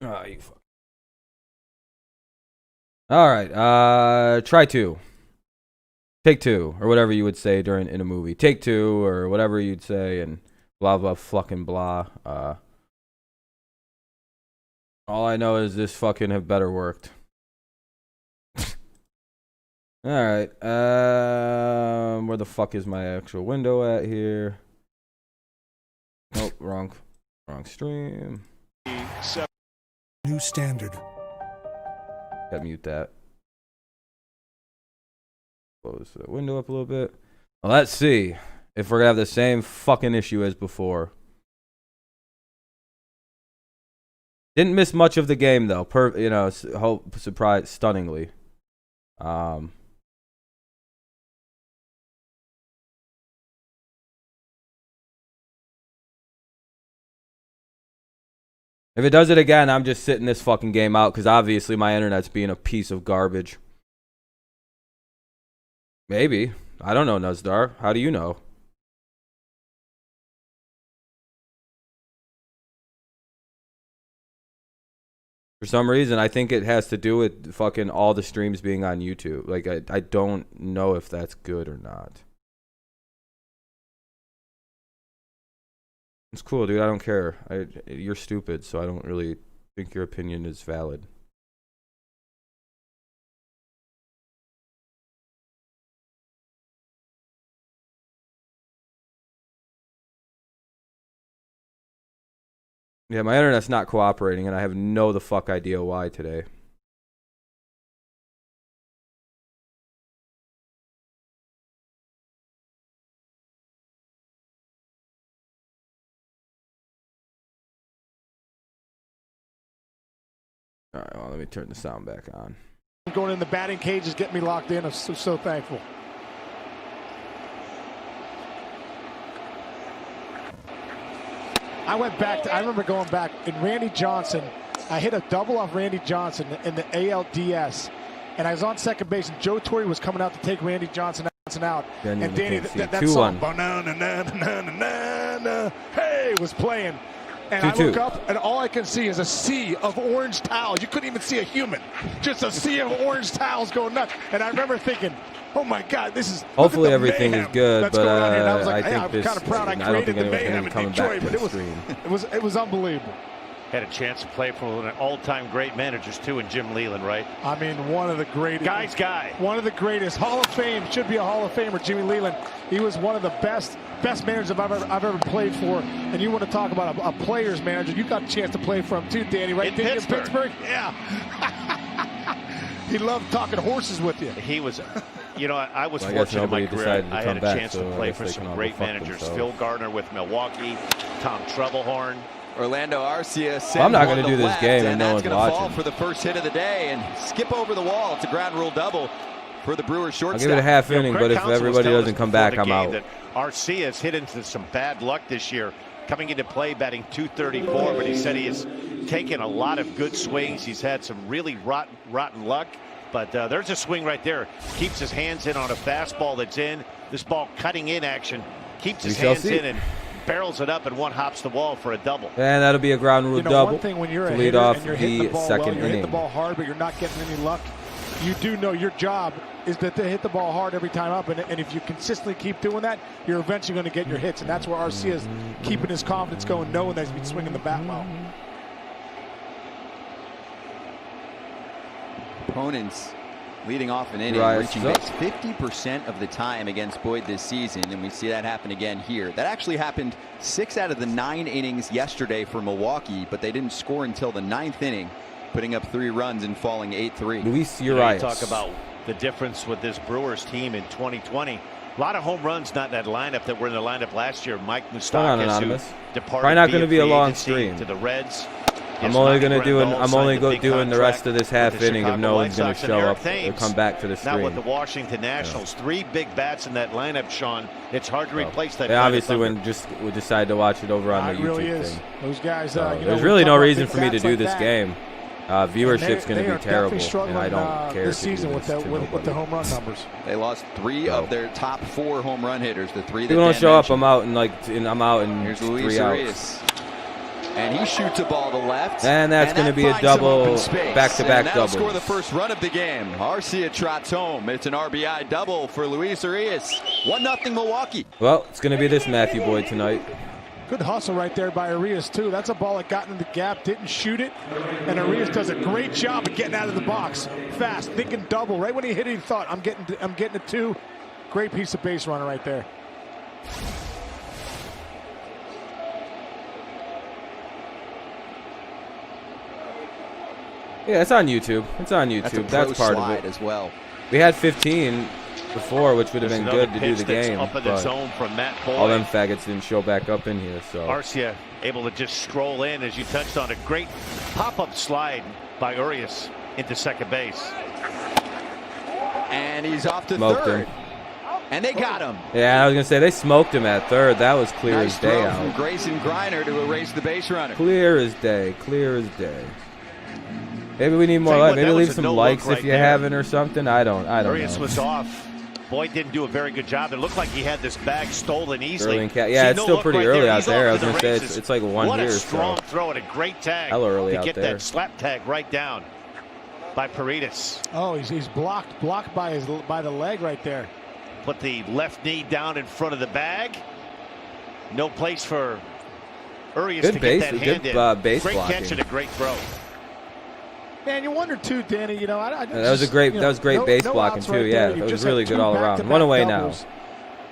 Oh, you fuck. All right. Try two. Take two, or whatever you would say in a movie. Take two, or whatever you'd say, and blah blah fucking blah. All I know is this fucking have better worked. All right. Where the fuck is my actual window at here? Nope, wrong stream. New standard. Gotta mute that. Close the window up a little bit. Well, let's see if we're gonna have the same fucking issue as before. Didn't miss much of the game though. Surprise, stunningly. If it does it again, I'm just sitting this fucking game out because obviously my internet's being a piece of garbage. Maybe. I don't know, Nuzdar. How do you know? For some reason, I think it has to do with fucking all the streams being on YouTube. Like, I don't know if that's good or not. It's cool, dude. I don't care. You're stupid, so I don't really think your opinion is valid. Yeah, my internet's not cooperating, and I have no the fuck idea why today. All right, well, let me turn the sound back on. Going in the batting cage is getting me locked in. I'm so thankful. I remember going back in Randy Johnson. I hit a double off Randy Johnson in the ALDS, and I was on second base, and Joe Torre was coming out to take Randy Johnson out. And Danny, that song, hey, was playing. And I look up, and all I can see is a sea of orange towels. You couldn't even see a human. Just a sea of orange towels going nuts. And I remember thinking, oh my God, this is. Hopefully everything is good, but I was I like, hey, think I'm this. kind of proud I created the mayhem in Detroit, but it was unbelievable. Had a chance to play for one of the all-time great managers too, in Jim Leland, right? I mean, one of the greatest. Guy's guy. One of the greatest. Hall of Fame, should be a Hall of Famer, Jimmy Leland. He was one of the best managers I've ever played for. And you want to talk about a player's manager? You got a chance to play for him too, Danny, right? In Pittsburgh. Yeah. He loved talking horses with you. He was. You know, I was fortunate in my career. I had a chance to play for some great managers. Phil Gardner with Milwaukee, Tom Trebelhorn. Orlando Arcia. Well, I'm not going to do this game and no one's watching. Fall for the first hit of the day and skip over the wall. It's a ground rule double for the Brewers shortstop. I'll give it a half inning, but if everybody doesn't come back, I'm out. Arcia has hit into some bad luck this year, coming into play batting .234, but he said he has taken a lot of good swings. He's had some really rotten luck, but there's a swing right there. Keeps his hands in on a fastball that's in. This ball cutting in action. Keeps his hands in and barrels it up, and one hops the wall for a double. And that'll be a ground rule double. One thing when you're to a lead hitter off and you're hitting the ball second well, you're inning. hitting the ball hard, but you're not getting any luck. You do know your job is to hit the ball hard every time up, and if you consistently keep doing that, you're eventually going to get your hits, and that's where Arcia is keeping his confidence going, knowing that he's been swinging the bat well. Opponents leading off an inning, reaching base 50% of the time against Boyd this season, and we see that happen again here. That actually happened 6 out of the 9 innings yesterday for Milwaukee, but they didn't score until the 9th inning, putting up 3 runs and falling 8-3. Luis You Urias. talk about the difference with this Brewers team in 2020. A lot of home runs not in that lineup that were in the lineup last year. Mike Moustakas, who departed Probably not going to be a long stream to the Reds. I'm only going to doing the rest of this half inning if no one's going to show up or come back to the stream. Now with the Washington Nationals, 3 big bats in that lineup, Sean. It's hard to replace that. They obviously we decide to watch it over on the YouTube thing. Those guys. There's really no reason for me to do this game. Viewership's going to be terrible, and I don't care this season with the home run numbers. They lost 3 of their top 4 home run hitters. The 3 that don't show up, I'm out, and I'm out in here's 3 Luis outs. Urias. And he shoots a ball to left. And that's going to be a double, back-to-back double. double. Score the first run of the game. Arcia trots home. It's an RBI double for Luis Urias. 1-0 Milwaukee. Well, it's going to be this Matthew Boyd tonight. Good hustle right there by Urias, too. That's a ball that got in the gap, didn't shoot it. And Urias does a great job of getting out of the box fast, thinking double. Right when he hit it, he thought, I'm getting a 2. Great piece of base runner right there. Yeah, it's on YouTube. It's on YouTube. That's part of it as well. We had 15 before, which would have been good to do the game. Up in the zone from Matt Boyd. All them faggots didn't show back up in here. So Arcia able to just stroll in, as you touched on, a great pop-up slide by Urias into second base. And he's off to Smoked third. him. And they got him. Yeah, I was going to say, they smoked him at third. That was clear Nice as day throw out. from Grayson Griner to erase the base runner. Clear as day. Clear as day. Maybe we need more light. Maybe leave some likes if you haven't or something. I don't Urias know. was off. Boyd didn't do a very good job. It looked like he had this bag stolen easily. Yeah, it's still pretty early out there. I was going to say, it's like one what here. What a strong throw and a great tag hella early to out get there. that slap tag right down by Paredes. Oh, he's blocked by the leg right there. Put the left knee down in front of the bag. No place for Urias to get that hand in. Base great blocking. catch and a great throw. Man, you wonder too, Danny. You know, that was great base blocking too. Yeah, it was really good all around. One away now.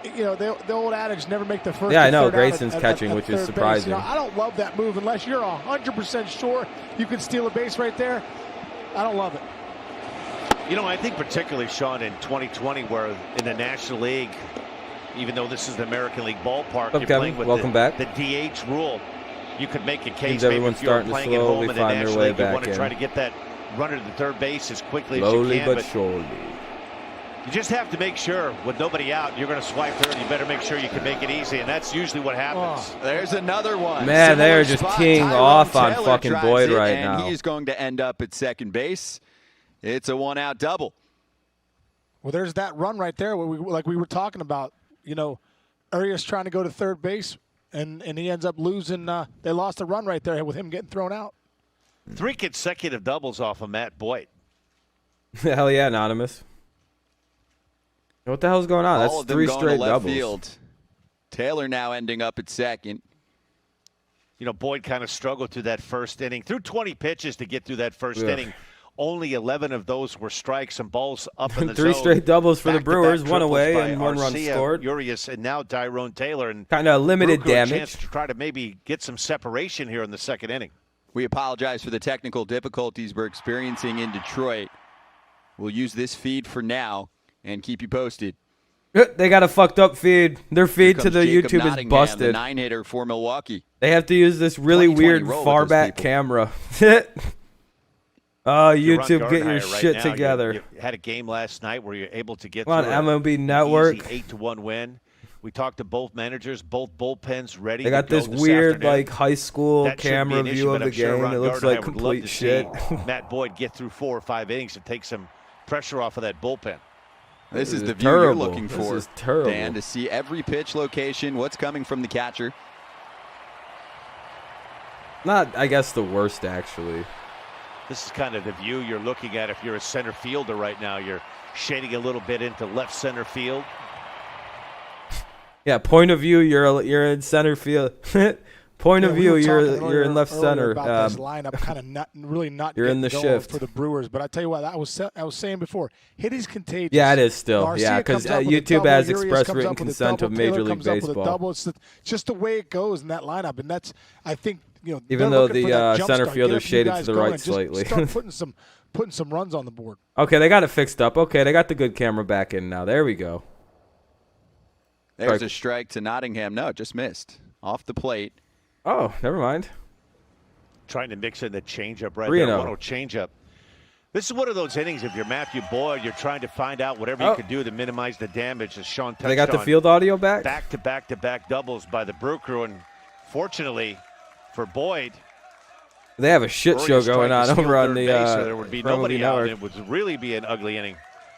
You know, the old adage, never make the first. Yeah, I know. Third Grayson's at catching, which is surprising. You know, I don't love that move unless you're 100% sure you can steal a base right there. I don't love it. You know, I think particularly, Sean, in 2020, where in the National League, even though this is the American League ballpark, you're playing with the DH rule. You could make a case maybe if you're playing at home in the National League, you want to try to get that runner to the third base as quickly as you can. But surely. You just have to make sure, with nobody out, you're going to swipe third. You better make sure you can make it easy, and that's usually what happens. Oh, there's another one. Man, they are just teeing off on fucking Boyd right now. And he's going to end up at second base. It's a one-out double. Well, there's that run right there, like we were talking about. You know, Urias trying to go to third base, and he ends up losing. They lost a run right there with him getting thrown out. 3 consecutive doubles off of Matt Boyd. Hell yeah, Anonymous. What the hell's going on? All That's 3 straight doubles. Field. Taylor now ending up at second. You know, Boyd kind of struggled through that first inning. Threw 20 pitches to get through that first inning. Only 11 of those were strikes and balls up in the 3 zone. straight doubles for the Brewers, 1 away and 1 run scored. Urias and now Tyrone Taylor. And kind of limited damage. A chance to try to maybe get some separation here in the second inning. We apologize for the technical difficulties we're experiencing in Detroit. We'll use this feed for now and keep you posted. They got a fucked up feed. Their feed to the Jacob YouTube Nottingham, is busted. The 9-hitter for Milwaukee. They have to use this really weird far back camera. YouTube, get your shit together. You had a game last night where you're able to get on MLB Network. 8-1 win. We talked to both managers, both bullpens ready. They got to go this weird afternoon. like high school that camera view of the game. It looks like complete shit. Matt Boyd get through 4 or 5 innings and take some pressure off of that bullpen. This is the view terrible. you're looking for, this is terrible. Dan, to see every pitch location, what's coming from the catcher. Not, I guess, the worst, actually. This is kind of the view you're looking at if you're a center fielder right now. You're shading a little bit into left center field. Yeah, point of view, you're in center field. Point of view, you're in left center. About this lineup, kind of really not. You're in the shift for the Brewers, but I tell you what, I was saying before, hitting's contagious. Yeah, it is still. Garcia yeah, because YouTube has express written consent of Major League Baseball. It's just the way it goes in that lineup, and that's, I think, you know, even though the center fielder shaded to the right slightly. Start putting some runs on the board. Okay, they got it fixed up. Okay, they got the good camera back in now. There we go. There's a strike to Nottingham. No, just missed off the plate. Oh, never mind. Trying to mix in the changeup right there. 1-0 changeup. This is one of those innings. If you're Matthew Boyd, you're trying to find out whatever you can do to minimize the damage. As Sean touched on. They got the field audio back? Back-to-back doubles by the Brew Crew. And fortunately for Boyd, they have a shit show going on over on the so there would be nobody out, and it would really be an ugly inning.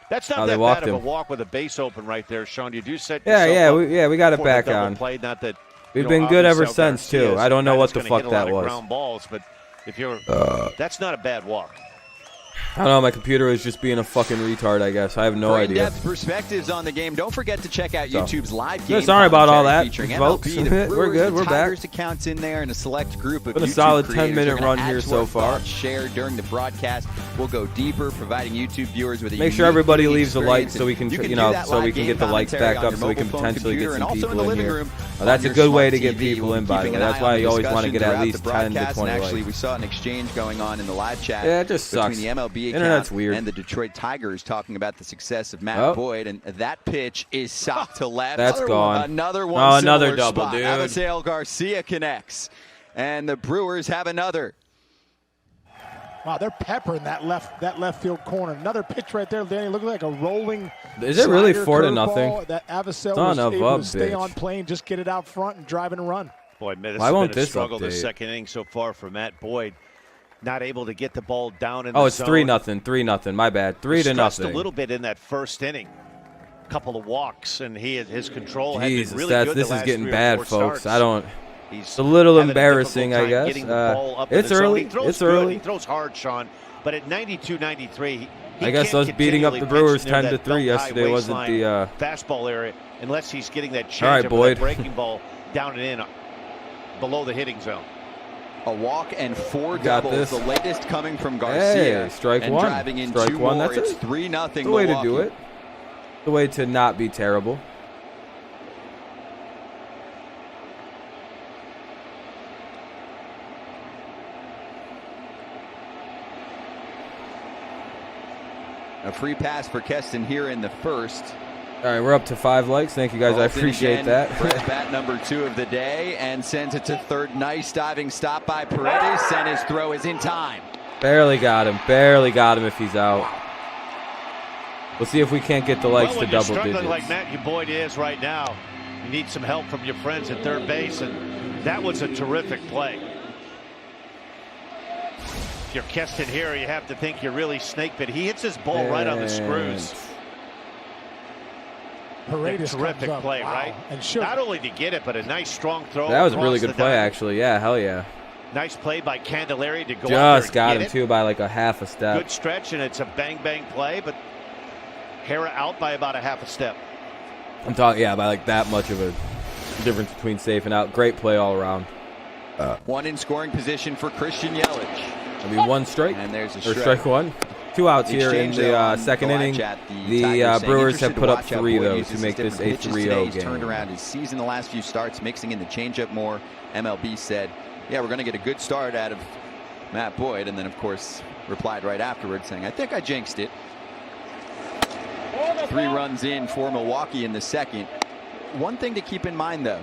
That's not that bad of a walk with a base open right there, Sean. You do set yourself up we got it back on. Play. Not that We've been good ever since, too. I don't know what the fuck that was. Ground balls, but if you're, that's not a bad walk. I don't know, my computer is just being a fucking retard, I guess. I have no idea. In-depth perspectives on the game. Don't forget to check out YouTube's live game. Sorry about all that, featuring folks. MLB, the Brewers, we're good, we're back. Tigers accounts in there and a select group of been a YouTube solid creators 10-minute are run gonna here add to so our far. thoughts shared during the broadcast. We'll go deeper, providing YouTube viewers with a Make sure unique everybody viewing leaves a like experience, so we can, and you know, so we can get the likes back up, so we can potentially get some people in here. That's a good way to get people in, by the way. That's why you always want to get at least 10 to 20 likes. Actually, we saw an exchange going on in the live chat. Yeah, it just sucks. Between the MLB Internet's account weird. and the Detroit Tigers, talking about the success of Matt Boyd, and that pitch is socked to left. That's gone. Another one. Oh, another double, spot. dude. Avisail Garcia connects, and the Brewers have another. Wow, they're peppering that left field corner. Another pitch right there, Danny. Looking like a rolling. Is it really 4-0? That Avisail was able to stay on plane, just get it out front and drive and run. Boy, this why has won't been a this struggle update? the second inning so far for Matt Boyd. Not able to get the ball down in oh, the it's zone. 3-0. 3-0. My bad. 3-0. A little bit in that first inning. Couple of walks, and his control Jesus, had been really good. This is getting bad, folks. Starts. I don't. He's it's a little having embarrassing, a I guess. getting the ball up It's in the early. Zone. It's early. He throws hard, Sean, but at 92-93, I guess us beating up the Brewers 10-3 yesterday wasn't the fastball area, unless he's getting that change all right, Boyd. breaking ball down and in below the hitting zone. A walk and 4 got doubles. this. The latest coming from Garcia. Hey, strike and one. Driving in Strike 2 one. more. That's It's it. 3-0. The way to do it. The way to not be terrible. A free pass for Keston here in the first. All right, we're up to 5 likes. Thank you guys. I appreciate that. Fresh bat number 2 of the day and sends it to third. Nice diving stop by Paredes, and his throw is in time. Barely got him. Barely got him if he's out. We'll see if we can't get the likes to double digits. Struggling like Matt Boyd is right now, you need some help from your friends at third base, and that was a terrific play. If you're Keston here, you have to think you're really snake bit. He hits his ball right on the screws. Paredes terrific play, right? And not only to get it, but a nice strong throw. That was a really good play, actually. Yeah, hell yeah. Nice play by Candelaria to go just got him too by like a half a step. Good stretch, and it's a bang play, but Hera out by about a half a step. I'm talking, yeah, by like that much of a difference between safe and out. Great play all around. One in scoring position for Christian Yelich. I mean, 1 strike. And there's a or strike 1. 2 outs here in the second inning. The Brewers have put up 3 though to make this a 3-0 game. Turned around his season the last few starts, mixing in the changeup more. MLB said, yeah, we're going to get a good start out of Matt Boyd, and then of course replied right afterwards saying, I think I jinxed it. 3 runs in for Milwaukee in the second. One thing to keep in mind though,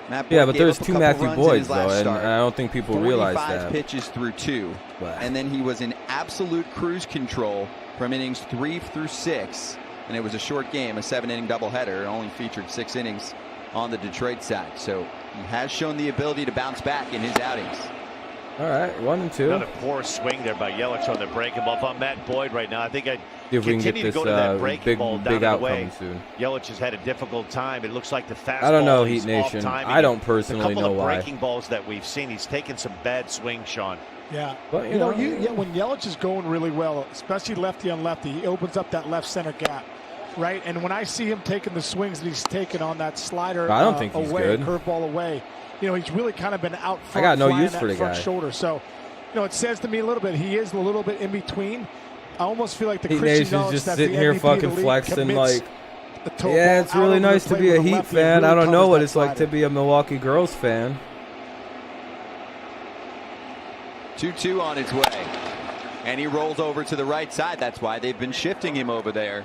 Matt Boyd but there's 2 Matthew Boyds though, and I don't think people realize that. 45 pitches through 2, and then he was in absolute cruise control from innings 3 through 6, and it was a short game, a 7-inning doubleheader. It only featured 6 innings on the Detroit side, so he has shown the ability to bounce back in his outings. All right, 1 and 2. Another poor swing there by Yelich on the breaking ball. If I'm Matt Boyd right now, I think I'd see if we can get this to go to that breaking ball down big and out away. coming soon. Yelich has had a difficult time. It looks like the fastball. I don't know, Heat Nation. I don't personally know why. A couple of breaking balls that we've seen, he's taken some bad swings, Sean. Yeah, but you know, when Yelich is going really well, especially lefty on lefty, he opens up that left center gap, right? And when I see him taking the swings that he's taken on that slider, I don't think he's good. Curveball away, you know, he's really kind of been out front. I got no use for the front guy. Shoulder, so you know, it says to me a little bit he is a little bit in between. I almost feel like the Heat Christian Nation's Yelich just that's sitting the here MVP fucking of the flexing league like, yeah, it's really nice to be a Heat fan. I don't know what it's like to be a Milwaukee Girls fan. 2-2 on its way, and he rolls over to the right side. That's why they've been shifting him over there.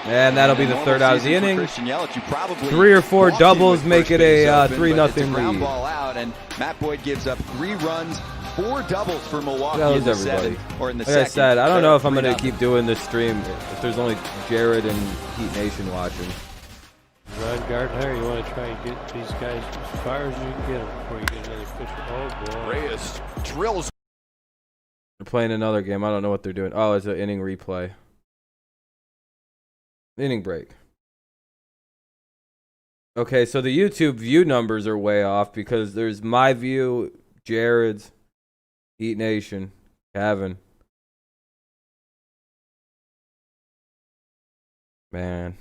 And that'll be the 3rd out of the inning. Yelich, 3 or 4 doubles make it a 3-0 lead. Ball out, and Matt Boyd gives up 3 runs, 4 doubles for Milwaukee That in was the everybody. 7th, or in the like second. I said, I don't know if I'm going to 3-0. keep doing this stream if there's only Jared and Heat Nation watching. Ron Gardner, you want to try and get these guys as far as you can get them before you get another pitcher. Oh, boy. Reyes drills. They're playing another game. I don't know what they're doing. Oh, it's an inning replay. Inning break. Okay, so the YouTube view numbers are way off because there's my view, Jared's, Eat Nation, Kevin. Man.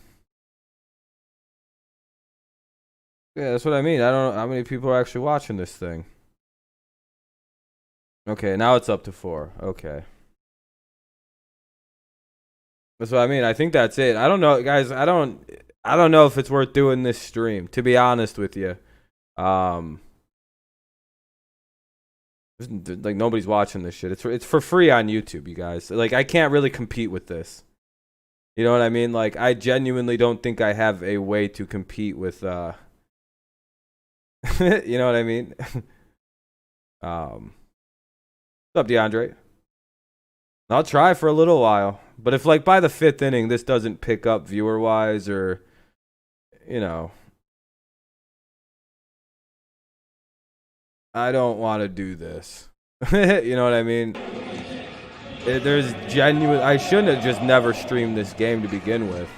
Yeah, that's what I mean. I don't know how many people are actually watching this thing. Okay, now it's up to 4. Okay. That's what I mean. I think that's it. I don't know, guys. I don't know if it's worth doing this stream, to be honest with you. Like, nobody's watching this shit. It's for free on YouTube, you guys. Like, I can't really compete with this. You know what I mean? Like, I genuinely don't think I have a way to compete with you know what I mean? What's up, DeAndre? I'll try for a little while. But if, like, by the 5th inning this doesn't pick up viewer-wise, or, you know, I don't want to do this. You know what I mean? There's genuine... I shouldn't have just never streamed this game to begin with.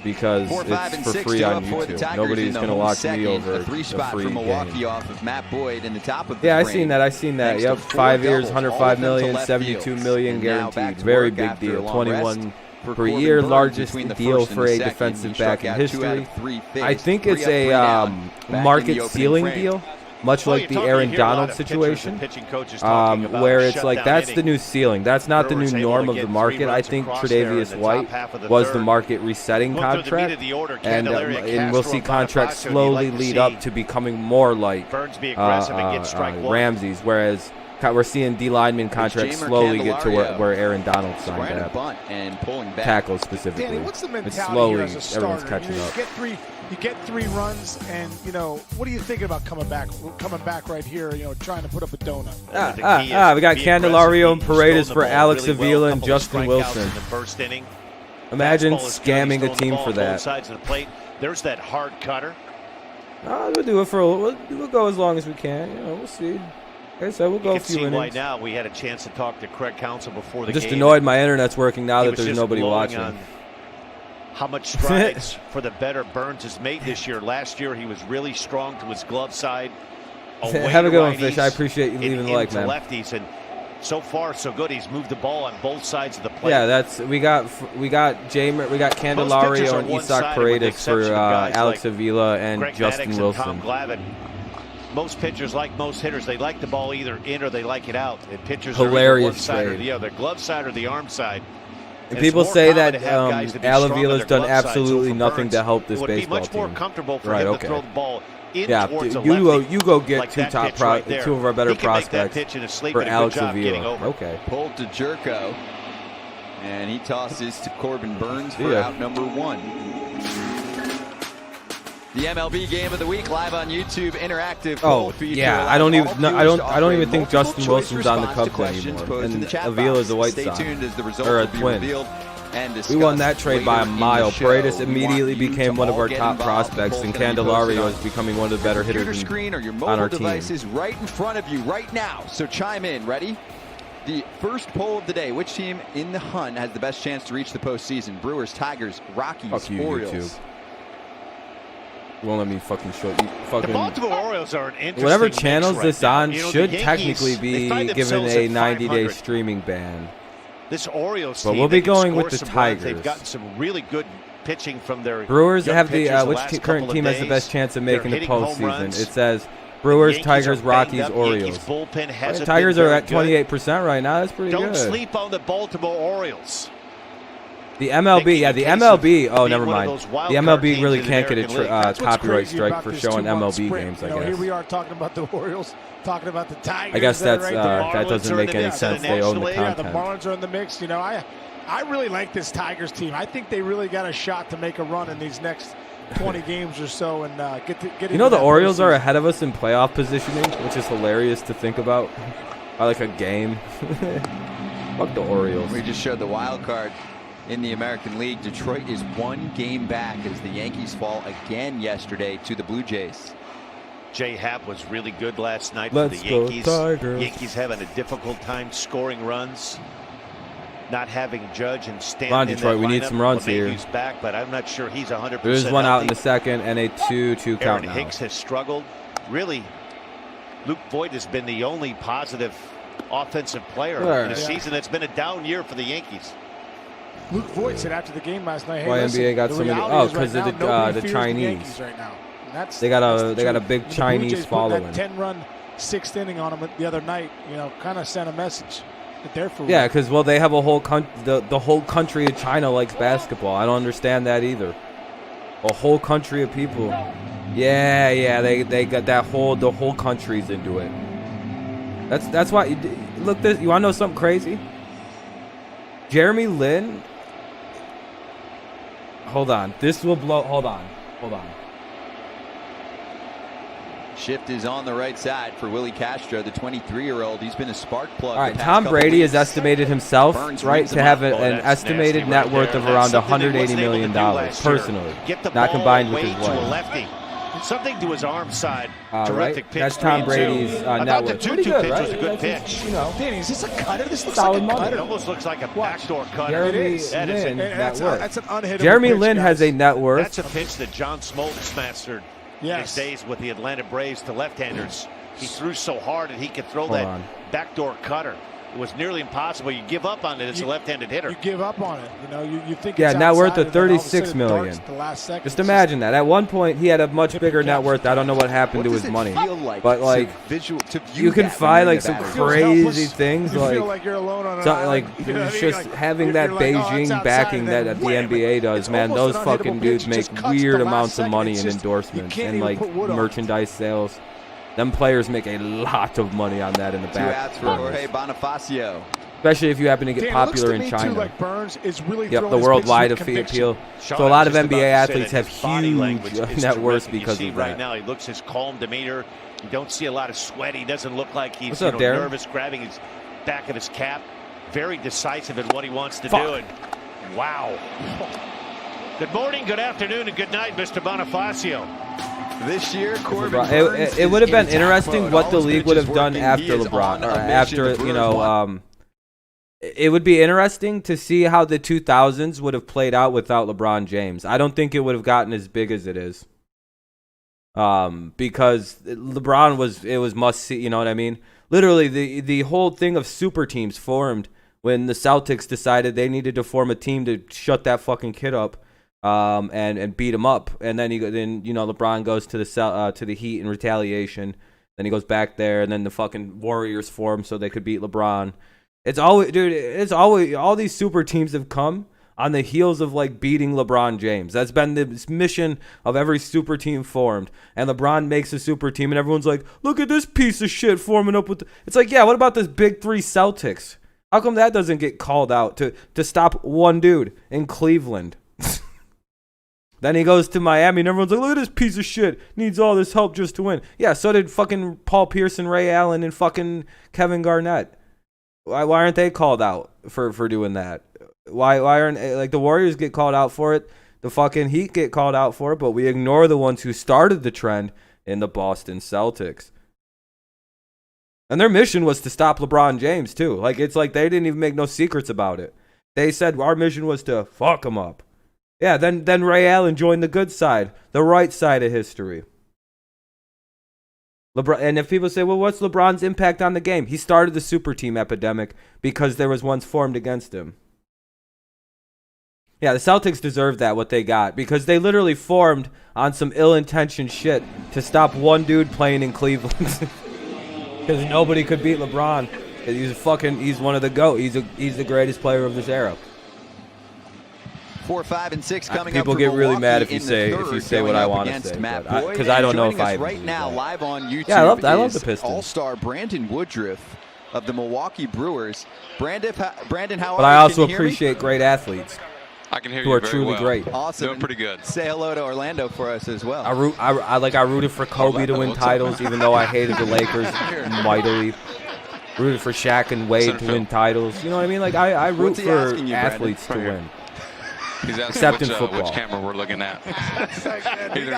Because it's for free on YouTube. Nobody's going to watch me over a free from Milwaukee game. Off of Matt Boyd in the top of the I seen that. Yep, 5 years, 105 million, 72 million guaranteed. Very big deal. 21 per year, largest deal for a defensive back in history. I think it's a market ceiling deal. Much like the Aaron Donald situation, where it's like that's the new ceiling. That's not the new norm of the market. I think Tre'Davious White was the market resetting contract, and we'll see contracts slowly lead up to becoming more like Ramsey's, whereas we're seeing D lineman contracts slowly get to where Aaron Donald signed at. Tackles specifically. Danny, what's the mentality it's slowly, here as a starter? everyone's catching up. You get three runs, and, you know, what are you thinking about coming back right here, you know, trying to put up a donut? We got Candelario and Paredes for Alex Avila and Justin Wilson. Imagine scamming a team for that. Sides of the plate. There's that hard cutter. We'll do it we'll go as long as we can. You know, we'll see. Okay, so we'll go a few innings. Why now we had a chance to talk to Craig Counsell before the game. Just annoyed my internet's working now that there's nobody watching. How much strides for the better Burns has made this year. Last year he was really strong to his glove side. Have a good one, Fish. I appreciate you leaving the like, man. Lefties, and so far so good. He's moved the ball on both sides of the plate. Yeah, we got Candelario and Isaac Paredes for Alex Avila and Greg Justin Maddox Wilson. And Tom Glavine. Most pitchers, like most hitters, they like the ball either in or they like it out. And pitchers hilarious are one side or the other, glove side or the arm side. And people say that Al Avila's done absolutely nothing to help this baseball team. It would be much more comfortable for him to throw the ball in towards a lefty. You go get two of our better prospects for Alex Avila. Okay. Pulled to Jerko, and he tosses to Corbin Burns for out number 1. The MLB Game of the Week live on YouTube, interactive. I don't even think Justin Wilson's on the Cubs anymore. And Avila's a White Sox or a Twin. We won that trade by a mile. Paredes immediately became one of our top prospects, and Candelario is becoming one of the better hitters on our team. Is right in front of you right now. So chime in. Ready? The first poll of the day: which team in the hunt has the best chance to reach the postseason? Brewers, Tigers, Rockies, Orioles. YouTube. Won't let me fucking show you. The Baltimore Orioles are an interesting whatever channels right this now. on should technically be given a 90-day streaming ban. This Orioles but team, we'll be going with the Tigers. They've gotten some really good pitching from their Brewers. Have the which current team has the best chance of making the postseason? It says Brewers, Tigers, Rockies, Orioles. The Tigers are at 28% right now. That's pretty good. Don't sleep on the Baltimore Orioles. The MLB, the MLB. Oh, never mind. The MLB really can't get a copyright strike for showing MLB games. I guess. Here we are talking about the Orioles, talking about the Tigers. I guess that's that doesn't make any sense. They own the content. The Marlins are in the mix. You know, I really like this Tigers team. I think they really got a shot to make a run in these next 20 games or so and get. You know, the Orioles are ahead of us in playoff positioning, which is hilarious to think about. By like a game. Fuck the Orioles. We just showed the wild card. In the American League, Detroit is 1 game back as the Yankees fall again yesterday to the Blue Jays. Jay Happ was really good last night for the Yankees. Yankees having a difficult time scoring runs. not having Judge and Stanton. Come on, Detroit, we need some runs here. He's back, but I'm not sure he's 100%. There's one out in the second and a 2-2 count now. Hicks has struggled. Really, Luke Voigt has been the only positive offensive player in a season that's been a down year for the Yankees. Luke Voigt said after the game last night, "Hey, why listen, NBA got so many? Oh, because of the Chinese. Right now. They got a big Chinese following. That 10-run sixth inning on them the other night, you know, kind of sent a message that they're for. Yeah, because they have a whole the whole country of China likes basketball. I don't understand that either. A whole country of people. Yeah, they got the whole country's into it. That's why. Look, this. You want to know something crazy? Jeremy Lin. Hold on. This will blow. Hold on. Shift is on the right side for Willie Castro, the 23-year-old. He's been a spark plug. All right, Tom Brady has estimated himself, right, to have an estimated net worth of around $180 million personally, not combined with his wife. Something to his arm side. Terrific pitch. That's Tom Brady's net worth. Pretty good, right? Was a good pitch. You know, Danny, is this a cutter? This looks like a cutter. It almost looks like a backdoor cutter. Jeremy Lin net worth. That's an unhittable Jeremy pitch, Lin guys. has a net worth. That's a pitch that John Smoltz mastered in his days with the Atlanta Braves to left-handers. He threw so hard that he could throw that backdoor cutter. It was nearly impossible. You give up on it as a left-handed hitter. You give up on it. You know, you think yeah, it's net worth outside, of $36 million. Just imagine that. At one point, he had a much bigger net worth. I don't know what happened to his money, but like, you can find like some crazy things, like you're alone on just having that Beijing backing that the NBA does. Man, those fucking dudes make weird amounts of money in endorsements and like merchandise sales. Them players make a lot of money on that in the back. 2 outs for Jorge Bonifacio. Especially if you happen to get popular in China. Too, like Burns is really the worldwide appeal. So a lot of NBA athletes have huge net worths because of that. Right now, he looks his calm demeanor. You don't see a lot of sweat. He doesn't look like he's nervous, grabbing his back of his cap. Very decisive in what he wants to do. And wow. Good morning, good afternoon, and good night, Mr. Bonifacio. This year, it would have been interesting what the league would have done after LeBron, or after, you know, it would be interesting to see how the 2000s would have played out without LeBron James. I don't think it would have gotten as big as it is. Because LeBron was must see, you know what I mean? Literally, the whole thing of super teams formed when the Celtics decided they needed to form a team to shut that fucking kid up. And beat him up, and then LeBron goes to the Heat in retaliation. Then he goes back there, and then the fucking Warriors form so they could beat LeBron. It's always all these super teams have come on the heels of like beating LeBron James. That's been the mission of every super team formed. And LeBron makes a super team, and everyone's like, look at this piece of shit forming up with. It's like, yeah, what about this big three Celtics? How come that doesn't get called out to stop one dude in Cleveland? Then he goes to Miami, and everyone's like, look at this piece of shit. Needs all this help just to win. Yeah, so did fucking Paul Pierce and Ray Allen and fucking Kevin Garnett. Why aren't they called out for doing that? Why aren't, like, the Warriors get called out for it, the fucking Heat get called out for it, but we ignore the ones who started the trend in the Boston Celtics. And their mission was to stop LeBron James, too. Like, it's like they didn't even make no secrets about it. They said our mission was to fuck him up. Yeah, then Ray Allen joined the good side, the right side of history. LeBron, and if people say, well, what's LeBron's impact on the game? He started the super team epidemic because there was ones formed against him. Yeah, the Celtics deserve that, what they got, because they literally formed on some ill-intentioned shit to stop one dude playing in Cleveland. Because nobody could beat LeBron. He's one of the GOAT. He's the greatest player of this era. 4, 5, and 6 coming People up. People get really mad if you say what I want to say, because I don't know if I right now live on YouTube. Yeah, I love the Pistons. All-star Brandon Woodruff of the Milwaukee Brewers. Brandon, how are you? But I also appreciate great athletes. I can hear who you are very truly well. great. Awesome. Doing pretty good. Say hello to Orlando for us as well. I rooted for Kobe to win titles, even though I hated the Lakers mightily. Rooted for Shaq and Wade to win titles. You know what I mean? Like I root for athletes to win. He's except asking in football. which camera we're looking at.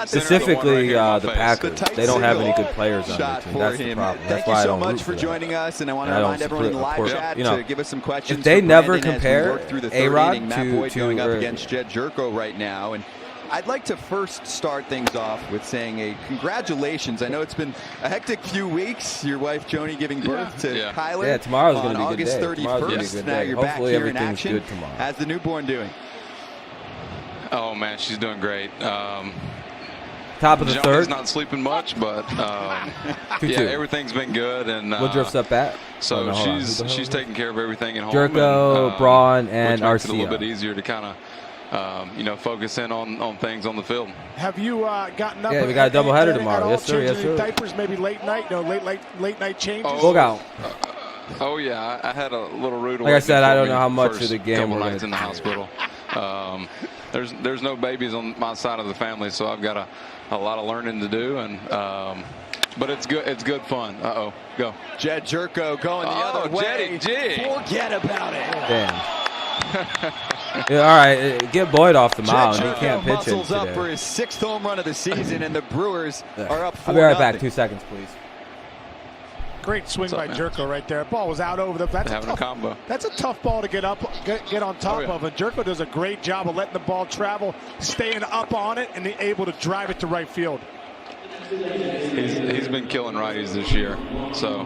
Specifically, the face. Packers. They don't have any good players on their team. That's the problem. That's why I don't root for them. Thank you so much for joining us, and I want to remind everyone in the live chat to give us some questions. If they never Brandon compare A-Rod to going up against Jed Jerko right now, and I'd like to first start things off with saying a congratulations. I know it's been a hectic few weeks. Your wife Joni giving birth to Kyler. Yeah, tomorrow's going to be a August good day. 31st. Now you're back here in action. Good tomorrow. How's the newborn doing? Oh man, she's doing great. Top of the third. She's not sleeping much, but yeah, everything's been good. And Woodruff's up at. So she's taking care of everything at home. Jerko, Braun, and which makes it a Arcia. little bit easier to kind of focus in on things on the field. Have you gotten up? Yeah, we got a doubleheader tomorrow. Yes, sir. Yes, sir. Diapers, maybe late night. No, late night changes. Look out. Oh yeah, I had a little rude awakening. Like I said, I don't know how much of the game we're we're nights in the hospital. There's no babies on my side of the family, so I've got a lot of learning to do, and but it's good. It's good fun. Go. Jed Jerko going the other way. Jetty G. Forget about it. Damn. Yeah, all right, get Boyd off the mound. He can't pitch it up today. for his 6th home run of the season, and the Brewers are up 4-0. I'll be right back. 2 seconds, please. Great swing by Jerko right there. Ball was out over the. That's a combo. That's a tough ball to get on top of, and Jerko does a great job of letting the ball travel, staying up on it, and able to drive it to right field. He's been killing righties this year, so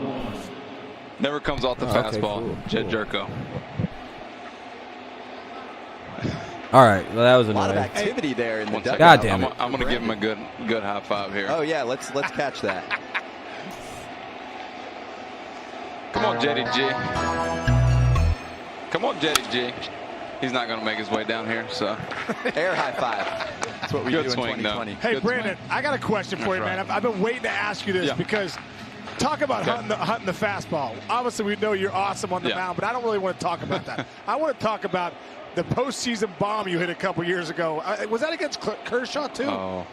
never comes off the fastball. Cool. Jed Jerko. All right, well that was a lot of annoying. activity there in the dugout. God damn it! I'm going to give him a good high five here. Oh yeah, let's catch that. Come on, Jetty G. Come on, Jetty G. He's not going to make his way down here, so. Air high five. That's what we do in 2020. Hey, good Brandon, swing. I got a question for you, man. I've been waiting to ask you this because talk about hunting the fastball. Obviously, we know you're awesome on the mound, but I don't really want to talk about that. I want to talk about the postseason bomb you hit a couple years ago. Was that against Kershaw, too? Oh.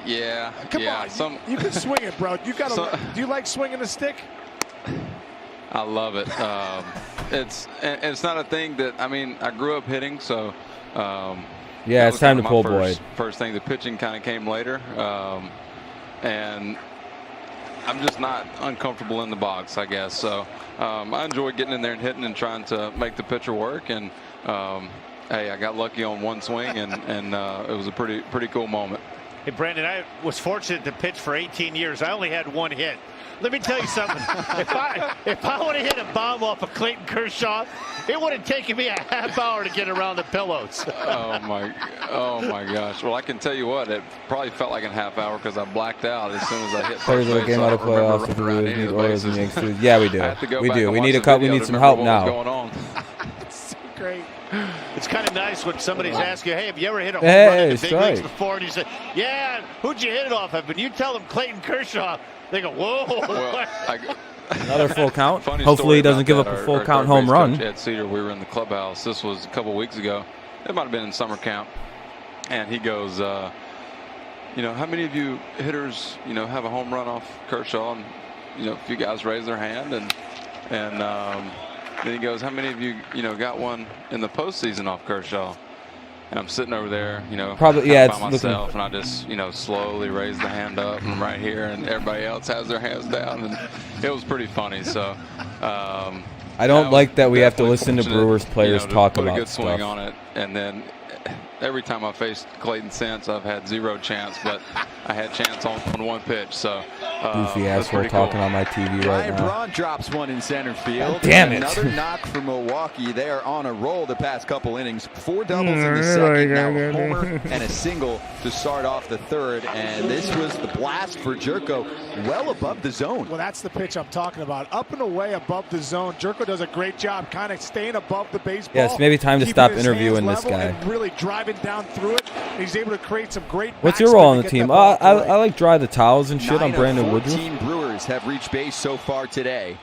Yeah. Come on, you can swing it, bro. You got to. Do you like swinging the stick? I love it. It's not a thing that I grew up hitting, so. Yeah, it's time to pull Boyd. First thing, the pitching kind of came later, and I'm just not uncomfortable in the box, I guess. So I enjoy getting in there and hitting and trying to make the pitcher work. And hey, I got lucky on one swing, and it was a pretty cool moment. Hey, Brandon, I was fortunate to pitch for 18 years. I only had one hit. Let me tell you something. If I would have hit a bomb off of Clayton Kershaw, it would have taken me a half hour to get around the pillows. Oh my gosh. Well, I can tell you what, it probably felt like a half hour because I blacked out as soon as I hit first base. Game out of playoffs with the Orioles and Yankees. Yeah, we do. We do. We need We need some help now. It's great. It's kind of nice when somebody's asking you, hey, have you ever hit a home run in the big leagues before? And you say, yeah, who'd you hit it off of? And you tell them Clayton Kershaw, they go, whoa. Well, another full count. Hopefully he doesn't give up a full count home run. At Cedar, we were in the clubhouse. This was a couple weeks ago. It might have been in summer camp. And he goes, how many of you hitters, have a home run off Kershaw? And, a few guys raised their hand. And then he goes, how many of you, got one in the postseason off Kershaw? And I'm sitting over there, probably by myself, and I just, slowly raise the hand up, and I'm right here, and everybody else has their hands down, and it was pretty funny. So I don't like that we have to listen to Brewers players talk put about a good stuff. swing on it, and then every time I faced Clayton since, I've had zero chance, but I had chance on one pitch. So goofy asshole talking on my TV right now. Braun drops one in center field. Damn it! Another knock for Milwaukee. They are on a roll the past couple innings. 4 doubles in the second. Now a homer and a single to start off the third. And this was the blast for Jerko, well above the zone. Well, that's the pitch I'm talking about. Up and away above the zone. Jerko does a great job kind of staying above the baseball. Yes, maybe time to stop interviewing this guy. And really driving down through it. He's able to create some great. What's your role on the team? I like dry the towels and shit on Brandon Woodruff. 14 Brewers have reached base so far today.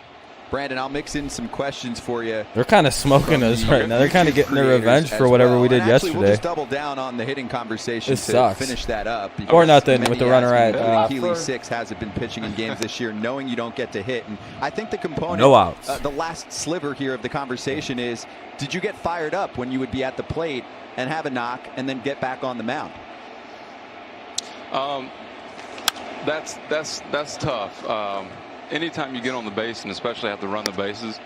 Brandon, I'll mix in some questions for you. They're kind of smoking us right now. They're kind of getting their revenge for whatever we did yesterday. We'll just double down on the hitting conversation to sucks. Finish that up. Or nothing with the runner at Healy 6 hasn't been pitching in games this year, knowing you don't get to hit. And I think the component, no outs. The last sliver here of the conversation is, did you get fired up when you would be at the plate and have a knock and then get back on the mound? That's tough. Anytime you get on the base and especially have to run the bases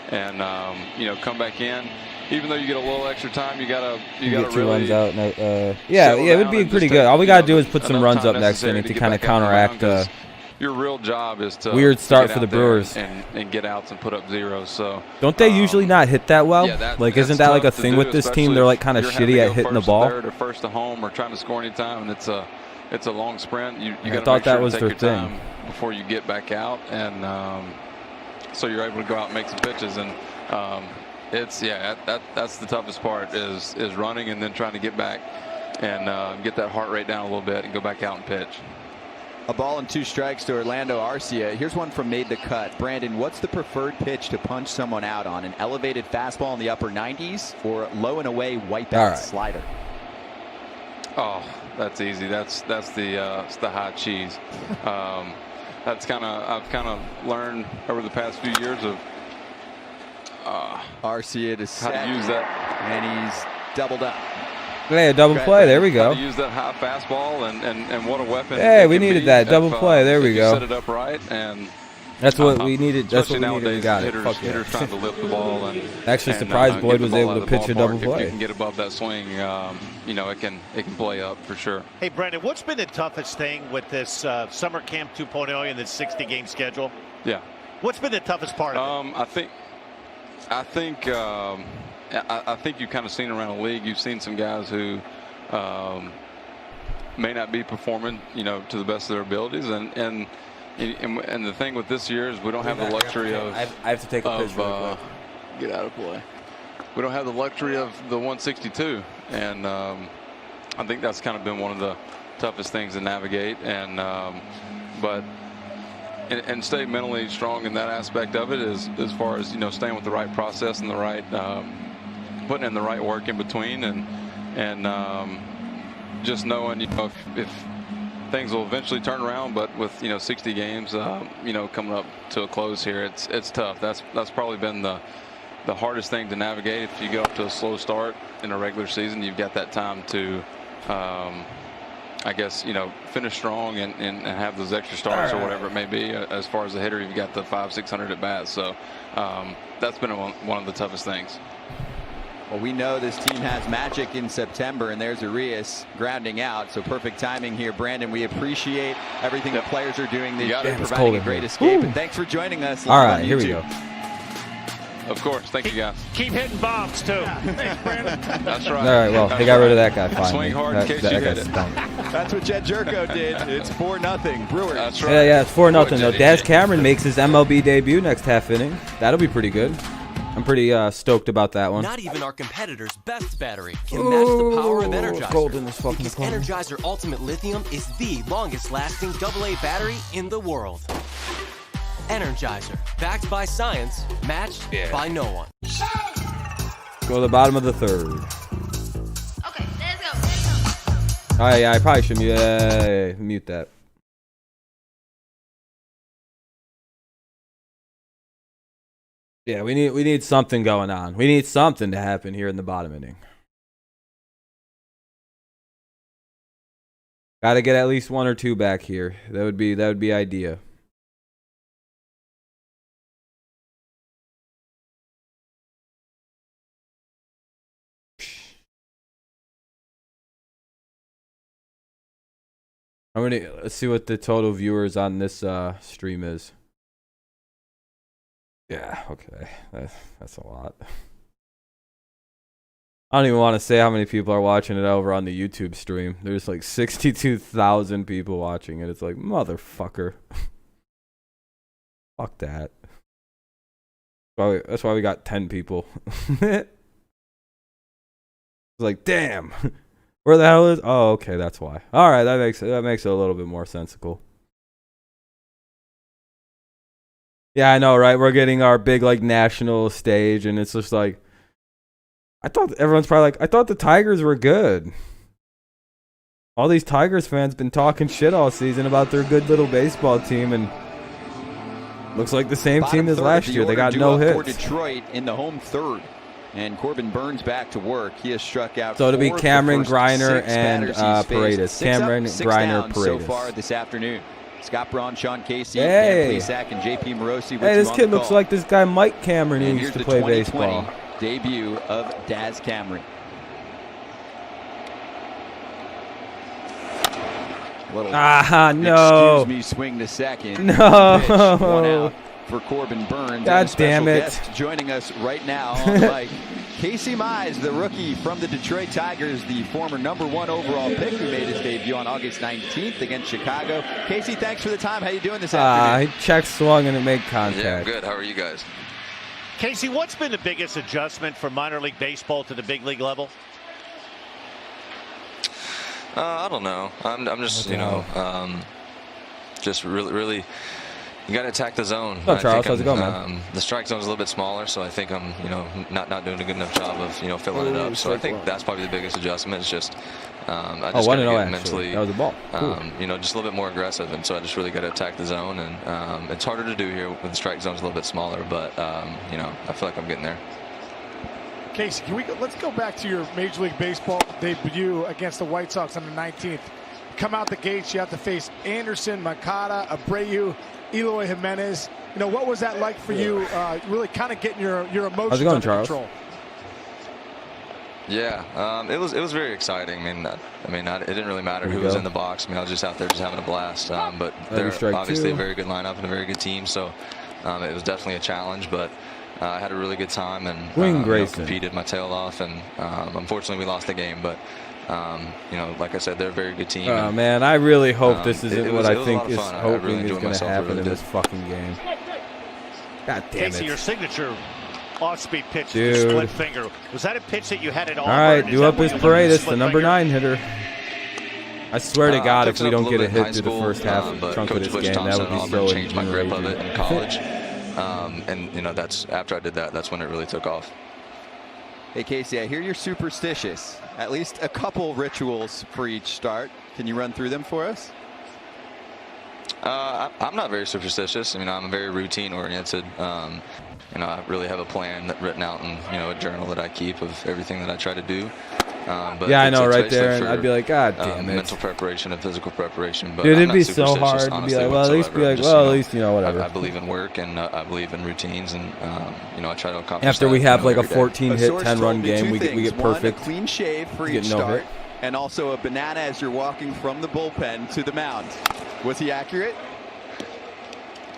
and come back in, even though you get a little extra time, you gotta get 2 really runs out. Yeah, it would be pretty good. All we gotta do is put some runs up next inning to kind of counteract your real job is to weird start for the Brewers and get outs and put up zeros. So don't they usually not hit that well? Yeah, like isn't that like a thing with this team? They're like kind of shitty at hitting the ball. Third or first to home or trying to score anytime, and it's a long sprint. You got to make sure that was to their take your thing time before you get back out, and so you're able to go out and make some pitches. And that's the toughest part is running and then trying to get back and get that heart rate down a little bit and go back out and pitch. A ball and 2 strikes to Orlando Arcia. Here's one from Made the Cut. Brandon, what's the preferred pitch to punch someone out on? An elevated fastball in the upper 90s or low and away wipeout slider? Oh, that's easy. That's the hot cheese. I've kind of learned over the past few years of Arcia to set, how to use that, and he's doubled up. Hey, a double play. There we go. How to use that high fastball and what a weapon. Hey, we needed that double play. There we go. Set it up right, and that's what we needed. That's what we needed. We got hitters, it. Hitters trying to lift the ball and actually surprised Boyd was able to pitch a double play. If you can get above that swing, it can play up for sure. Hey, Brandon, what's been the toughest thing with this summer camp 2.0 and this 60-game schedule? Yeah. What's been the toughest part of it? I think you've kind of seen around the league. You've seen some guys who may not be performing, to the best of their abilities, and the thing with this year is we don't have the luxury of. I have to take a pitch real quick. Get out of play. We don't have the luxury of the 162, and I think that's kind of been one of the toughest things to navigate, and stay mentally strong in that aspect of it, as far as staying with the right process and the right putting in the right work in between, and just knowing if things will eventually turn around, but with 60 games coming up to a close here, it's tough. That's probably been the hardest thing to navigate. If you go up to a slow start in a regular season, you've got that time to I guess finish strong and have those extra starts or whatever it may be. As far as the hitter, you've got the 500-600 at bats, so that's been one of the toughest things. Well, we know this team has magic in September, and there's Arias grounding out, so perfect timing here. Brandon, we appreciate everything the players are doing this year, providing a great escape, and thanks for joining us. All right, here we go. Of course, thank you guys. Keep hitting bombs too. Thanks, Brandon. That's right. All right, well, they got rid of that guy finally. Swing hard in case you hit it. That's what Jed Jerko did. It's 4-0 Brewers. That's right. Yeah, it's 4-0 though. DAZ Cameron makes his MLB debut next half inning. That'll be pretty good. I'm pretty stoked about that one. Not even our competitor's best battery can match the power of Energizer. Gold in this fucking corner. Energizer Ultimate Lithium is the longest-lasting AA battery in the world. Energizer, backed by science, matched by no one. Go to the bottom of the third. Okay, let's go. Oh yeah, I probably should mute that. Yeah, we need something going on. We need something to happen here in the bottom inning. Got to get at least 1 or 2 back here. That would be idea. Let's see what the total viewers on this stream is. Yeah, okay. That's a lot. I don't even want to say how many people are watching it over on the YouTube stream. There's like 62,000 people watching it. It's like, motherfucker. Fuck that. That's why we got 10 people. It's like, damn. Where the hell is? Oh, okay, that's why. All right, that makes it a little bit more sensical. Yeah, I know, right? We're getting our big like national stage, and it's just like, I thought everyone's probably like, I thought the Tigers were good. All these Tigers fans been talking shit all season about their good little baseball team, and looks like the same team as last year. They got no hits. For Detroit in the home third, and Corbin Burns back to work. He has struck out. So it'll be Cameron, Griner, and Paredes. Cameron, Griner, Paredes. So far this afternoon. Scott Braun, Sean Casey, hey. Dan Plesac, and JP Morosi. Hey, this kid looks like this guy Mike Cameron who used to play baseball. Debut of DAZ Cameron. No. Excuse me, swing to second. No. Pitch, 1 out for Corbin Burns. God damn it. Guest joining us right now on the mic. Casey Mize, the rookie from the Detroit Tigers, the former #1 overall pick who made his debut on August 19th against Chicago. Casey, thanks for the time. How you doing this afternoon? He checked, swung, and it made contact. Yeah, good. How are you guys? Casey, what's been the biggest adjustment from minor league baseball to the big league level? I don't know. I'm just, just really, you got to attack the zone. Oh, Charles, how's it going, man? The strike zone's a little bit smaller, so I think I'm, not doing a good enough job of, filling it up. So I think that's probably the biggest adjustment. It's just, I just got to get mentally, that was the ball. Cool. just a little bit more aggressive, and so I just really got to attack the zone, and it's harder to do here when the strike zone's a little bit smaller, but I feel like I'm getting there. Casey, let's go back to your Major League Baseball debut against the White Sox on the 19th. Come out the gates, you have to face Anderson, Makata, Abreu, Eloy Jimenez. What was that like for you? Really kind of getting your emotions How's it going, under Charles? control. Yeah, it was very exciting. It didn't really matter who was in the box. I was just out there just having a blast. But they're obviously a very good lineup and a very good team, so it was definitely a challenge. But I had a really good time and competed my tail off, and unfortunately we lost the game. But like I said, they're a very good team. Oh man, I really hope this isn't what I think is hoping is going to happen in this fucking game. God damn it! Casey, your signature off-speed pitch, dude. The split finger. Was that a pitch that you had at all? All right, do up his Paredes, the #9 hitter. I swear to God, if we don't get a hit through the first half chunk of this game, that would be so changed my grip of it in college. That's after I did that. That's when it really took off. Hey Casey, I hear you're superstitious. At least a couple rituals for each start. Can you run through them for us? I'm not very superstitious. I'm very routine oriented. I really have a plan written out in a journal that I keep of everything that I try to do. But yeah, I know, right there, and I'd be like, God damn it. Mental prepreparation and physical preparation. But dude, it'd be so hard to be like, well, at least whatever. I believe in work, and I believe in routines, and I try to accomplish. After we have like a 14-hit, 10-run game, we get perfect. One, a clean shave for each start, and also a banana as you're walking from the bullpen to the mound. Was he accurate?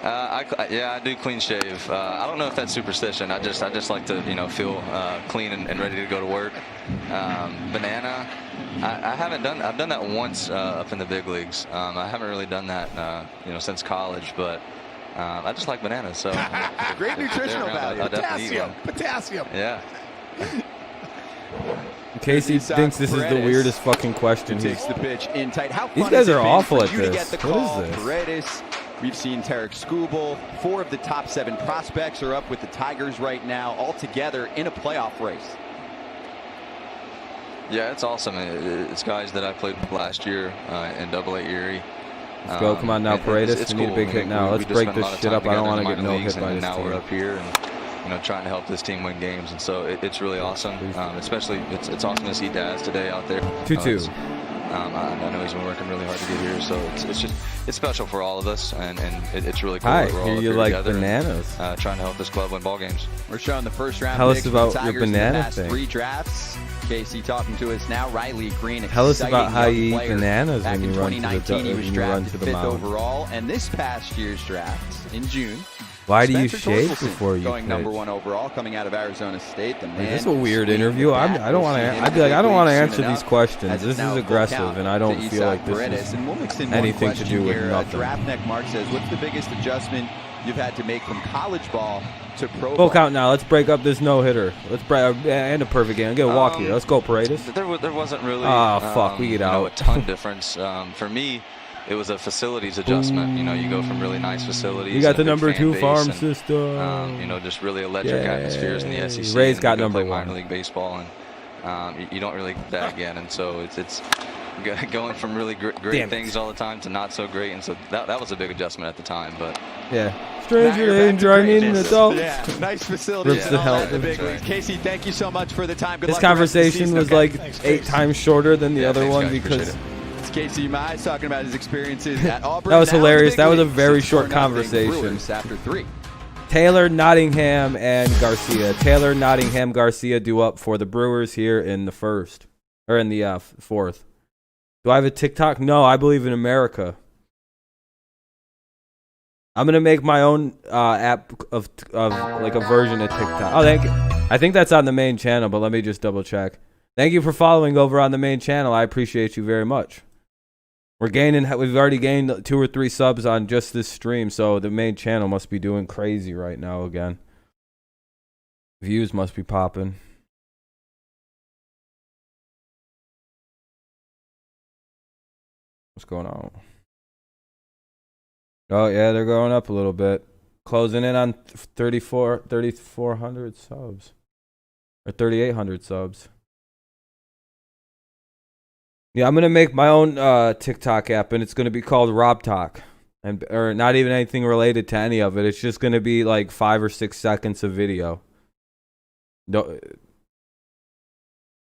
Yeah, I do clean shave. I don't know if that's superstition. I just like to feel clean and ready to go to work. Banana, I haven't done. I've done that once up in the big leagues. I haven't really done that since college, but I just like bananas. So great nutritional value. Potassium. Yeah. Casey thinks this is the weirdest fucking question. Takes the pitch in tight. How these guys are awful at this. What is this? Paredes. We've seen Tarek Skubal. 4 of the top 7 prospects are up with the Tigers right now, all together in a playoff race. Yeah, it's awesome. It's guys that I played with last year in AA Erie. Let's go. Come on now, Paredes. We need a big hit now. Let's break this shit up. I don't want to get no hit by this team. Now we're up here and trying to help this team win games, and so it's really awesome. Especially it's awesome to see Daz today out there. 2-2. I know he's been working really hard to get here, so it's special for all of us, and it's really cool. Hi, that we're all here up you here like together bananas. And, trying to help this club win ball games. We're showing the first round. Tell us about your banana thing. 3 drafts. Casey talking to us now. Riley Green. Tell us about how you eat bananas when you run to the mound. He was drafted 5th overall, and this past year's draft in June. Why do you shave before you going pitch? #1 overall, coming out of Arizona State. This is a weird interview. I don't want to. I'd be like, I don't want to answer these questions. This is aggressive, and I don't feel like this is anything to do with nothing. Draftneck Mark says, "What's the biggest adjustment you've had to make from college ball to pro ball?" Full count now. Let's break up this no hitter. Let's break and a perfect game. Get a walk here. Let's go, Paredes. There wasn't really. Oh fuck, we get out. A ton difference for me. it was a facilities adjustment. You know, you go from really nice facilities. You got the and a number big fan 2 base farm and, system. you know, just really electric atmospheres in the SEC. Ray's and got you go number play 1. minor league baseball, and you don't really get that again. And so it's going from really great things all the time to not so great. And so that was a big adjustment at the time. But yeah. Stranger danger, I mean adult. Yeah, nice facilities. Rips the hell out of it. Casey, thank you so much for the time. Good this luck conversation was like Thanks, 8 times shorter than the other one because it's Casey Mize talking about his experiences at Auburn. that was Now hilarious. the That was a big very leagues. short 6-4 conversation. Brewers after 3. Taylor, Nottingham, and Garcia. Taylor, Nottingham, Garcia do up for the Brewers here in the 1st or in the 4th. Do I have a TikTok? No, I believe in America. I'm gonna make my own app of like a version of TikTok. Oh, thank you. I think that's on the main channel, but let me just double check. Thank you for following over on the main channel. I appreciate you very much. We've already gained 2 or 3 subs on just this stream, so the main channel must be doing crazy right now again. Views must be popping. What's going on? Oh, yeah, they're going up a little bit. Closing in on 3,400 subs. Or 3,800 subs. Yeah, I'm going to make my own TikTok app, and it's going to be called Rob Talk. Or not even anything related to any of it. It's just going to be like 5 or 6 seconds of video.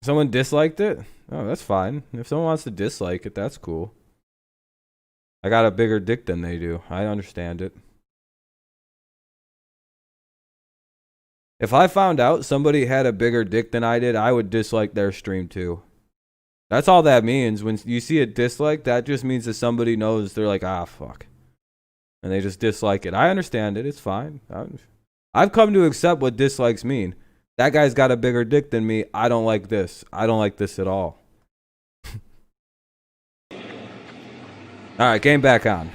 Someone disliked it? Oh, that's fine. If someone wants to dislike it, that's cool. I got a bigger dick than they do. I understand it. If I found out somebody had a bigger dick than I did, I would dislike their stream too. That's all that means. When you see a dislike, that just means that somebody knows they're like, ah, fuck. And they just dislike it. I understand it. It's fine. I've come to accept what dislikes mean. That guy's got a bigger dick than me. I don't like this. I don't like this at all. All right, game back on.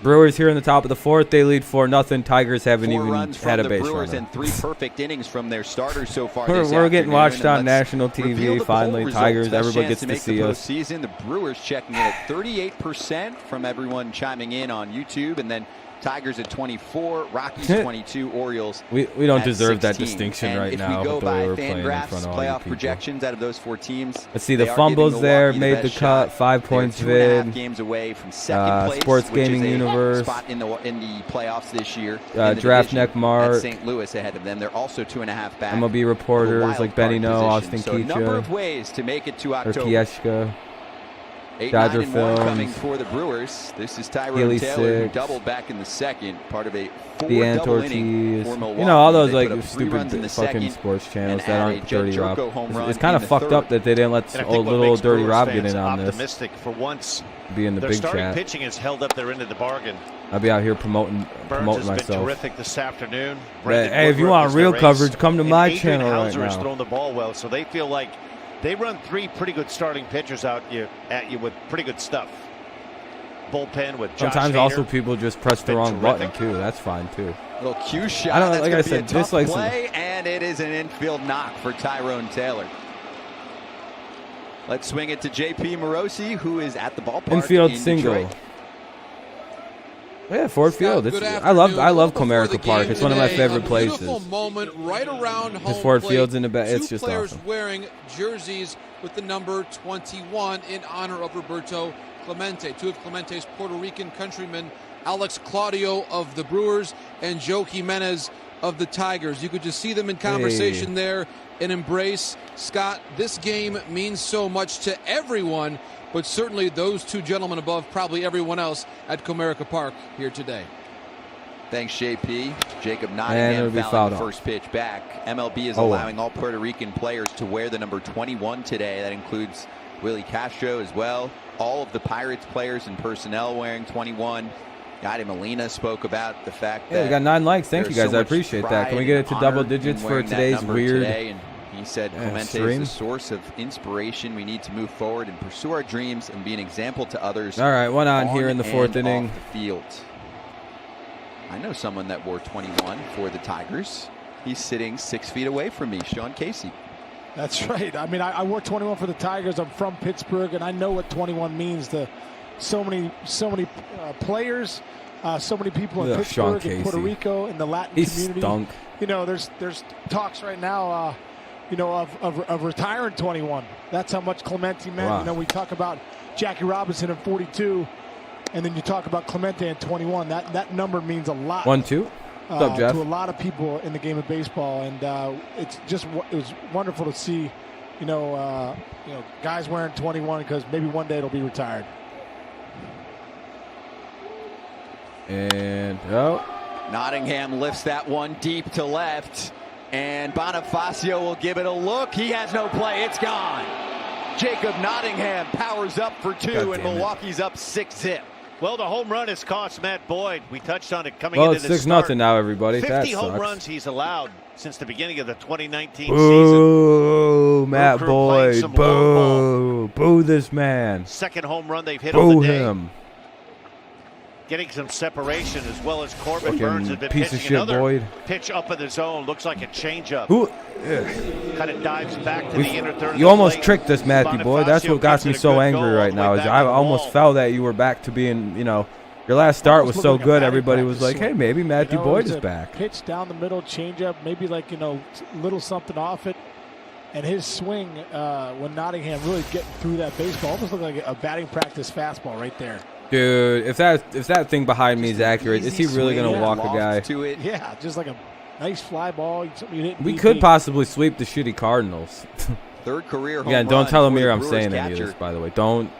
Brewers here in the top of the 4th. They lead 4-0. Tigers haven't even had a base Brewers runner. And 3 perfect innings from their starters so far. We're getting watched on national TV. Finally, Tigers. Everybody gets to see us. The Brewers checking in at 38% from everyone chiming in on YouTube, and then Tigers at 24, Rockies 22, Orioles. We don't deserve 16. that distinction and right now. If we go with the way by we're playing in FanGraphs front of all you playoff people. projections out of those 4 teams, Let's see, the fumbles there made the cut. 5 points vid. 2.5 games away from second place, Sports which Gaming is a Universe. spot in the playoffs this year. Draft Neck Mark. St. Louis ahead of them. They're also 2.5 back. MLB reporters like Benny No, Austin So a number of Keacha, ways to make it to or October. Pieshka. 8, Dodger 9, and 1 coming Films. for the Brewers. This is Tyrone Healy Taylor, who 6. doubled back in the second, part of a 4 Deanne double inning Ortiz. for Milwaukee. You know, all those They put like up 3 runs in stupid the fucking second sports channels and that add aren't a Judd Dirty Rob. Joko home run It's kind of in the fucked up third. that they didn't let And I think what little makes Dirty Brewers Rob fans get in on this. optimistic for once. Be in the their big starting chat. pitching has held up their end of the bargain. I'll be out here promoting Burns has been myself. terrific this afternoon. Hey, if you Woodruff want is real their ace. coverage, come to And my Adrian channel right Hauser has now. thrown the ball well, so they feel like they run 3 pretty good starting pitchers at you with pretty good stuff. Bullpen with Josh Sometimes Hader. also people just press the been wrong button terrific. too. That's fine too. Little cue shot. I don't That's like gonna I be said, a tough dislikes play, and it is an infield knock for Tyrone Taylor. Let's swing it to JP Morosi, who is at the ballpark. Infield in single. Detroit. Yeah, Ford Field. It's, I love Comerica Park. It's one of my favorite places. Beautiful moment right around home Ford plate. Field's in the back. It's 2 just players awesome. wearing jerseys with the number 21 in honor of Roberto Clemente. 2 of Clemente's Puerto Rican countrymen, Alex Claudio of the Brewers and Joe Jimenez of the Tigers. You could just see them in conversation there, an embrace. Scott, this game means so much to everyone, but certainly those 2 gentlemen above probably everyone else at Comerica Park here today. Thanks, JP. Jacob And Nottingham it'll be fouling fouled the off. first pitch back. MLB is Oh. allowing all Puerto Rican players to wear the number 21 today. That includes Willie Castro as well. All of the Pirates players and personnel wearing 21. Yadi Molina spoke about the fact that Yeah, we got 9 likes. Thank you there's guys. so I much appreciate that. pride Can we get it and to honor double in digits for wearing that today's number weird today? And he said Clemente stream? is a source of inspiration. We need to move forward and pursue our dreams and be an example to others. All right, one on here in the 4th and inning. off the field. I know someone that wore 21 for the Tigers. He's sitting 6 feet away from me, Sean Casey. That's right. I mean, I wore 21 for the Tigers. I'm from Pittsburgh, and I know what 21 means to so many players, so many people in Pittsburgh and Puerto Rico and the Latin community. Stunk. You know, there's talks right now, you know, of retiring 21. That's how much Clemente meant. Wow. You know, we talk about Jackie Robinson in 42, and then you talk about Clemente in 21. That number means a lot. 1-2. What's up, Jeff? To a lot of people in the game of baseball, and it was wonderful to see, you know, guys wearing 21 because maybe one day it'll be retired. And Nottingham lifts that one deep to left, and Bonifacio will give it a look. He has no play. It's gone. Jacob Nottingham powers up for 2, and Milwaukee's up 6-0. Well, the home run has cost Matt Boyd. We touched on it coming well, into it's the start. 6-0 now, everybody. 50 that home sucks. runs he's allowed since the beginning of the 2019 Boo, season. Matt Boyd. Boo. Boo this man. Second home run they've hit Boo on the day. him. Getting some separation as well as Corbin Fucking Burns has been piece pitching of shit, another Boyd. pitch up in the zone. Looks like a changeup. Kind of dives back to the inner third. You almost tricked us, Matthew Boyd. That's what got me so angry right now. Is I almost felt that you were back to being, you know, your last start was so good. Everybody was like, hey, maybe Matthew Boyd is back. Pitch down the middle, changeup, maybe like, you know, little something off it. And his swing, when Nottingham really getting through that baseball, almost looked like a batting practice fastball right there. Dude, if that thing behind me is accurate, is he really going to walk a guy? Yeah, just like a nice fly ball. We could possibly sweep the shitty Cardinals. Third career home Again, don't tell Amir I'm Brewers saying any of this, by the way. Don't.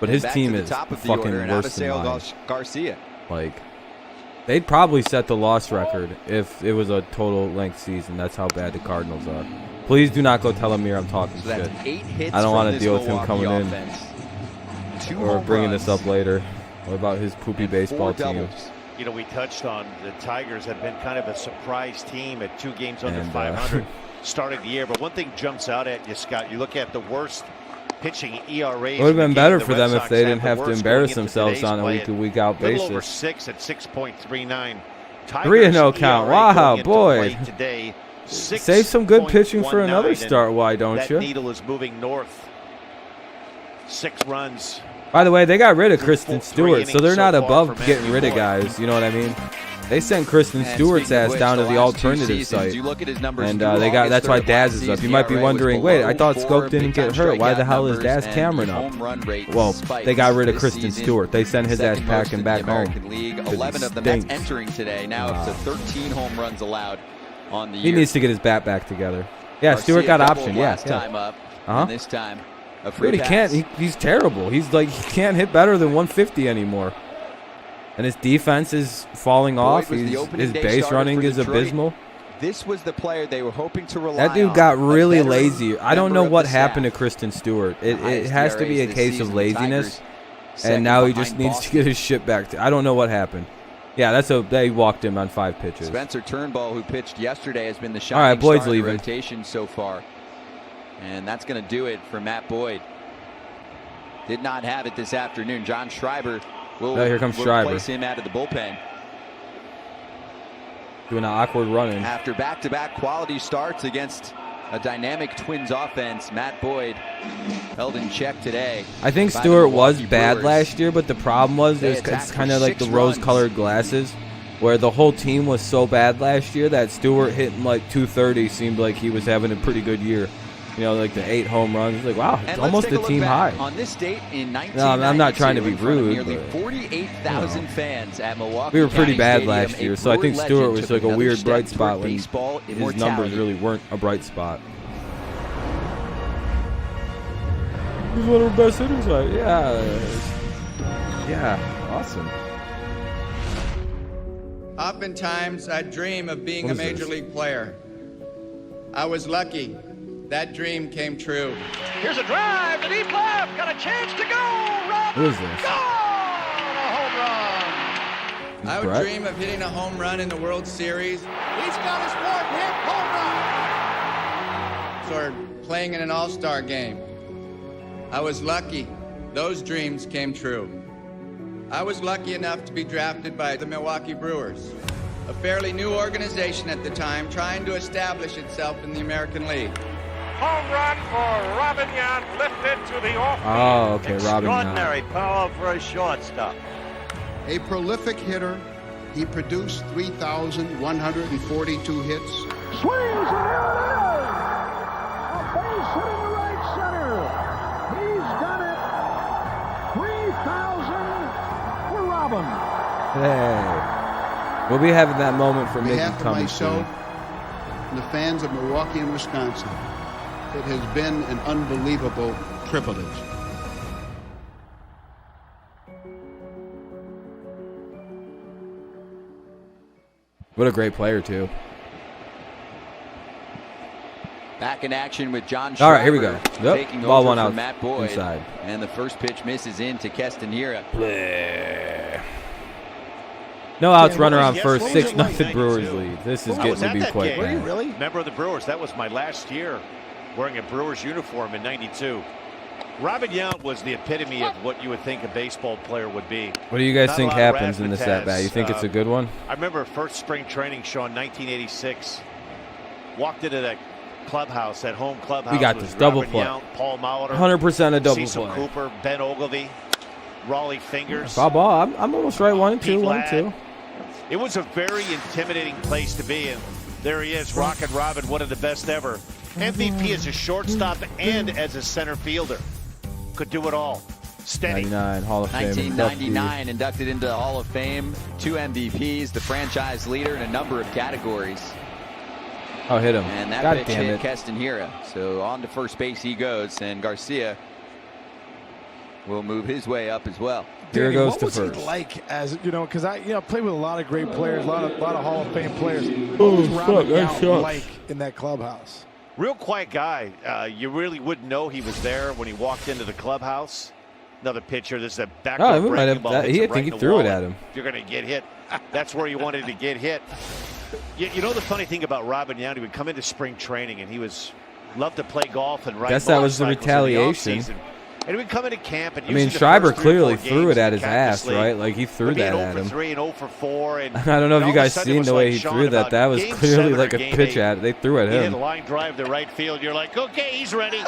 But his team is fucking worse than mine. Garcia. Like, they'd probably set the loss record if it was a total length season. That's how bad the Cardinals are. Please do not go tell Amir I'm talking So that's shit. 8 hits I don't want to from deal this with him coming Milwaukee offense. in or bringing this up later. What about his poopy baseball team? You know, we touched on the Tigers have been kind of a surprise team at 2 games under 500 starting the year. But one thing jumps out at you, Scott. You look at the worst pitching ERA. It would have been better for them if they didn't have to embarrass themselves on a week at basis. Over 6 at 6.39. 3-0 count. Wow, boy. Today, save some good pitching for another start. Why don't you? That needle is moving north. 6 runs. By the way, they got rid of Kristen Stewart, so they're not above getting rid of guys. You know what I mean? They sent Kristen Stewart's ass down to the alternative site, and that's why Daz is up. You might be wondering, wait, I thought Skoke didn't get hurt. Why the hell is Daz Cameron up? Well, they got rid of Kristen Stewart. They sent his ass packing back home. 11 of them that's entering today. Now up to 13 home runs allowed on the year. He needs to get his bat back together. Yeah, Stewart got option. Yeah. Time up. This time. Dude, he can't. He's terrible. He's like, he can't hit better than 150 anymore. And his defense is falling off. His base running is abysmal. This was the player they were hoping to rely on. That dude got really lazy. I don't know what happened to Kristen Stewart. It has to be a case of laziness. And now he just needs to get his shit back. I don't know what happened. Yeah, they walked him on 5 pitches. Spencer Turnbull, who pitched yesterday, has been the shining star in the rotation so far. And that's going to do it for Matt Boyd. Did not have it this afternoon. John Schreiber will replace him out of the bullpen. Doing an awkward run-in. After back-to-back quality starts against a dynamic Twins offense, Matt Boyd held in check today. I think Stewart was bad last year, but the problem was it's kind of like the rose-colored glasses, where the whole team was so bad last year that Stewart hitting like 230 seemed like he was having a pretty good year. You know, like the 8 home runs. It's like, wow, it's almost a team high. On this date in 1992, no, I'm not trying to be rude. Nearly 48,000 fans at Milwaukee. We were pretty bad last year, so I think Stewart was like a weird bright spot when his numbers really weren't a bright spot. He's one of the best hitters. Like, yeah, awesome. Oftentimes, I dream of being a major league player. I was lucky. That dream came true. Here's a drive to deep left. Got a chance to go. Who is this? Gone! A home run. I would dream of hitting a home run in the World Series. He's got his one hit home run. Or playing in an all-star game. I was lucky. Those dreams came true. I was lucky enough to be drafted by the Milwaukee Brewers, a fairly new organization at the time trying to establish itself in the American League. Home run for Robin Yount, lifted to the off. Oh, okay, Robin Yount. Extraordinary power for a shortstop. A prolific hitter, he produced 3,142 hits. Swings, and there it is! A base hit in the right center. He's done it. 3,000 for Robin. Hey, we'll be having that moment for Mickey coming soon. And the fans of Milwaukee and Wisconsin, it has been an unbelievable privilege. What a great player, too. Back in action with John All right, here we go. Schreiber Yep. taking Ball over one from out Matt Boyd. inside. And the first pitch misses into Castanera. No outs, runner on first, 6-0 Brewers lead. This is getting to be quite Were you bad. really? Member of the Brewers. That was my last year wearing a Brewers uniform in '92. Robin Yount was the epitome of what you would think a baseball player would be. What do you guys Not think a lot of happens in this at bat? You think it's a good one? I remember first spring training show in 1986. Walked into that clubhouse, that home clubhouse. We got with this double Robin play. Yount, Paul Molitor, 100% a double Cecil play. Cooper, Ben Ogilvy, Raleigh Fingers. Foul ball. I'm almost right. 1-2, 1-2. It was a very intimidating place to be, and there he is, Rockin' Robin, one of the best ever. MVP as a shortstop and as a center fielder. Could do it all. Steady. 99, Hall of Fame. 1999, inducted into the Hall of Fame. 2 MVPs, the franchise leader in a number of categories. Oh, hit him. And that God pitch damn hit it. Castanera. So on to first base he goes, and Garcia will move his way up as well. Here goes to what first. was he like as because I played with a lot of great players, a lot of Hall of Fame players. What Oh, was Robin fuck, that Yount sucks. like in that clubhouse? Real quiet guy. You really wouldn't know he was there when he walked into the clubhouse. Another pitcher. This is a backward Oh, he might breaking have- ball. that- Hits he- I him right think he in the threw it wallet. at him. If you're going to get hit, that's where you wanted to get hit. You know the funny thing about Robin Yount, he would come into spring training and he loved to play golf and ride Guess that was the motorcycles in retaliation. offseason. And he would come into camp and I mean, usually the Schreiber first 3 or 4 clearly threw it games at in his the ass, Cactus League right? Like he threw would be that an at 0 him. for 3 and 0 for 4. And I don't know if all you of a guys sudden it seen was the way like he Sean threw that. about That was game clearly 7 like or a game pitch 8. at. They threw at He hit him. a line drive to right field. You're like, okay, he's ready.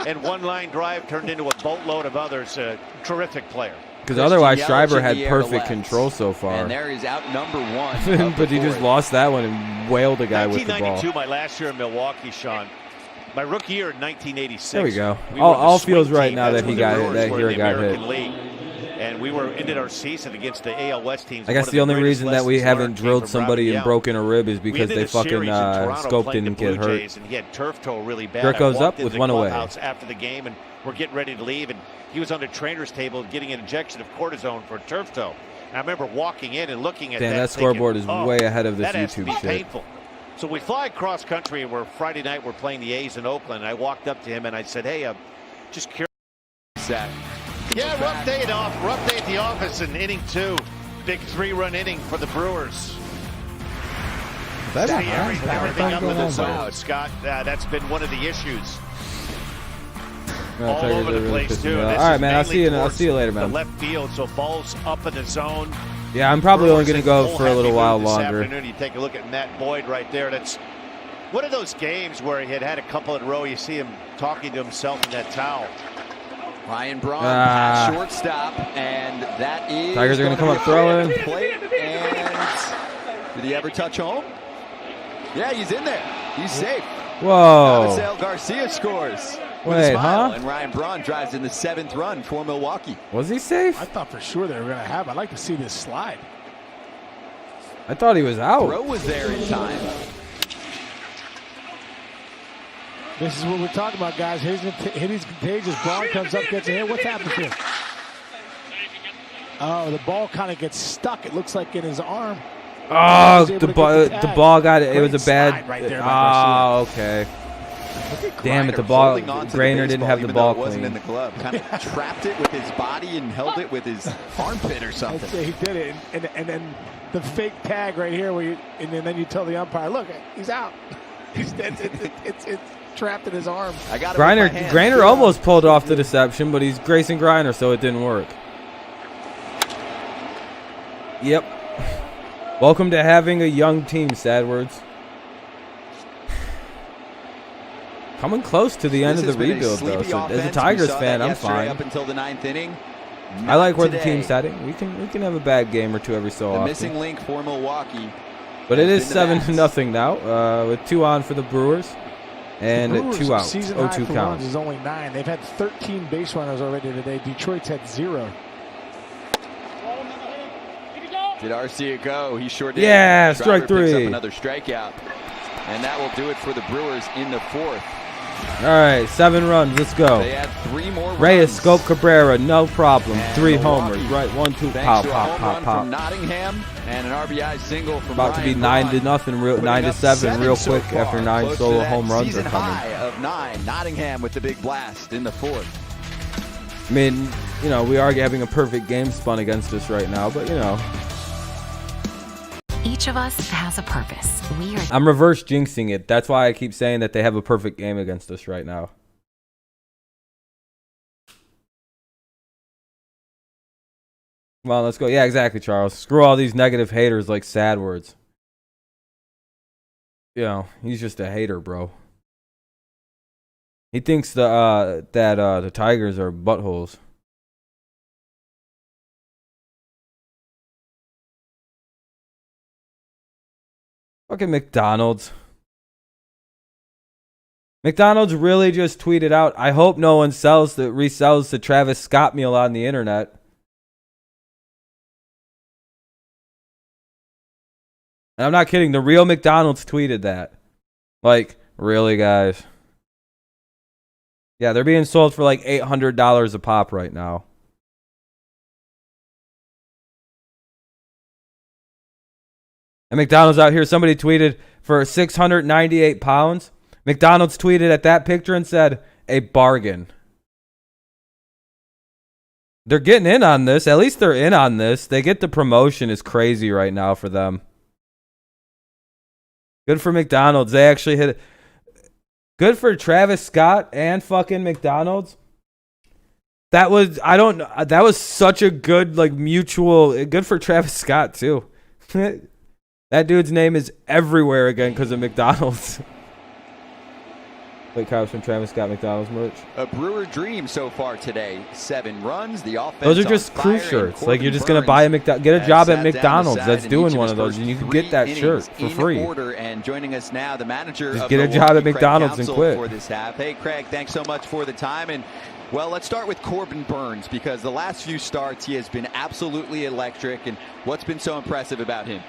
And one line drive turned into a boatload of others. A terrific player. Because otherwise, Yelich Schreiber in had the air to perfect left. control so far. And there is out number 1. But he just lost that one and wailed a guy with the ball. 1992, my last year in Milwaukee, Sean. My rookie year in 1986. There we go. We All- were the all swing feels right team. now That's that when he the got it, Brewers that were here in the got hit. American League. And we ended our season against the AL West teams. I guess the only reason that we haven't drilled somebody and broken a rib is because they fucking Scope didn't get hurt. And he had turf toe really bad. Dirk goes I walked up into with the one away. clubhouse after the game, and we're getting ready to leave. And he was on the trainer's table getting an injection of cortisone for turf toe. And I remember walking in and looking at Damn, that. that scoreboard thinking, is way ahead of this that has to YouTube be shit. painful. So we fly across country, and Friday night we're playing the A's in Oakland. And I walked up to him and I said, "Hey, just curious." Yeah, rough day at the office in inning 2. Big 3-run inning for the Brewers. That's See everything up in the zone, Scott. That's been one of the issues. All over the place too. All right, man. I'll see you later, The man. left field, so balls up in the zone. Yeah, I'm probably only going to Brewers go in for a little full while happy mood this longer. afternoon. You take a look at Matt Boyd right there. That's one of those games where he had a couple in a row. You see him talking to himself in that towel. Ryan Braun, past shortstop, and that is Tigers are going to come up throwing. Plate, and did he ever touch home? Yeah, he's in there. He's safe. Whoa. Avisail Garcia scores. with a Wait, smile, huh? And Ryan Braun drives in the 7th run for Milwaukee. Was he safe? I thought for sure they were going to have. I'd like to see this slide. I thought he was out. Throw was there in time. This is what we're talking about, guys. Hitting's contagious. Braun comes up, gets a hit. What's happened to him? Oh, the ball kind of gets stuck. It looks like in his arm. Oh, the ball got it. It was a bad. Right there oh, okay. Damn it, the ball. Grainer didn't have the ball It wasn't clean. in the glove. Kind of trapped it with his body and held it with his armpit or I'd something. say he did it. And then the fake tag right here, where and then you tell the umpire, look, he's out. It's trapped in his arm. I got it with my hand. Grainer almost pulled off the deception, but he's Grayson Griner, so it didn't work. Yep. Welcome to having a young team, Sadwords. coming close to the end of the rebuild, though. So as a Tigers fan, I'm fine. Up until the 9th inning. I like where the team's heading. We can have a bad game or two every so often. The missing link for Milwaukee. But it is 7-0 now, with 2 on for the Brewers and 2 out. Season 0-2 high counts. is only 9. They've had 13 base runners already today. Detroit's had 0. Did Arcia go? He sure did. Yeah, strike Driver picks 3. up another strikeout. And that will do it for the Brewers in the 4th. All right, 7 runs. Let's go. They had 3 more Reyes, runs. Scope, Cabrera, no problem. And 3 Milwaukee, homers. Right, 1, 2, thanks pop, to a pop, home pop, run pop. from Nottingham and an RBI single from About to be Ryan 9-0, real Braun, 9-7, real so quick far. after 9 Close solo to that home runs are season coming. high of 9. Nottingham with the big blast in the 4th. I mean, you know, we are having a perfect game spun against us right now, but you know. Each of us has a purpose. We are. I'm reverse jinxing it. That's why I keep saying that they have a perfect game against us right now. Come on, let's go. Yeah, exactly, Charles. Screw all these negative haters like sad words. You know, he's just a hater, bro. He thinks that the Tigers are buttholes. Fucking McDonald's. McDonald's really just tweeted out, I hope no one resells the Travis Scott meal on the internet. And I'm not kidding. The real McDonald's tweeted that. Like, really, guys? Yeah, they're being sold for like $800 a pop right now. And McDonald's out here, somebody tweeted for 698 pounds. McDonald's tweeted at that picture and said, a bargain. They're getting in on this. At least they're in on this. They get the promotion is crazy right now for them. Good for McDonald's. They actually hit it. Good for Travis Scott and fucking McDonald's. That was such a good, like, mutual. Good for Travis Scott, too. That dude's name is everywhere again because of McDonald's. Wait, Kyle from Travis Scott McDonald's merch. A Brewer dream so far today. 7 runs. The offense. Those are just crew shirts. Like, you're just gonna buy get a job at McDonald's. That's doing one of those, and you can get that shirt for free. And joining us now, the manager just of get a Milwaukee, job at McDonald's and quit. For this half. Hey, Craig, thanks so much for the time. And well, let's start with Corbin Burns because the last few starts he has been absolutely electric. And what's been so impressive about him?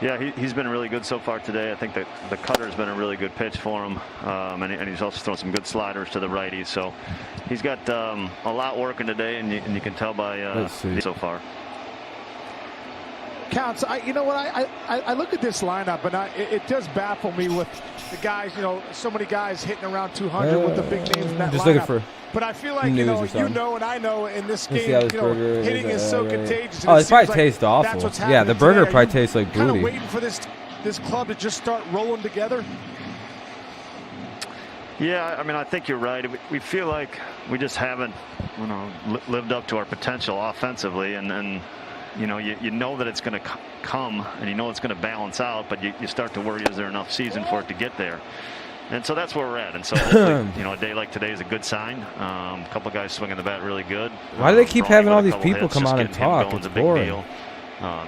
Yeah, he's been really good so far today. I think that the cutter's been a really good pitch for him, and he's also thrown some good sliders to the righties. So he's got a lot working today, and you can tell by so far. Counts. You know what? I look at this lineup, and it does baffle me with the guys. You know, so many guys hitting around 200 with the big names in that just lineup. Looking for. But I feel like, you know and I know in this game, hitting is so contagious. Oh, it probably tastes awful. Yeah, the burger probably tastes like booty. Kind of waiting for this club to just start rolling together. Yeah, I mean, I think you're right. We feel like we just haven't, lived up to our potential offensively, and you know that it's going to come, and you know it's going to balance out, but you start to worry, is there enough season for it to get there? And so that's where we're at. And so hopefully, a day like today is a good sign. A couple guys swinging the bat really good. Why do they keep having all these people come on and talk? It's boring.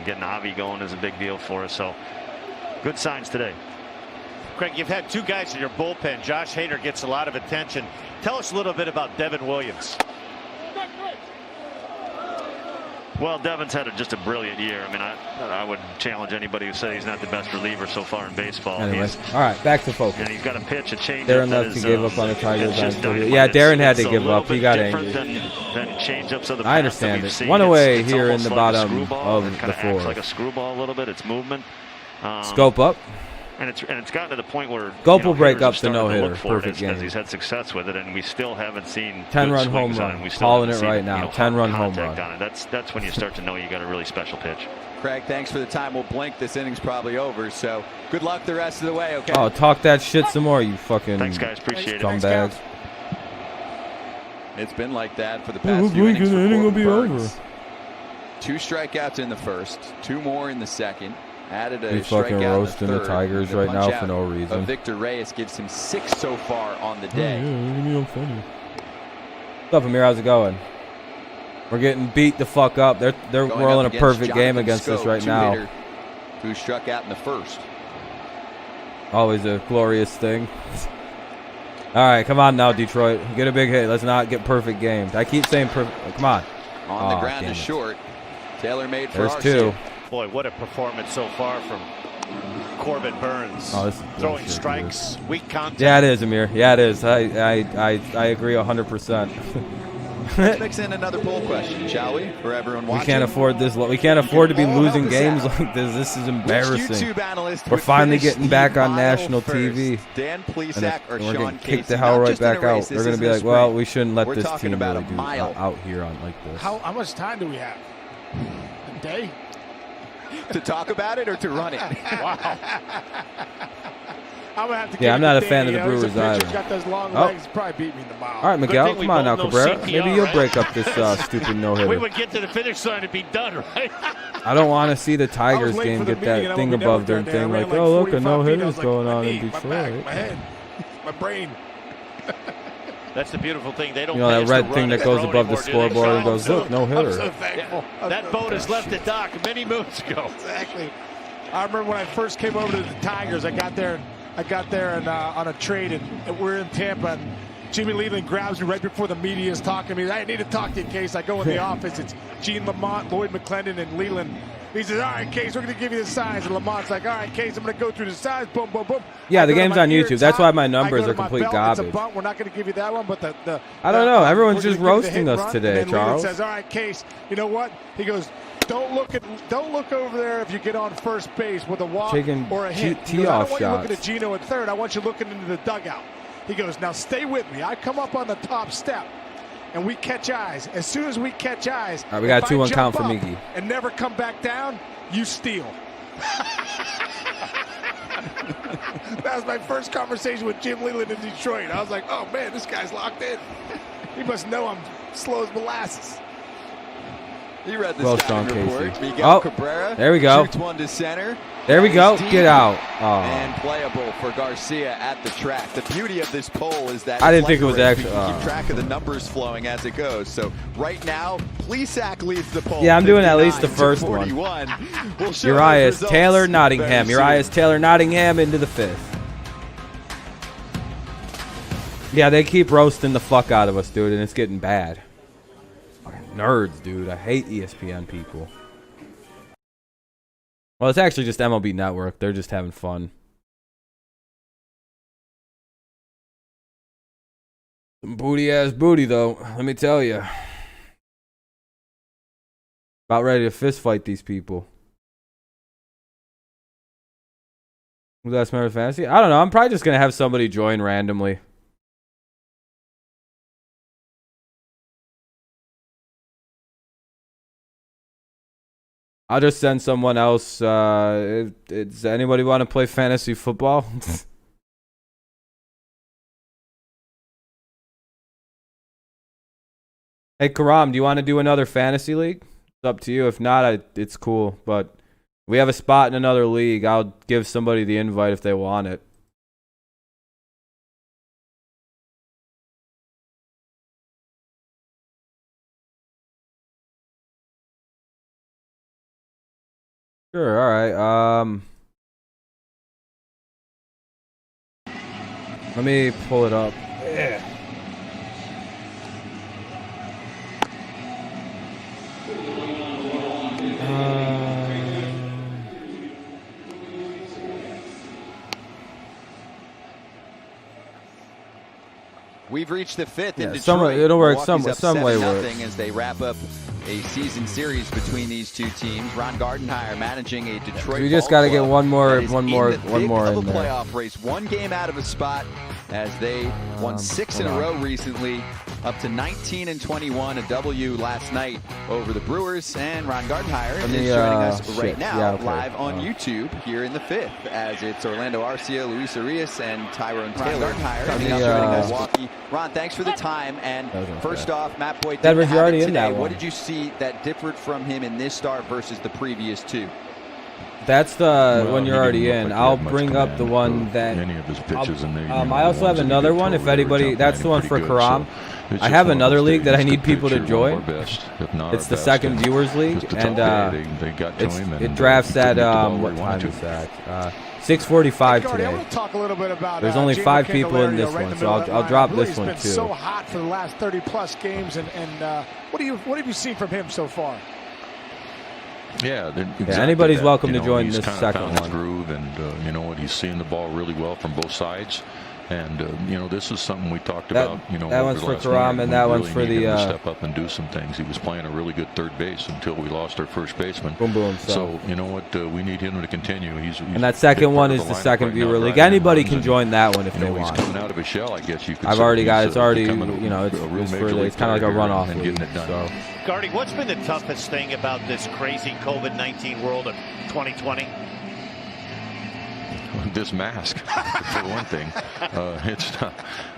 Getting Avi going is a big deal for us. So good signs today. Craig, you've had 2 guys in your bullpen. Josh Hader gets a lot of attention. Tell us a little bit about Devin Williams. Well, Devin's had just a brilliant year. I mean, I would challenge anybody who says he's not the best reliever so far in baseball. Anyways, all right, back to focus. And he's got a pitch, a change. Darren left to give up on the Tigers. Yeah, Darren had to give up. He got angry. I understand it. One away here in the bottom of the 4th. Acts like a screwball a little bit. It's movement. Scope up. And it's gotten to the point where Scope will break up the no-hitter. Perfect game. He's had success with it, and we still haven't seen 10-run home run. Calling it right now. 10-run home run. That's when you start to know you got a really special pitch. Craig, thanks for the time. We'll blink. This inning's probably over, so good luck the rest of the way. Okay. Oh, talk that shit some more, you fucking. Thanks, guys. Appreciate it. Scumbags. It's been like that for the past few innings. The inning will be over. 2 strikeouts in the first, 2 more in the second. Added We a fucking strikeout roasting in the third. Tigers The right now punch for out no reason. of Victor Reyes gives him 6 so far on the day. I'm funny. What's up, Amir? How's it going? We're getting beat the fuck up. They're rolling a perfect game against us right now. Who struck out in the first. Always a glorious thing. All right, come on now, Detroit. Get a big hit. Let's not get perfect games. I keep saying perfect. Come on. On the ground is short. Taylor made for There's Arcia. 2. Boy, what a performance so far from Corbin Burns. Oh, this is throwing bullshit, strikes, weak contact. Yeah, it is, Amir. Yeah, it is. I agree 100%. Let's mix in another poll question, shall we? For everyone watching. We can't afford this. We can't afford to be losing games like this. This is embarrassing. We're finally getting back on national TV. Dan Plesac or we're Sean getting kicked Casey. the hell Not right just in a back out. race, They're this going to be is like, no well, sprint. we shouldn't let We're this talking team about really a do mile. out here on like this. How much time do we have? A day? To talk about it or to run it? Wow. I'm gonna have to Yeah, I'm not a fan of you the know, he's a Brewers pitcher, either. Got those long Oh. legs. Probably beat me in the mile. All right, Miguel, come on now, Cabrera. Maybe you'll break up this stupid We no-hitter. would get to the finish line and be done, right? I don't want to see the Tigers late game for the get meeting, that and thing we never above their got there. thing. I ran Like, like oh, look, a 45 feet. I no-hitter's was like, going my on knee, in my back, Detroit. my head, my brain. That's the beautiful thing. They don't. You know, pay that us to red run thing and that goes throw above the anymore, do they? scoreboard and goes, look, no-hitter. I'm so thankful. That boat has left the dock many moons ago. Exactly. I remember when I first came over to the Tigers. I got there and on a trade, and we're in Tampa. And Jimmy Leland grabs me right before the media is talking to me. I need to talk to you, Case. I go in the office. It's Gene Lamont, Lloyd McClendon, and Leland. He says, all right, Case, we're going to give you the signs. And Lamont's like, all right, Case, I'm going to go through the signs. Boom, boom, boom. Yeah, the I go to game's my on ear, YouTube. it's That's hot. why my I go numbers to are my complete belt, garbage. It's a bunt. We're not going to give you that one, but I don't know. Everyone's we're just gonna give you the roasting hit us run. today, And then Leland Charles. says, all right, Case, you know what? He goes, don't look over there if you get on first base with a walk Taking or a hit. He tee goes, I off don't want you looking shots. at Gino at third. I want you looking into the dugout. He goes, now stay with me. I come up on the top step, and we catch eyes. As soon as we catch eyes, All right, we got if I 2-1 jump count for up Miggy. and never come back down, you steal. That was my first conversation with Jim Leland in Detroit. I was like, oh, man, this guy's locked in. He must know I'm slow as molasses. He read the Well, scouting Sean report. Casey. Miguel Oh, Cabrera there we go. shoots one to center. There we That go. is deep Get out. Oh. And playable for Garcia at the track. The beauty of this poll is that I didn't it's think it like was a race. actually- We can keep track of the numbers flowing as it goes. So right now, Plesac leads the poll. Yeah, I'm doing at least the first 59 to 41. We'll show Urias those Taylor results Nottingham. very Urias soon. Taylor Nottingham into the 5th. Yeah, they keep roasting the fuck out of us, dude, and it's getting bad. Fucking nerds, dude. I hate ESPN people. Well, it's actually just MLB Network. They're just having fun. Some booty-ass booty, though. Let me tell you. About ready to fist fight these people. Was that Smart Fantasy? I don't know. I'm probably just going to have somebody join randomly. I'll just send someone else. Does anybody want to play fantasy football? Hey, Karam, do you want to do another fantasy league? It's up to you. If not, it's cool. But we have a spot in another league. I'll give somebody the invite if they want it. Sure, all right. Let me pull it up. Yeah. We've reached the 5th in Detroit. It'll work Milwaukee's some up way. 7-0 as they wrap up a season series between these two teams. Ron Gardenhire managing a Detroit. We just got to get one more in in there. playoff race. One game out of a spot as they won 6 in a row recently, up to 19-21, a W last night over the Brewers. And Ron Gardenhire is joining us right now live on YouTube here in the 5th, as it's Orlando Arcia, Luis Urias, and Tyrone Taylor coming up joining us. Milwaukee. Ron, thanks for the time. And first off, Matt Boyd didn't have it today. What did you see that differed from him in this start versus the previous two? That's the one you're already in. I'll bring up the one that. Any of his pitches I also have another one. If anybody, that's the one for Karam. I have another league that I need people to join. It's the second Viewers League, and it drafts at what time is that? 6:45 today. I want to talk a little bit about, there's only 5 people in this one, so I'll drop this one too. He's been so hot for the last 30+ games, and what have you seen from him so far? Yeah, exactly anybody's that. welcome to join this kind of second found his one. groove, and you know what? He's seeing the ball really well from both sides. And you know, this is something we talked about. You know, that one's for Karam, and that one's for the. Step up and do some things. He was playing a really good third base until we lost our first baseman. Boom, boom. So you know what? We need him to continue. He's and that second one is the second Viewer League. Anybody can join that one if they want. He's coming out of his shell, I guess you could. I've already got. It's already. You know, it's kind of like a runoff league. So. Gardy, what's been the toughest thing about this crazy COVID-19 world of 2020? This mask, for one thing. It's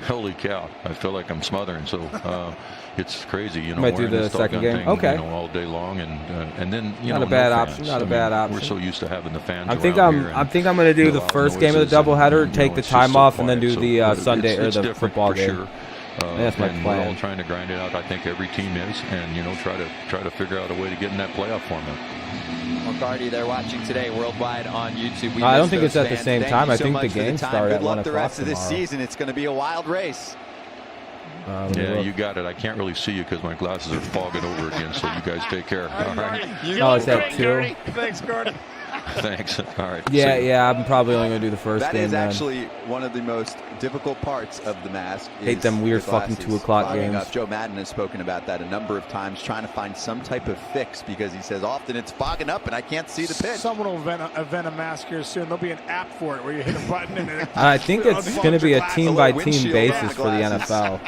holy cow. I feel like I'm smothering. So it's crazy. You know, might do the second game. Thing, okay. You know, all day long, and then you not know, a bad no option. fans. Not a bad option. We're so used to having the fans. I think I'm going to do the first game of the doubleheader, take the time off, and then do the Sunday or the football game. Sure. That's my plan. We're all trying to grind it out. I think every team is, and you know, try to figure out a way to get in that playoff format. Well, Gardy, they're watching today worldwide on YouTube. I don't think it's at the same time. I think the game started at 1 o'clock the rest of this tomorrow. season. It's going to be a wild race. Yeah, you got it. I can't really see you because my glasses are fogging over again. So you guys take care. All right. Oh, it's at 2. Thanks, Gardy. Thanks. All right. Yeah. I'm probably only going to do the first game. That is actually one of the most difficult parts of the mask. Hate them weird fucking 2 o'clock games. Joe Madden has spoken about that a number of times, trying to find some type of fix because he says often it's fogging up and I can't see the pitch. Someone will invent a mask here soon. There'll be an app for it where you hit a button and it I think it's going to be a team-by-team basis for the NFL.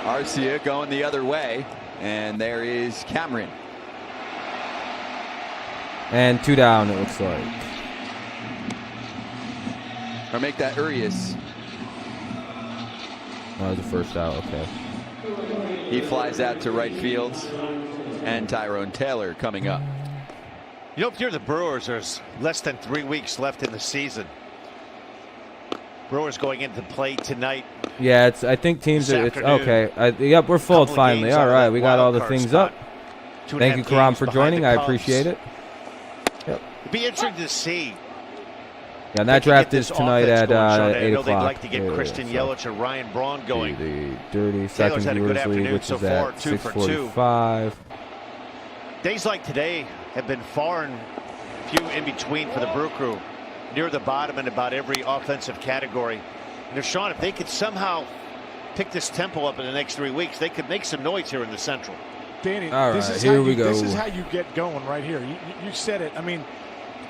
Arcia going the other way, and there is Cameron. And 2 down, it looks like. Or make that Urias. Oh, the first out, okay. He flies out to right field, and Tyrone Taylor coming up. You know, if you're the Brewers, there's less than 3 weeks left in the season. Brewers going into play tonight. Yeah, I think teams are. It's okay. Yep, we're full finally. All right, we got all the things up. Thank you, Karam, for joining. I appreciate it. Yep. It'd be interesting to see. Yeah, and that draft is tonight at 8 I know o'clock. they'd like to get Christian Yelich or Ryan Braun going. The dirty second Viewers League, which is at 6:45. Days like today have been far and few in between for the Brew Crew. Near the bottom in about every offensive category. And Sean, if they could somehow pick this tempo up in the next 3 weeks, they could make some noise here in the Central. Danny, all right, here we go. This is how you get going right here. You said it. I mean,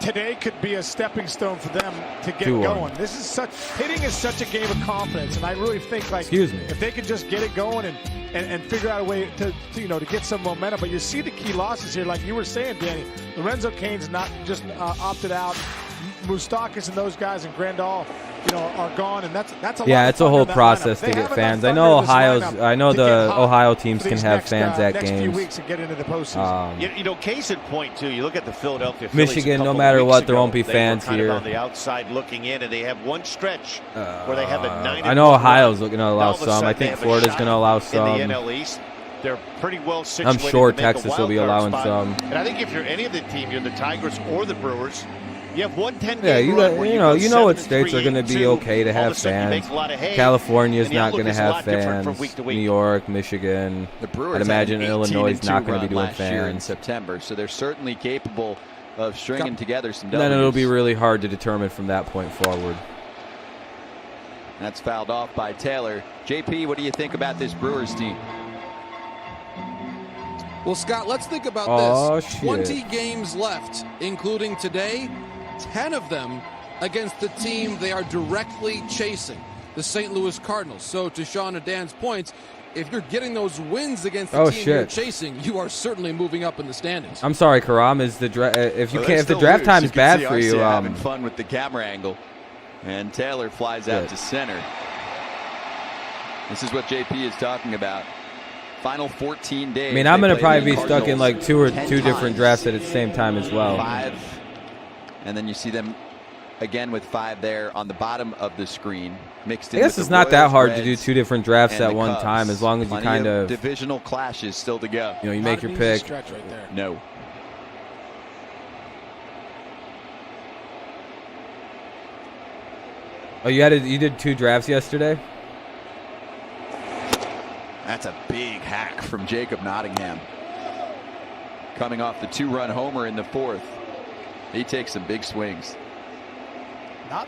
today could be a stepping stone for them to get going. This is hitting is such a game of confidence, and I really think if they could just get it going and figure out a way to get some momentum. But you see the key losses here, like you were saying, Danny. Lorenzo Cain's not just opted out. Moustakas and those guys and Grandal, are gone, and that's a lot. Yeah, it's a whole process to get fans. I know the Ohio teams can have fans at games. Few weeks and get into the postseason. Case in point too. You look at the Philadelphia Michigan. No matter what, there won't be fans here. On the outside looking in, and they have one stretch where they have a 9. I know Ohio's looking to allow some. I think Florida's going to allow some. In the NL East. They're pretty well situated. I'm sure Texas will be allowing some. And I think if you're any of the team, you're the Tigers or the Brewers. You have 110. Yeah, you know what states are going to be okay to have fans. California's not going to have fans. New York, Michigan. The Brewers, I'd imagine Illinois is not going to be doing fans in September, so they're certainly capable of stringing together some W's. Then it'll be really hard to determine from that point forward. That's fouled off by Taylor. JP, what do you think about this Brewers team? Well, Scott, let's think about this. Shit. 20 games left, including today. 10 of them against the team they are directly chasing, the St. Louis Cardinals. So to Sean and Dan's points, if you're getting those wins against the team you're chasing, you are certainly moving up in the standings. I'm sorry, Karam. Is the if the draft time is bad for you? Having fun with the camera angle, and Taylor flies out to center. This is what JP is talking about. Final 14 days. I mean, I'm going to probably be stuck in like two different drafts at the same time as well. 5, and then you see them again with 5 there on the bottom of the screen. Mixed in. I guess it's not that hard to do 2 different drafts at one time, as long as you kind of divisional clashes still to go. You know, you make your pick. Right there. No. Oh, you did 2 drafts yesterday? That's a big hack from Jacob Nottingham. Coming off the 2-run homer in the 4th. He takes some big swings.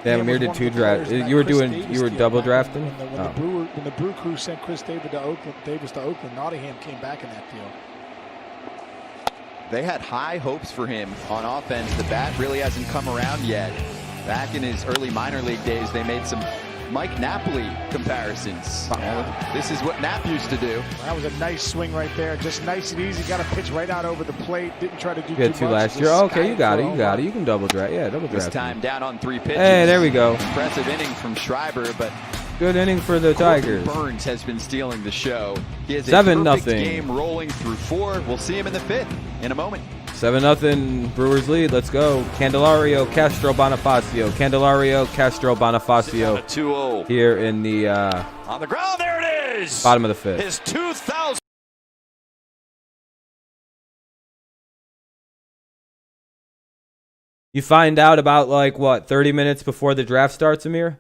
Yeah, Amir did 2 drafts. You were double drafting? When the Brew Crew sent Chris Davis to Oakland, Nottingham came back in that deal. They had high hopes for him on offense. The bat really hasn't come around yet. Back in his early minor league days, they made some Mike Napoli comparisons. This is what Nap used to do. That was a nice swing right there. Just nice and easy. Got a pitch right out over the plate. Didn't try to do you had too 2 much. last year. Oh, okay, you got it. You can double draft. Yeah, double draft. This time down on 3 pitches. Hey, there we go. Impressive inning from Schreiber, but good inning for the Tigers. Burns has been stealing the show. He has a 7-0 perfect game rolling through 4. We'll see him in the 5th in a moment. 7-0 Brewers lead. Let's go. Candelario, Castro, Bonifacio. Candelario, Castro, Bonifacio. 2-0 here in the on the ground. There it is. Bottom of the 5th. His 2000. You find out about like what 30 minutes before the draft starts, Amir?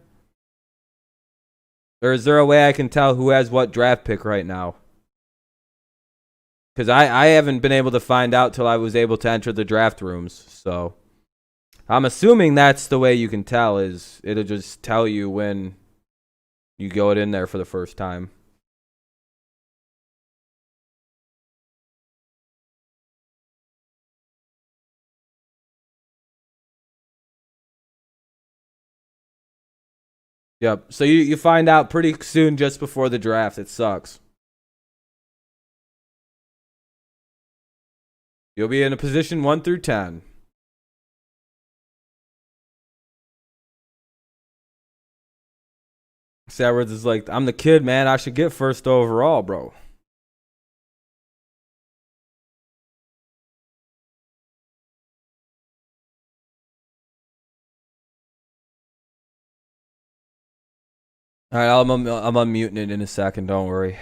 Or is there a way I can tell who has what draft pick right now? Because I haven't been able to find out till I was able to enter the draft rooms. So I'm assuming that's the way you can tell, is it'll just tell you when you go in there for the first time. Yep. So you find out pretty soon just before the draft. It sucks. You'll be in a position 1 through 10. Edwards is like, I'm the kid, man. I should get first overall, bro. All right, I'm unmuting it in a second. Don't worry.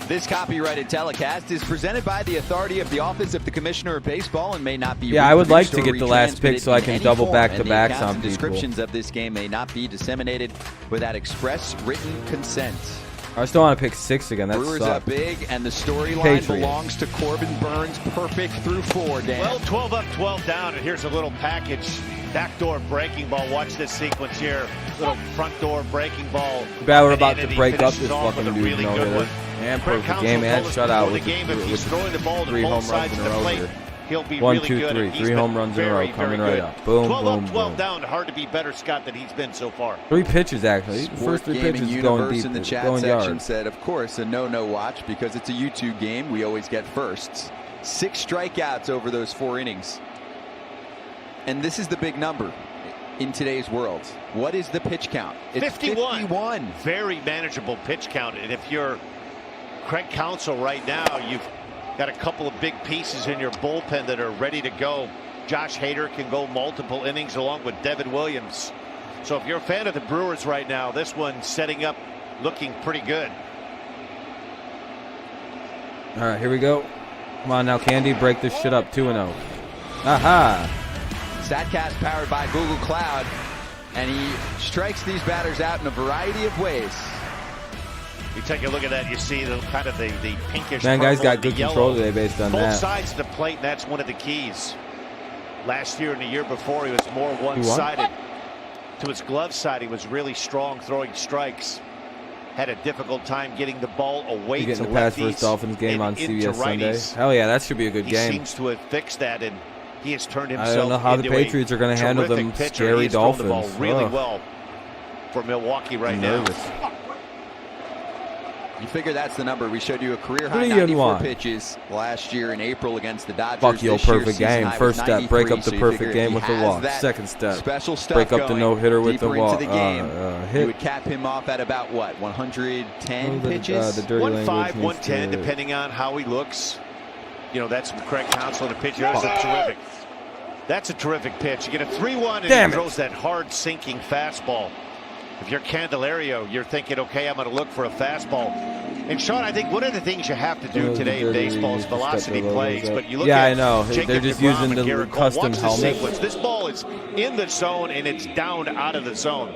This copyrighted telecast is presented by the authority of the Office of the Commissioner of Baseball and may not be. Yeah, I would like to get the last pick so I can double back-to-backs on people. Descriptions of this game may not be disseminated without express written consent. I still want to pick 6 again. That Brewers sucks. Up big, and the storyline belongs to Corbin Burns. Perfect through 4, Dan. Well, 12 up, 12 down, and here's a little package. Backdoor breaking ball. Watch this sequence here. Little front door breaking ball. Bad, we're about to break up this fucking dude. Really and perfect game and shutout with 3 home runs in a row here. He'll be 1, really 2, good. 3. 3 home runs in a row coming right up. Boom, 12 boom, up, 12 boom. down. Hard to be better, Scott, than he's been so far. 3 pitches actually. The first 3 pitches going deep. In the chat going section yard. said, of course, a no watch because it's a YouTube game. We always get firsts. 6 strikeouts over those 4 innings. And this is the big number in today's world. What is the pitch count? It's 51. Very manageable pitch count. And if you're Craig Counsell right now, you've got a couple of big pieces in your bullpen that are ready to go. Josh Hader can go multiple innings along with Devin Williams. So if you're a fan of the Brewers right now, this one's setting up looking pretty good. All right, here we go. Come on now, Candy, break this shit up. 2-0. Aha. StatCast powered by Google Cloud, and he strikes these batters out in a variety of ways. You take a look at that, you see the kind of the pinkish. Man, guys got good control today based on both that. Both sides of the plate, and that's one of the keys. Last year and the year before, he was more one-sided. To his glove side, he was really strong throwing strikes. Had a difficult time getting the ball away to lefties. Getting the pass first Dolphins game on CBS Sunday. Hell yeah, that should be a good game. He seems to have fixed that, and he has turned himself. I don't know how the Patriots are going to handle them scary Dolphins. The ball really well for Milwaukee right now. You figure that's the number. We showed you a career high 3 and 94 1 pitches last year in April against the Dodgers. Fuck yo, This year, perfect season game. high First was step, break 93, up the so you perfect figure if game he with the has walk. that Second step, special stuff break up the going no-hitter with the deeper walk. into the game, Hit. you would cap him off at about, what, 110 pitches? The dirty 105, 110, depending on how he looks. You know, that's Craig Counsell, the pitcher. That's a terrific pitch. You get a 3-1, and he throws that hard sinking fastball. If you're Candelario, you're thinking, okay, I'm going to look for a fastball. And Sean, I think one of the things you have to do today in baseball is velocity plays. But you look at I know. They're just using the custom helmet. This ball is in the zone, and it's down out of the zone.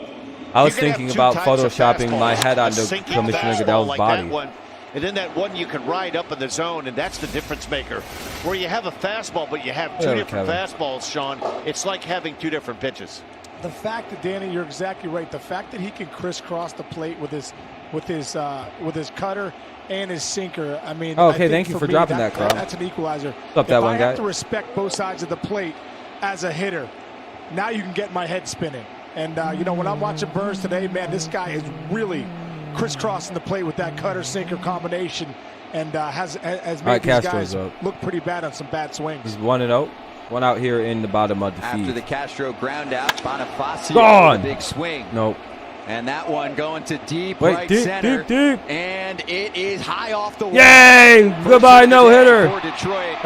I was thinking about photoshopping my head onto Commissioner Goodell's body. And then that one you can ride up in the zone, and that's the difference maker. Where you have a fastball, but you have two different fastballs, Sean, it's like having two different pitches. The fact that, Danny, you're exactly right. The fact that he can crisscross the plate with his cutter and his sinker. I mean, okay, thank you for dropping that, Carl. That's an equalizer. Up that one guy. I have to respect both sides of the plate as a hitter, now you can get my head spinning. And you know, when I'm watching Burns today, man, this guy is really crisscrossing the plate with that cutter sinker combination, and has made these guys look pretty bad on some bad swings. He's 1-0. One out here in the bottom of the feed. After the Castro ground out, Bonifacio gone. With a big swing. Nope. And that one going to deep right deep, center. Deep. And it is high off the wall. Yay! Goodbye, no hitter. For Detroit.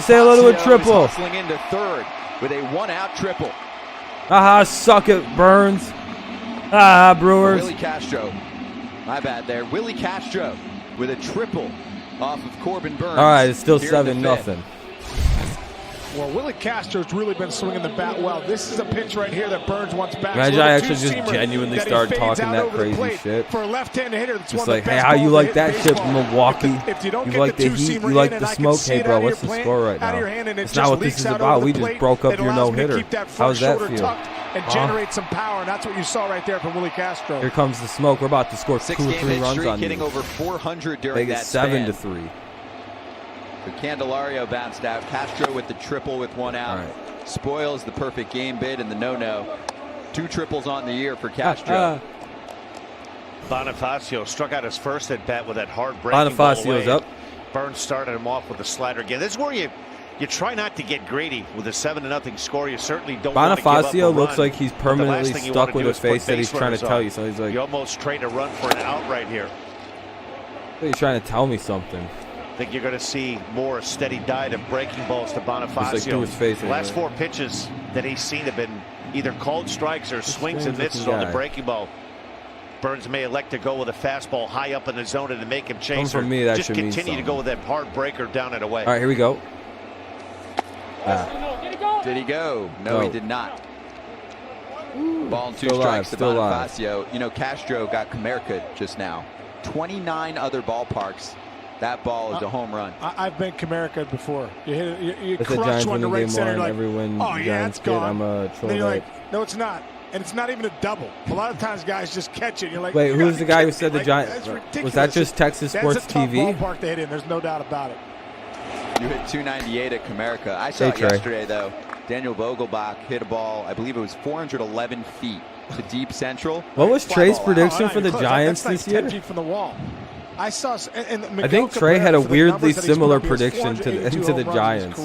Say hello to a triple. Hustling into third with a 1-out triple. Suck it, Burns. Brewers. Willie Castro. My bad there. Willie Castro with a triple off of Corbin Burns. All right, it's still 7-0. Well, Willie Castro's really been swinging the bat well. This is a pitch right here that Burns wants back. Imagine I actually just genuinely started talking that crazy shit. For a left-handed hitter, that's just like, hey, how you like that shit, Milwaukee? If you don't you like the heat, you like the smoke. Hey, bro, what's the score right now? That's not what this is about. We just broke up your no-hitter. How's that feel? And generate some power, and that's what you saw right there from Willie Castro. Here comes the smoke. We're about to score 2 or 3 runs on you. Hitting over 400 during that span. 7-3. So Candelario bounced out. Castro with the triple with 1 out. Right. Spoils the perfect game bid and the no-no. 2 triples on the year for Castro. Bonifacio struck out his first at bat with that hard breaking ball away. Bonifacio's up. Burns started him off with a slider again. This is where you try not to get greedy with a 7-0 score. You certainly don't want to give up a run. looks like he's permanently stuck with a face that he's trying to tell you. So he's like, you almost trade a run for an out right here. He's trying to tell me something. I think you're going to see more steady diet of breaking balls to Bonifacio. Like his face the last 4 pitches that he's seen have been either called strikes or swings and misses on the breaking ball. Burns may elect to go with a fastball high up in the zone and to make him chase. From me, that just continue to go with that hard breaker down and away. All right, here we go. Did he go? No, he did not. Ball and 2 strikes to Bonifacio. You know, Castro got Comerica just now. 29 other ballparks. That ball is a home run. I've been Comerica before. You hit it, you crush one to right center, like, oh yeah, it's gone. And then you're like, no, it's not. And it's not even a double. A lot of times guys just catch it. You're like, wait, who's the guy who said the Giants? Was that just Texas Sports TV? That's a tough ballpark to hit in. There's no doubt about it. You hit 298 at Comerica. I saw it yesterday, though. Daniel Vogelbach hit a ball, I believe it was 411 feet to deep central. What was Trey's prediction for the Giants this year? 10 feet from the wall. I saw. I think Trey had a weirdly similar prediction to the Giants.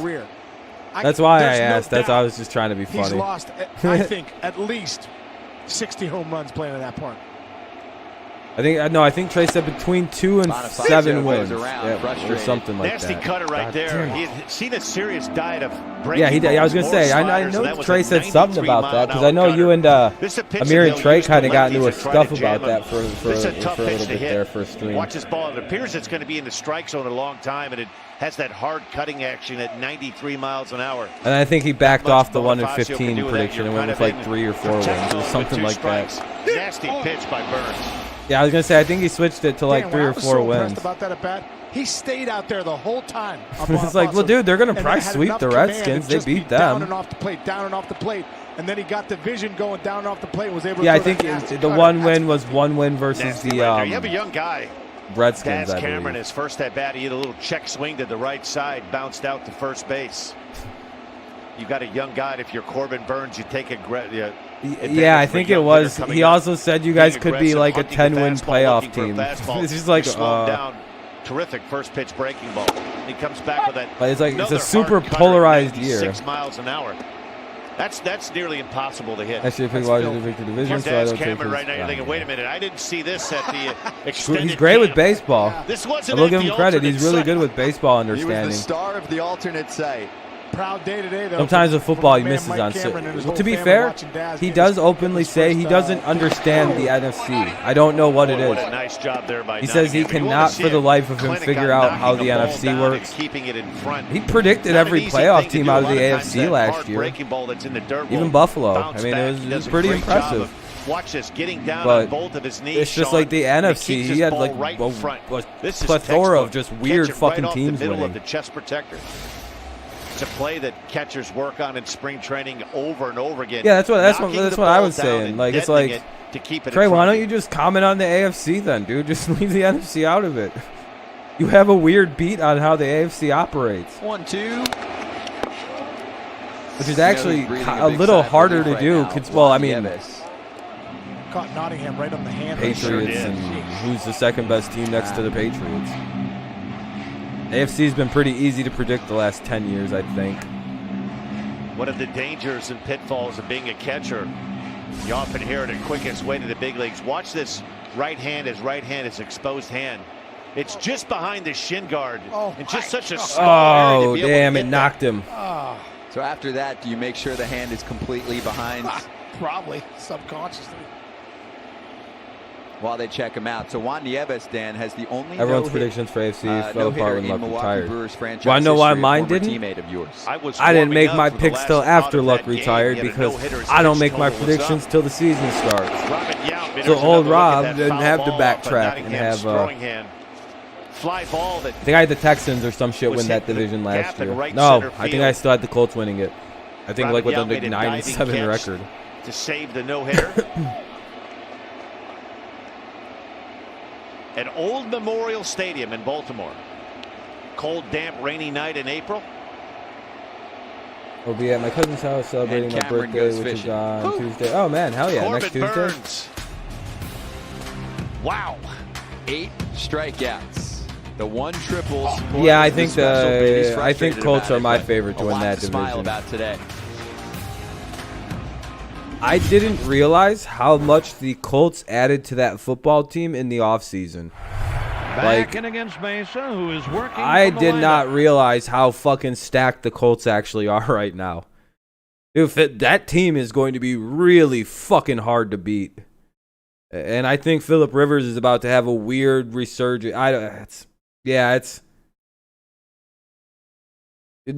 That's why I asked. That's why I was just trying to be funny. He's lost, I think, at least 60 home runs playing in that park. I think Trey said between 2 and 7 wins, or something like Nasty that. Cutter right there. He's seen a serious diet of breaking. Yeah, he did. I was gonna say. I know Trey said something about that because I know you and Amir and Trey kind of got into a scuff about that for a little bit there for a stream. Watch this ball. It appears it's going to be in the strike zone a long time, and it has that hard cutting action at 93 miles an hour. And I think he backed off the 1-15 prediction and went with like 3 or 4 wins or something like that. Nasty pitch by Burns. Yeah, I was gonna say I think he switched it to like 3 or 4 wins. About that at bat, he stayed out there the whole time. It's like, well, dude, they're gonna probably sweep the Redskins. They beat them. Down and off the plate, down and off the plate, and then he got the vision going down and off the plate. And was able to I think the one win was 1 win versus the. You have a young guy. Redskins. DAZ Cameron, his first at bat, he hit a little check swing to the right side, bounced out to first base. You got a young guy. If you're Corbin Burns, you take yeah, I think it was. He also said you guys could be like a 10-win playoff team. It's just like down. Terrific first pitch breaking ball. He comes back with that. But it's like it's a super polarized year. 6 miles an hour. That's nearly impossible to hit. Actually, if he watches the Victor Division, so I DAZ don't take Cameron right now. You're thinking, wait a minute, I didn't see this at the extended He's great with camp. baseball. This I wasn't will give him the credit. He's really alternate good with baseball He was understanding. the star of the alternate site. Proud day today, though. Sometimes with football, he Man misses Mike on. Cameron and his whole To be family fair, watching Daz he get does his- openly his say he first, doesn't understand the NFC. I don't know what it What a is. nice job there by He says he Nottingham. You wanna cannot see for the a life of him clinic figure on out how knocking the ball NFC down and works. keeping it in front. He predicted Not an every easy playoff thing to team do. out of A the lot times AFC that last hard year. breaking ball that's in the dirt Even will Buffalo. bounce I mean, back. it He does was a pretty great job impressive. of- Watch this, getting down But on both of his knees. it's just Sean, like the and NFC. keeps He his had ball like right in front. a This is plethora of textbook. just Catch weird it fucking right off teams the middle winning. of the chest protector. It's a play that catchers work on in spring training over and over again. Yeah, that's what Knocking the I ball was down saying. and Like it's detonating like, it to keep it in Trey, why front don't of you just comment on the AFC then, dude? Just leave the NFC out of it. You have a weird beat on how the AFC operates, 1-2. which is actually a little harder to do. Well, I mean, Caught Nottingham right on the hand. Patriots and who's the second best team next to the Patriots. AFC's been pretty easy to predict the last 10 years, I think. One of the dangers and pitfalls of being a catcher, you often hear it, the quickest way to the big leagues. Watch this right hand. His right hand is exposed hand. It's just behind the shin guard. And just such a small area to be able to damn, hit it that. knocked him. So after that, do you make sure the hand is completely behind? Probably, subconsciously. While they check him out. So Juan Nieves, Dan, has the only Everyone's predictions for AFC fell apart when Luck retired. Well, I know why mine didn't. Teammate of yours. I didn't make my picks till after Luck retired because I don't make my predictions till the season starts. So old Rob didn't have to backtrack and have. Fly ball that I think I had the Texans or some shit win that division last year. No, I think I still had the Colts winning it. I think like with a 9-7 record. To save the no-hitter. At Old Memorial Stadium in Baltimore. Cold, damp, rainy night in April. We'll be at my cousin's house celebrating my birthday, which is on Tuesday. Oh man, hell yeah, Corbin next Tuesday. Burns. Wow. 8 strikeouts. The 1 triple. Yeah, I think Colts are my favorite to win that division. Smile about today. I didn't realize how much the Colts added to that football team in the offseason. Back in against Mesa, who is working. I did not realize how fucking stacked the Colts actually are right now. That team is going to be really fucking hard to beat. And I think Phillip Rivers is about to have a weird resurgence. The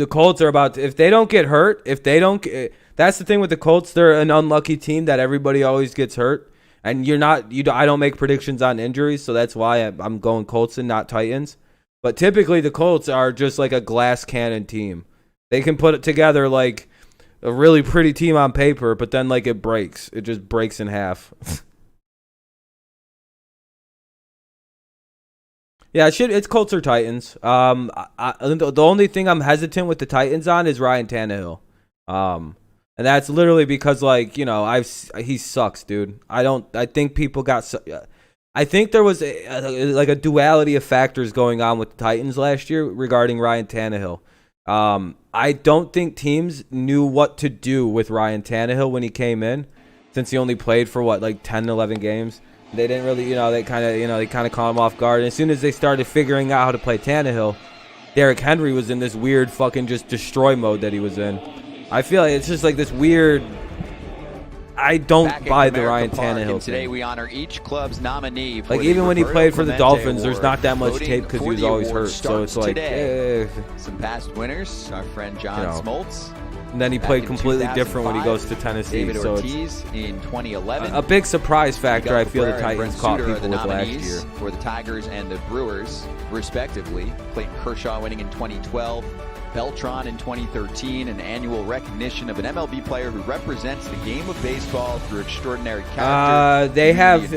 Colts are about to, if they don't get hurt, that's the thing with the Colts. They're an unlucky team that everybody always gets hurt. And I don't make predictions on injuries, so that's why I'm going Colts and not Titans. But typically the Colts are just like a glass cannon team. They can put it together like a really pretty team on paper, but then like it breaks. It just breaks in half. Yeah, it's Colts or Titans. The only thing I'm hesitant with the Titans on is Ryan Tannehill. And that's literally because, like, you know, he sucks, dude. I think people got. I think there was a duality of factors going on with the Titans last year regarding Ryan Tannehill. I don't think teams knew what to do with Ryan Tannehill when he came in, since he only played for 10, 11 games. They didn't really, they kind of caught him off guard. And as soon as they started figuring out how to play Tannehill, Derrick Henry was in this weird fucking just destroy mode that he was in. I feel like it's just like this weird. I don't buy the Ryan Tannehill today we honor each club's nominee. Like even when he played for the Dolphins, there's not that much tape because he was always hurt. So it's like some past winners. Our friend John Smoltz. And then he played completely different when he goes to Tennessee. David so Ortiz in 2011. A big surprise factor I feel the Titans caught people with last year. For the Tigers and the Brewers, respectively. Clayton Kershaw winning in 2012. Beltran in 2013, an annual recognition of an MLB player who represents the game of baseball through extraordinary character. They have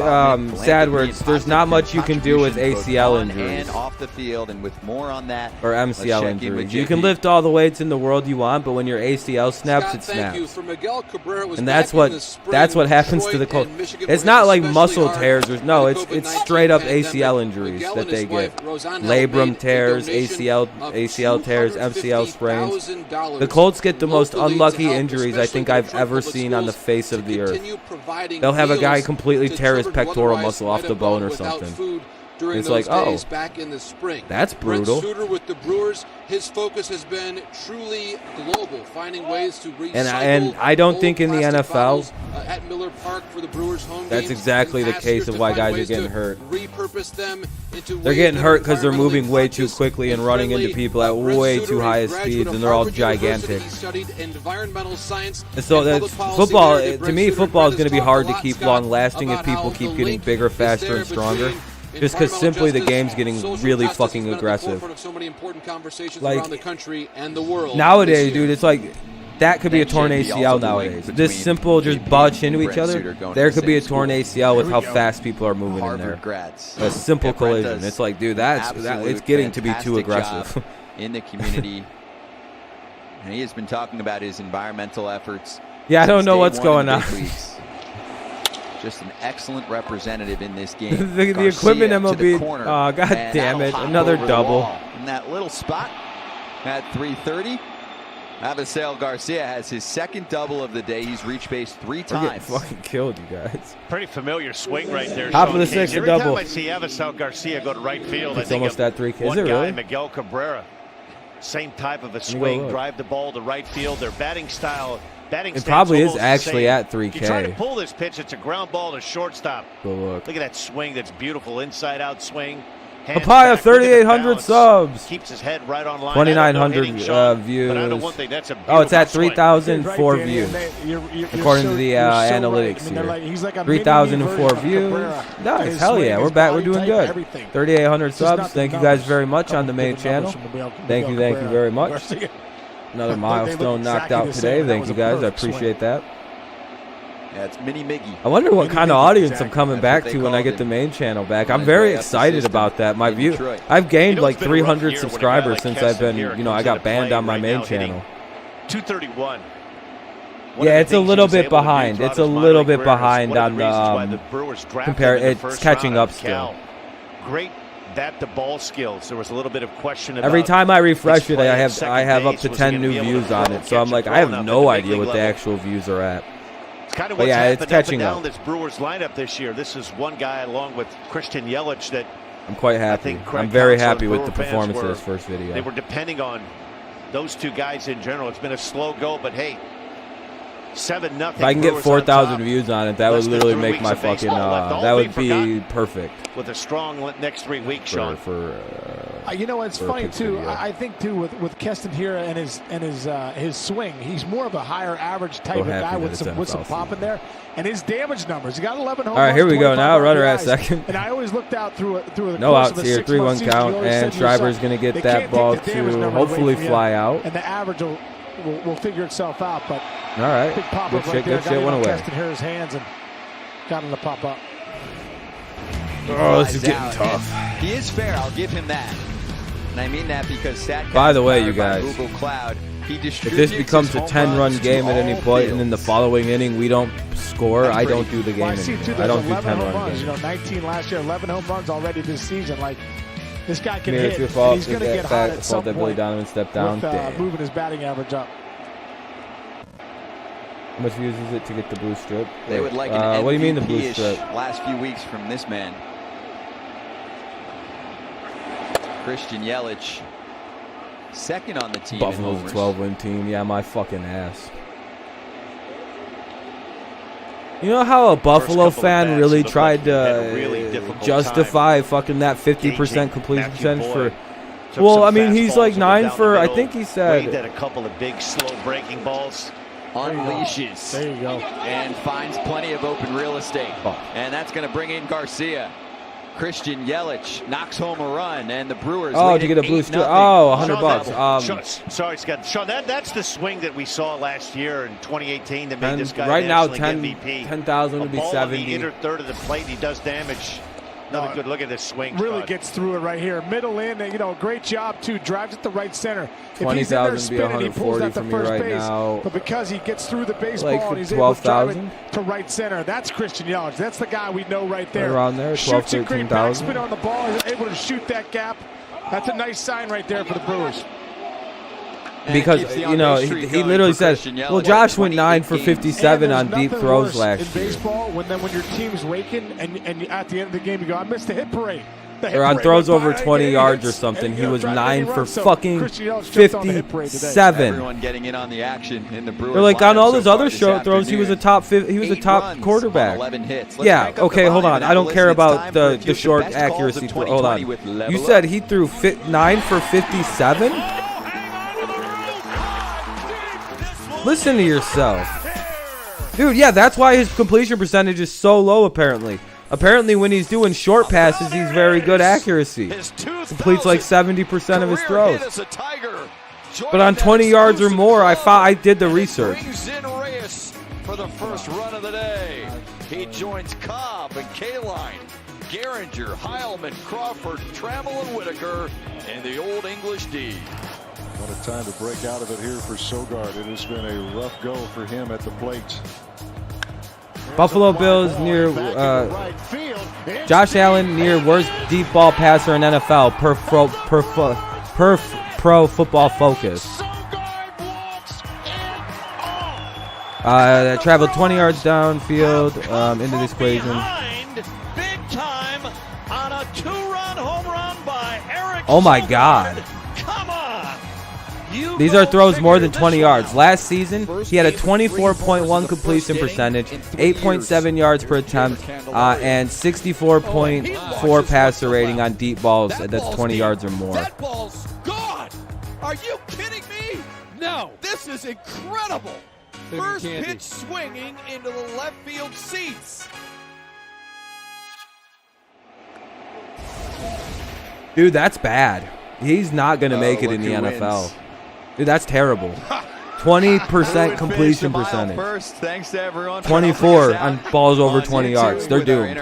sad words. There's not much you can do with ACL injuries. And off the field, and with more on that, or MCL injuries. You can lift all the weights in the world you want, but when your ACL snaps, it snaps. And that's what happens to the Colts. It's not like muscle tears. No, it's straight up ACL injuries that they get. Labrum tears, ACL tears, MCL sprains. The Colts get the most unlucky injuries I think I've ever seen on the face of the earth. They'll have a guy completely tear his pectoral muscle off the bone or something. It's like, oh, back in the spring. That's brutal. Brent Suter with the Brewers, his focus has been truly global, finding ways to recycle. And I don't think in the NFL at Miller Park for the Brewers home that's exactly the case of why guys are getting hurt. Repurpose them into they're getting hurt because they're moving way too quickly and running into people at way too high speeds, and they're all gigantic. And so that's football. To me, football is going to be hard to keep long lasting if people keep getting bigger, faster, and stronger. Just because simply the game's getting really fucking aggressive. Like, nowadays, dude, it's like, that could be a torn ACL nowadays. This simple, just botch into each other, there could be a torn ACL with how fast people are moving in there. A simple collision. It's like, dude, it's getting to be too aggressive. In the community. And he has been talking about his environmental efforts. Yeah, I don't know what's going on. Just an excellent representative in this game. the equipment MLB. Oh, god damn it. Another double. In that little spot at 3:30. Avisail Garcia has his second double of the day. He's reached base 3 times. We're getting fucking killed, you guys. Pretty familiar swing right there. Top of the sixth, Every double. time I see Avisail Garcia go to right field, it's I think almost at 3K. Is one it guy, really? Miguel Cabrera. Same type of a swing, drive the ball to right field. Their batting style. It probably is actually at 3K. You try to pull this pitch, it's a ground ball to shortstop. Go look. Look at that swing. That's beautiful inside-out swing. Papaya, 3,800 subs. Keeps his head right on line. 2,900 views. But I know one thing, that's a oh, it's at swing. 3,004 views. According to the analytics here. 3,004 views. Nice. Hell yeah. We're back. We're doing good. 3,800 subs. Thank you guys very much on the main channel. Thank you very much. Another milestone knocked out today. Thank you guys. I appreciate that. Yeah, it's Mini Miggy. I wonder what kind of audience I'm coming back to when I get the main channel back. I'm very excited about that. My view, I've gained like 300 subscribers since I've been, I got banned on my main channel. 231. Yeah, it's a little bit behind. It's a little bit behind on the compare. It's catching up still. Great the ball skills. There was a little bit of question about every time I refresh it, I have up to 10 new views on it. So I'm like, I have no idea what the actual views are at. It's kind of what's happened up and down this Brewers lineup this year. This is one guy along with Christian Yelich that I'm quite happy. I'm very happy with the performance of this first video. They were depending on those two guys in general. It's been a slow go, but hey, 7-0. If I can get 4,000 views on it, that would literally make my fucking. That would be perfect. With a strong next 3 weeks, Sean. It's funny too. I think too with Keston here and his swing, he's more of a higher average type of guy with some pop in there, and his damage numbers. He got 11 home runs. All right, here we go now. Runner at second. And I always looked out through the no outs here. 3-1 count, and Schreiber's going to get that ball to hopefully fly out. And the average will figure itself out. But all right, big pop good up shit. Good shit. Went away. Keston here his hands and got him to pop up. Oh, this is getting tough. He is fair. I'll give him that. And I mean that because by the way, you guys, Cloud, if this becomes a 10-run game at any point, and in the following inning we don't score, I don't do the game anymore. I don't do 10-run games. 19 last year, 11 home runs already this season. Like, this guy can hit. Your fault. He's going to get hot at some point. Billy Donovan stepped down. With, moving his batting average up. How much views is it to get the blue strip? They would like an MVP what do you mean the blue strip? Last few weeks from this man. Christian Yelich, second on the team. Buffalo's a 12-win team. Yeah, my fucking ass. You know how a Buffalo fan really tried to justify fucking that 50% completion percentage for? Well, I mean, he's like 9 for. I think he said. Wade had a couple of big, slow breaking balls. Unleashes. There you go. And finds plenty of open real estate. And that's going to bring in Garcia. Christian Yelich knocks home a run, and the Brewers. Oh, to get a blue streak. Oh, $100. Sorry, Scott. Sean, that's the swing that we saw last year in 2018 that made this guy right now MVP. 10,000 would be 70. The inner third of the plate, and he does damage. Another good look at this swing. Really Scott. gets through it right here. Middle in, great job too. Drives at the right center. 20,000 be 140 for me right now. But because he gets through the baseball like and he's able to drive 12,000 it to right center, that's Christian Yelich. That's the guy we know right there. Right around there, 12, 13,000. Backspin on the ball. He's able to shoot that gap. That's a nice sign right there for the Brewers. Because, he literally said, well, Josh went 9 for 57 on deep throws last year. In baseball, when your team's waking and at the end of the game you go, I missed the hit parade. Or on throws over 20 yards or something, he was 9 for fucking 57. Everyone getting in on the action in the Brewers. Or like on all those other throws, he was a top quarterback. 11 hits. Yeah, okay, hold on. I don't care about the short accuracy. Hold on. You said he threw 9 for 57? Listen to yourself. Dude, yeah, that's why his completion percentage is so low, apparently. Apparently, when he's doing short passes, he's very good accuracy. Completes like 70% of his throws. But on 20 yards or more, I did the research. For the first run of the day, he joins Cobb and Kaline, Gehringer, Heilman, Crawford, Trammell, and Whitaker in the Old English D. What a time to break out of it here for Sogard. It has been a rough go for him at the plate. Buffalo Bills near Josh Allen near worst deep ball passer in NFL per Pro Football Focus. Traveled 20 yards downfield into this equation. Big time on a 2-run home run by Eric. Oh my God. These are throws more than 20 yards. Last season, he had a 24.1 completion percentage, 8.7 yards per attempt, and 64.4 passer rating on deep balls. That's 20 yards or more. That ball's gone. Are you kidding me? No. This is incredible. First pitch swinging into the left field seats. Dude, that's bad. He's not going to make it in the NFL. Dude, that's terrible. 20% completion percentage. First, thanks to everyone. 24 on balls over 20 yards. They're doomed.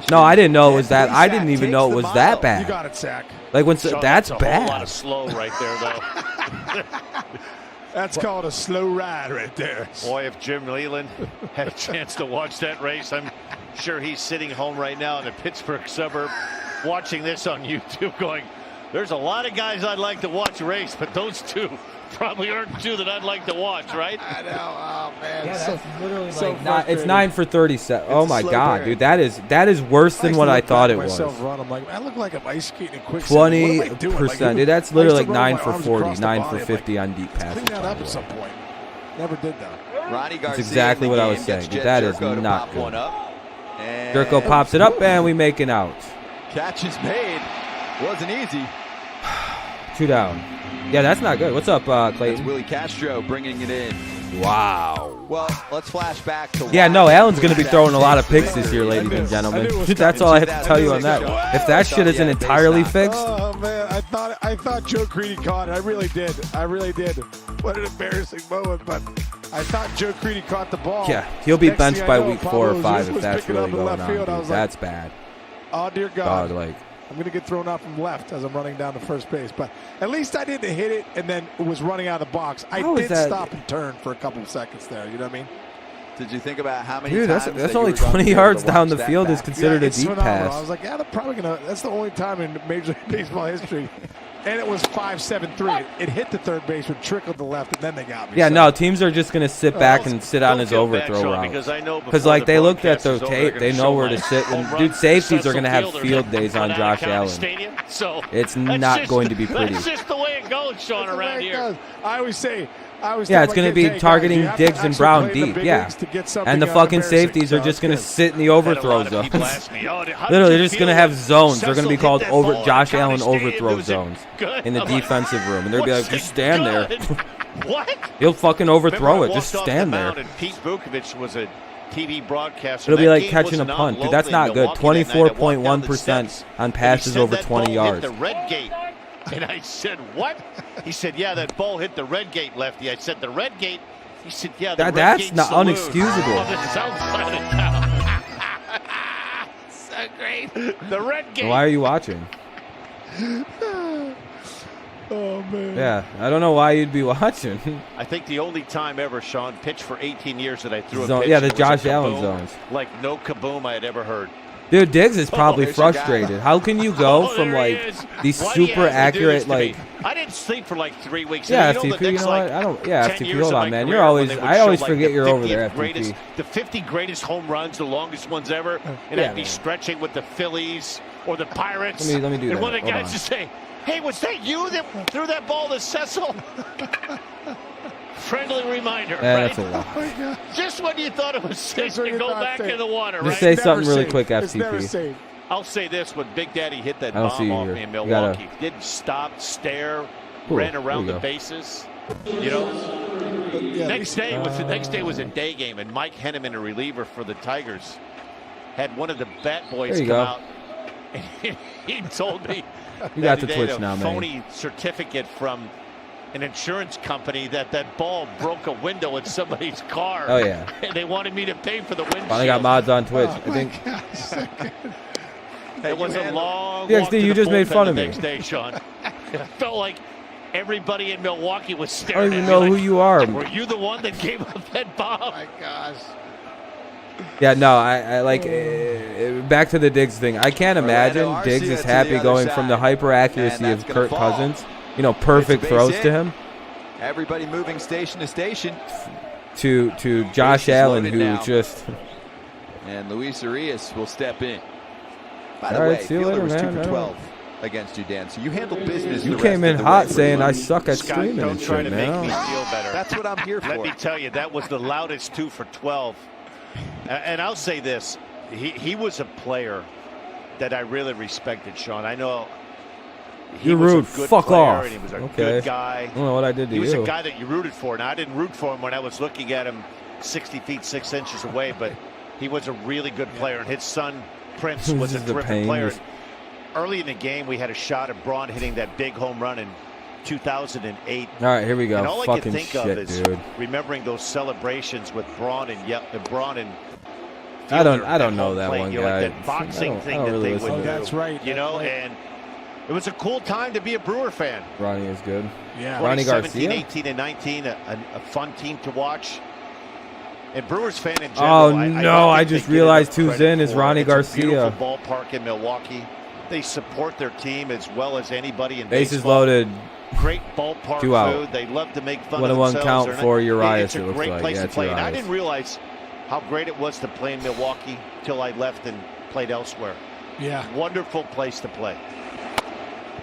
No, I didn't know it was that. I didn't even know it was that bad. You got it, Zach. Like when that's a bad. Whole lot of slow right there, though. That's called a slow ride right there. Boy, if Jim Leland had a chance to watch that race, I'm sure he's sitting home right now in a Pittsburgh suburb watching this on YouTube going, there's a lot of guys I'd like to watch race, but those two probably aren't two that I'd like to watch, right? I know. Oh, man. Yeah, that's literally like it's 9 for 37. Oh, my God, dude. That is worse than what I thought it was. I'm like, I look like I'm ice skating in quicksand. 20%. Dude, that's literally like 9 for 40, 9 for 50 on deep passes. Clean that up at some point. Never did that. That's exactly what I was saying. Dude, that is not good. Jerko pops it up, and we make it out. Catch is made. Wasn't easy. 2 down. Yeah, that's not good. What's up, Clayton? That's Willie Castro bringing it in. Wow. Well, let's flash back to. Yeah, no, Allen's going to be throwing a lot of picks this year, ladies and gentlemen. That's all I have to tell you on that. If that shit isn't entirely fixed. Oh man, I thought Joe Creedy caught it. I really did. What an embarrassing moment, but I thought Joe Creedy caught the ball. Yeah, he'll be benched by week 4 or 5 if that's really going on. Dude. That's bad. Oh dear God. Like. I'm going to get thrown out from left as I'm running down to first base. But at least I didn't hit it and then was running out of the box. I did stop and turn for a couple of seconds there. You know what I mean? Did you think about how many times? Dude, that's only 20 yards down the field is considered a deep pass. I was like, yeah, they're probably going to. That's the only time in Major League Baseball history. And it was 5-7-3. It hit the third baseman, trickled to left, and then they got me. Yeah, no, teams are just going to sit back and sit on his overthrow route. Because, like, they looked at the tape. They know where to sit. And, dude, safeties are going to have field days on Josh Allen. It's not going to be pretty. That's just the way it goes, Sean, around here. I always say. Yeah, it's going to be targeting Diggs and Brown deep, yeah. And the fucking safeties are just going to sit in the overthrow zones. Literally, they're just going to have zones. They're going to be called Josh Allen overthrow zones in the defensive room. And they'll be like, just stand there. What? He'll fucking overthrow it. Just stand there. And Pete Vukovich was a TV broadcaster. It'll be like catching a punt. Dude, that's not good. 24.1% on passes over 20 yards. The red gate. And I said, what? He said, yeah, that ball hit the red gate, Lefty. I said, the red gate? He said, yeah, the red that's gate not saloon. unexcusable. On the south side of town. So great. The red gate. Why are you watching? Oh, man. Yeah, I don't know why you'd be watching. I think the only time ever, Sean, pitched for 18 years that I threw a Zone, pitch. yeah, the was a Josh kaboom, Allen zones. Like no kaboom I had ever heard. Dude, Diggs is probably frustrated. How can you go from like these super accurate like? I didn't sleep for like 3 weeks. Yeah, you know, FTP. You know what? I don't. Yeah, 10 FTP. years Hold of on, my man. career You're always. when they would I always show, forget like, you're over there, greatest, FTP. the 50 greatest home runs, the longest ones ever, and I'd be stretching with the Phillies or the Pirates. Let me do that. And one of the Hold guys on. just say, "Hey, was that you that threw that ball to Cecil?" Friendly reminder, right? That's a lot. Oh, my God. Just when you thought it was safe to go back in the water, Just right? say Never something really safe. quick, It's never FTP. safe. I'll say this: when Big Daddy hit that I don't see bomb you off here. me in You Milwaukee, gotta- didn't stop, stare, Cool. ran There around we the go. bases. You know, next day was a day game, and Mike Henneman, a reliever for the Tigers, had one of the bat boys There you come go. out, and he told me You got that the he had Twitch a now, man. phony certificate from an insurance company that ball broke a window in somebody's car. Oh, yeah. And they wanted me to pay for the windshield. Finally got mods on Twitch. I think. It was a long DXD, walk to you the just made bullpen fun of the me. next day, Sean. It felt like everybody in Milwaukee was I staring don't even at know me who like, you are. were you the one that gave up that bomb? Oh, my gosh. Yeah, no, I like back to the Diggs thing. I can't imagine Diggs is happy going from the hyper accuracy of Kirk Cousins, you know, perfect throws to him, Everybody moving station to station. to Josh Allen, who now. just. And Luis Urias will step in. By the All right, way, see you Fielder later, was 2 man. for 12 against you, Dan. So you handle business. You the came rest in of the hot regular saying I season. suck at Scott, streaming don't and try shit, to make me man. feel better. That's what I'm here for. Let me tell you, that was the loudest 2 for 12. And I'll say this. He was a player that I really respected, Sean. I know he You're was rude. a good Fuck player, off. and he was a Okay. good guy. I don't know what I did to He was you. a guy that you rooted for. Now, I didn't root for him when I was looking at him 60 feet 6 inches away, but he was a really good player, and his son Prince was a This is the terrific pain. player. Early in the game, we had a shot of Braun hitting that big home run in 2008. All right, here we go. And all I Fucking can think shit, of is dude. remembering those celebrations with Braun and I don't Fielder know at that home plate, one you know, guy. like that boxing I don't thing that really they listen would to do. that. That's right. You know, and it was a cool time to be a Brewer fan. Ronnie is good. Yeah. Ronnie 2017, Garcia. 18, and 19, a fun team to watch. And Brewers fan in Oh general. no! I think just they get realized enough who's credit in is for it. Ronnie It's a beautiful Garcia. ballpark in Milwaukee. They support their team as well as anybody in Bases baseball. loaded. Great ballpark 2 out. food. They love to make fun 1-1 of themselves. count They're not- for Urias, It's a it looks great like. place Yeah, to it's play. And I Urias. didn't realize how great it was to play in Milwaukee till I left and played elsewhere. Yeah. Wonderful place to play.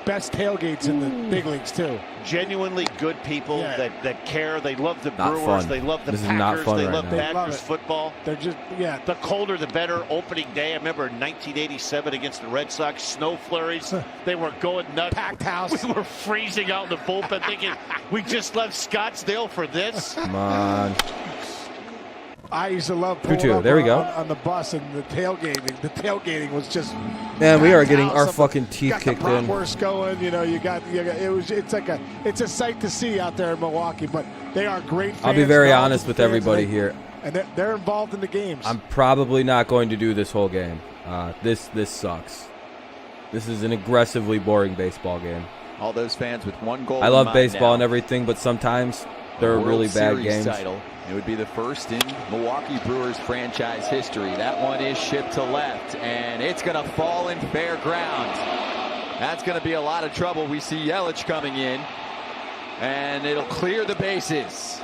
Best tailgates in the big leagues, too. Genuinely good people Yeah. that care. They love the Not Brewers. fun. They love the This is Packers. not fun they right love now. They love Packers it. football. They're just, yeah. The colder the better. Opening day, I remember in 1987 against the Red Sox, snow flurries. They were going nuts. Packed house. We were freezing out in the bullpen thinking, we just left Scottsdale for this. Come on. I used to love pulling 2-2. up There we go. on the bus and the tailgating. The tailgating was just. Man, we are packed getting house. our fucking teeth Got kicked the in. bratwurst going. You know, it's a sight to see out there in Milwaukee. But they are great fans. I'll be very knowledgeable honest with fans, everybody and here. And they're involved in the games. I'm probably not going to do this whole game. This sucks. This is an aggressively boring baseball game. All those fans with one goal. I in love mind baseball now. and everything, but sometimes they're World really bad Series games. Title. It would be the first in Milwaukee Brewers franchise history. That one is shipped to left, and it's going to fall in fair ground. That's going to be a lot of trouble. We see Yelich coming in, and it'll clear the bases.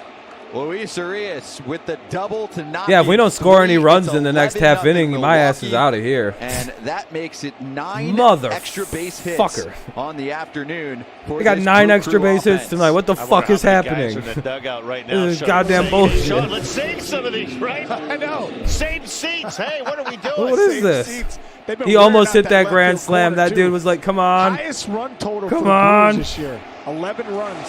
Luis Urias with the double to knock. Yeah, if we don't score any runs It's in the next half 11-0 inning, my ass is Milwaukee, out of here. And that makes it 9 Mother extra base hits fucker. on the afternoon. For We got this 9 Brew extra Crew base hits offense. tonight. What the I fuck wonder is how many guys happening? are in the dugout right now. This is Sean. goddamn Save- bullshit. Sean, let's save some of these, right? I know. Save seats. Hey, what are we doing? What is Save this? seats. They've been He wearing almost out hit that left grand field corner, slam. That too. dude was like, come on. Highest run total Come for the on. Brewers this year. 11 runs.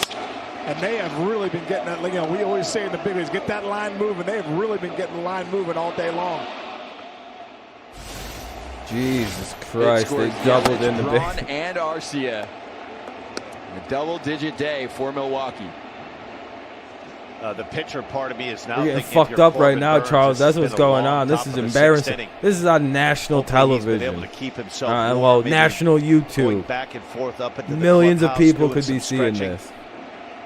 And they have really been getting that. You know, we always say in the big leagues, get that line moving. They have really been getting the line moving all day long. Jesus Christ, they doubled in the big. And Arcia. A double-digit day for Milwaukee. The pitcher part of me is now We're getting fucked up right now, Charles. That's what's going on. This is embarrassing. This is on national television. Well, national YouTube. Back and forth up into millions of people could be seeing this.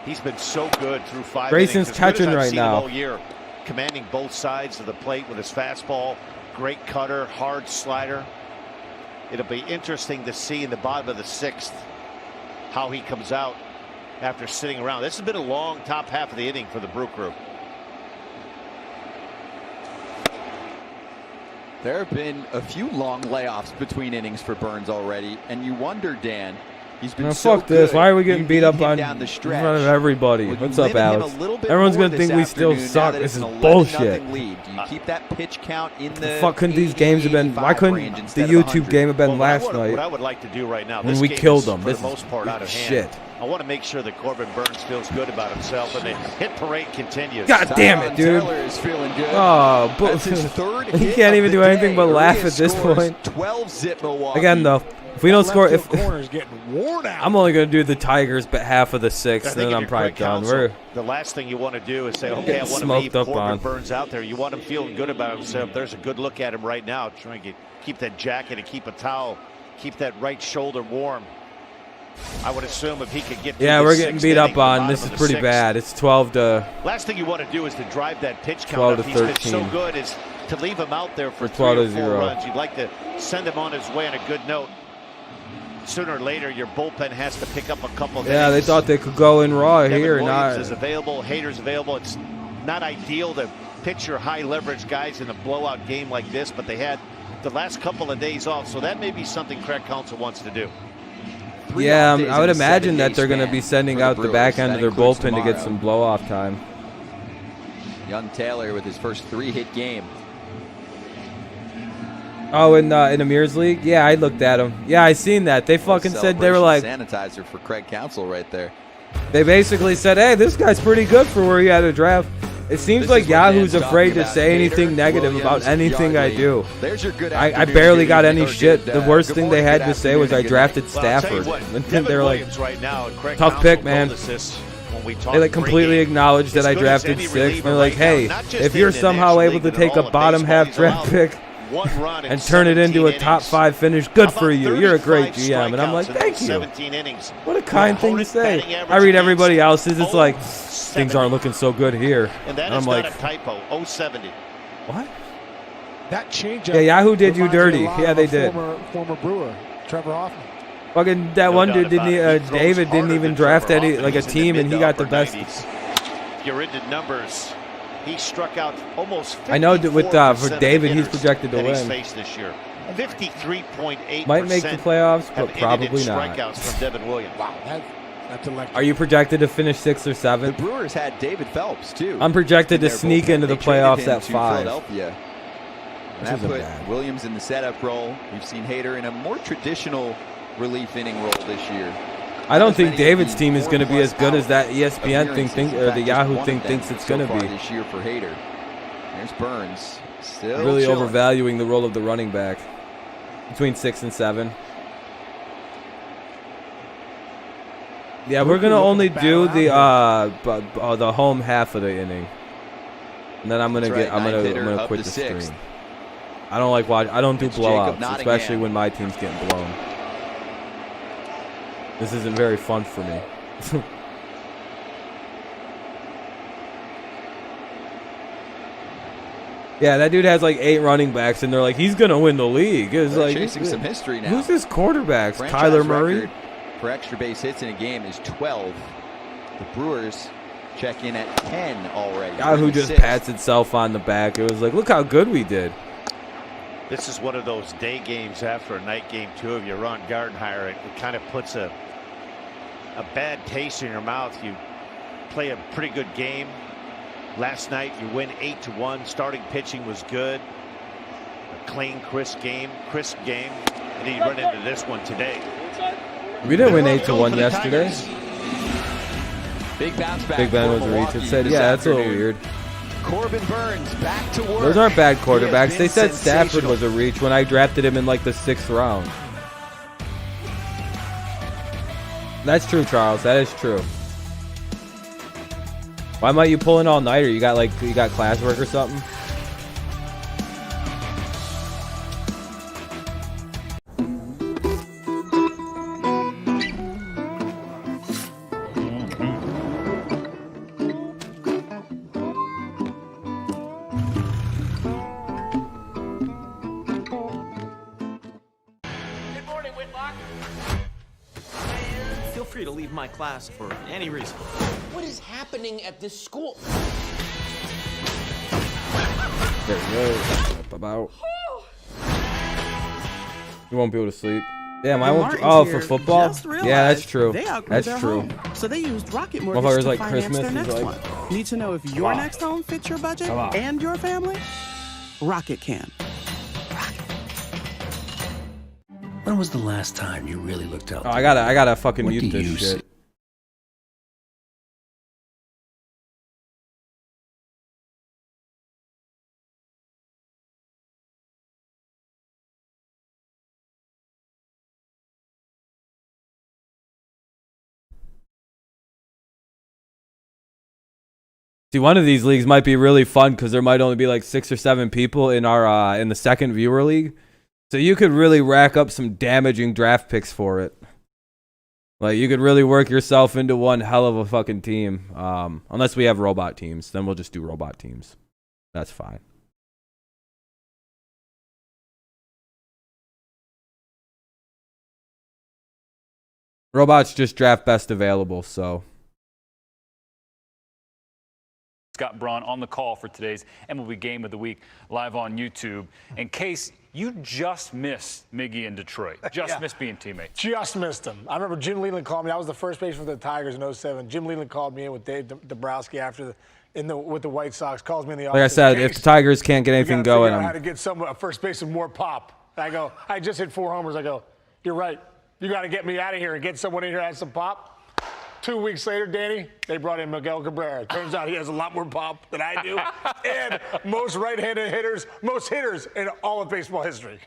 He's been so good through 5 Grayson's innings. catching right now. All year, commanding both sides of the plate with his fastball, great cutter, hard slider. It'll be interesting to see in the bottom of the 6th how he comes out after sitting around. This has been a long top half of the inning for the Brew Crew. There have been a few long layoffs between innings for Burns already, and you wonder, Dan, he's been so fuck this. good. Why are we getting beat up on down the in front of everybody? What's up, Alex? Everyone's going to think we still suck. This is bullshit. Lead. Do you keep that pitch count in the fuck couldn't these games have been? Why couldn't the YouTube game have been last night? What I would like to do right now, when we killed them. This is shit. I want to make sure that Corbin Burns feels good about himself, and the hit parade continues. God damn it, dude! Is feeling good. Oh, he can't even do anything but laugh at this point. 12-zip Milwaukee. Again, though, if we don't score, if corner's getting worn out. I'm only going to do the Tigers, but half of the 6th, and then I'm probably done. The last thing you want to do is say, okay, I want to leave Corbin Burns out there. You want him feeling good about himself. There's a good look at him right now, trying to keep that jacket and keep a towel, keep that right shoulder warm. I would assume if he could get we're getting beat up on. This is pretty bad. It's 12 to. Last thing you want to do is to drive that pitch count up. He's been so good is to leave him out there for 3 or 4 runs. You'd like to send him on his way on a good note. Sooner or later, your bullpen has to pick up a couple of innings. They thought they could go in raw here. Williams is available. Hader's available. It's not ideal to pitch your high leverage guys in a blowout game like this, but they had the last couple of days off, so that may be something Craig Counsell wants to do. Yeah, I would imagine that they're going to be sending out the back end of their bullpen to get some blow-off time. Young Taylor with his first 3-hit game. Oh, in Amir's league? Yeah, I looked at him. Yeah, I seen that. They fucking said they were like... sanitizer for Craig Counsell right there. They basically said, hey, this guy's pretty good for where he had a draft. It seems like Yahoo's afraid to say anything negative about anything I do. I barely got any shit. The worst thing they had to say was I drafted Stafford. And they're like, tough pick, man. They like completely acknowledged that I drafted 6th. And they're like, hey, if you're somehow able to take a bottom half draft pick and turn it into a top 5 finish, good for you. You're a great GM. And I'm like, thank you. What a kind thing to say. I read everybody else's. It's like, things aren't looking so good here. And I'm like, not a typo. 070. What? That change. Yeah, Yahoo did you dirty. Yeah, they did. Former Brewer, Trevor Hoffman. Fucking that one dude didn't. David didn't even draft any a team, and he got the best. If you're into numbers, he struck out almost. I know that with for David, he's projected to win. This year. 53.8%. Might make the playoffs, but probably not. Strikeouts from Devin Williams. Wow, that's electric. Are you projected to finish 6th or 7th? The Brewers had David Phelps too. I'm projected to sneak into the playoffs at 5. Philadelphia. That put Williams in the setup role. We've seen Hader in a more traditional relief inning role this year. I don't think David's team is going to be as good as that ESPN thing or the Yahoo thing thinks it's going to be. This year for Hader. There's Burns. Still really chilling. Overvaluing the role of the running back between 6 and 7. Yeah, we're gonna only do the home half of the inning, and then I'm gonna quit the stream. I don't like watch. I don't do blowouts, especially when my team's getting blown. This isn't very fun for me. Yeah, that dude has like 8 running backs, and they're like, he's gonna win the league. It's like chasing some history now. Who's his quarterbacks? Kyler Murray. For extra base hits in a game is 12. The Brewers check in at 10 already. Yahoo just pats itself on the back. It was like, look how good we did. This is one of those day games after a night game too. If you're on Gardenhire, it kind of puts a bad taste in your mouth. You play a pretty good game. Last night you win 8-1. Starting pitching was good. A clean, crisp game. And then you run into this one today. We didn't win 8-1 yesterday. Big bounce back. Big Ben was a reach. It said, yeah, that's a little weird. Corbin Burns back to work. Those aren't bad quarterbacks. They said Stafford was a reach when I drafted him in like the 6th round. That's true, Charles. That is true. Why might you pull an all-nighter? You got classwork or something? Feel free to leave my class for any reason. What is happening at this school? There we go. Up about. You won't be able to sleep. Damn, I won't. Oh, for football? Yeah, that's true. That's true. Home, so they used Rocket Mortgage to like finance Christmas their next like, one. Need to know if your next home fits your budget and your family? Rocket can. When was the last time you really looked out? Oh, I gotta fucking mute this shit. See, one of these leagues might be really fun because there might only be like 6 or 7 people in our in the second viewer league. So you could really rack up some damaging draft picks for it. Like, you could really work yourself into one hell of a fucking team. Unless we have robot teams. Then we'll just do robot teams. That's fine. Robots just draft best available, so... Scott Braun on the call for today's MLB Game of the Week live on YouTube. In case you just missed Miggy in Detroit, missed being teammates. Just missed him. I remember Jim Leland called me. I was the first baseman for the Tigers in 07. Jim Leland called me in with Dave Dabrowski after with the White Sox. Calls me in the office. Like I said, if the Tigers can't get anything going, I had to get a first baseman more pop. I go, I just hit 4 homers. I go, you're right. You got to get me out of here and get someone in here that has some pop. 2 weeks later, Danny, they brought in Miguel Cabrera. Turns out he has a lot more pop than I do, and most right-handed hitters, most hitters in all of baseball history.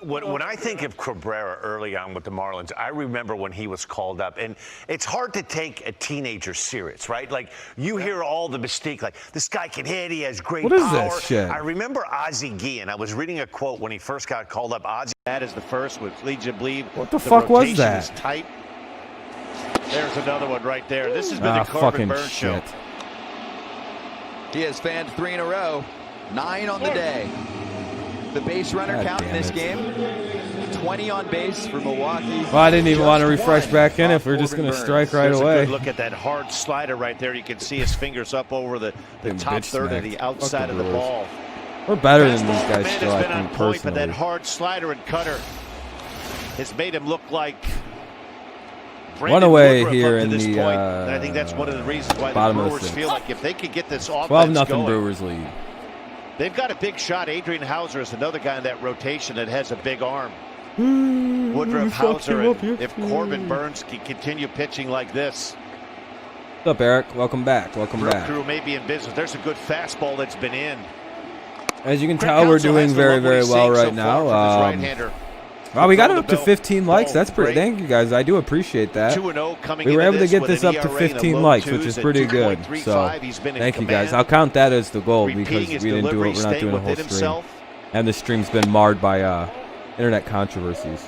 When I think of Cabrera early on with the Marlins, I remember when he was called up, and it's hard to take a teenager serious, right? Like, you hear all the mystique, like, this guy can hit, he has great power. What is this shit? I remember Ozzie Guillen. I was reading a quote when he first got called up. Ozzie had as the first, which leads you to believe what the fuck was that? Is tight. There's another one right there. This has been the Corbin Burns show. He has fanned 3 in a row, 9 on the day. The base runner count in this game, 20 on base for Milwaukee. Well, I didn't even want to refresh back in if we're just going to strike right away. A good look at that hard slider right there. You can see his fingers up over the top third of the outside of the ball. We're better than these guys still, I think, personally. But that hard slider and cutter has made him look like one away here in the and I think that's one of the reasons why the Brewers feel like if they could get this offense 12-0 going, Brewers lead. They've got a big shot. Adrian Hauser is another guy in that rotation that has a big arm. Woodruff, Hauser, and if Corbin Burns can continue pitching like this. What's up, Eric? Welcome back. Welcome back. Crew may be in business. There's a good fastball that's been in. As you can tell, we're doing very, very well right now. Wow, we got it up to 15 likes. That's pretty. Thank you guys. I do appreciate that. 2-0 coming we were able to get this up to 15 likes, which is pretty good. So thank you guys. I'll count that as the goal because we didn't do it. We're not doing a whole stream, and the stream's been marred by internet controversies.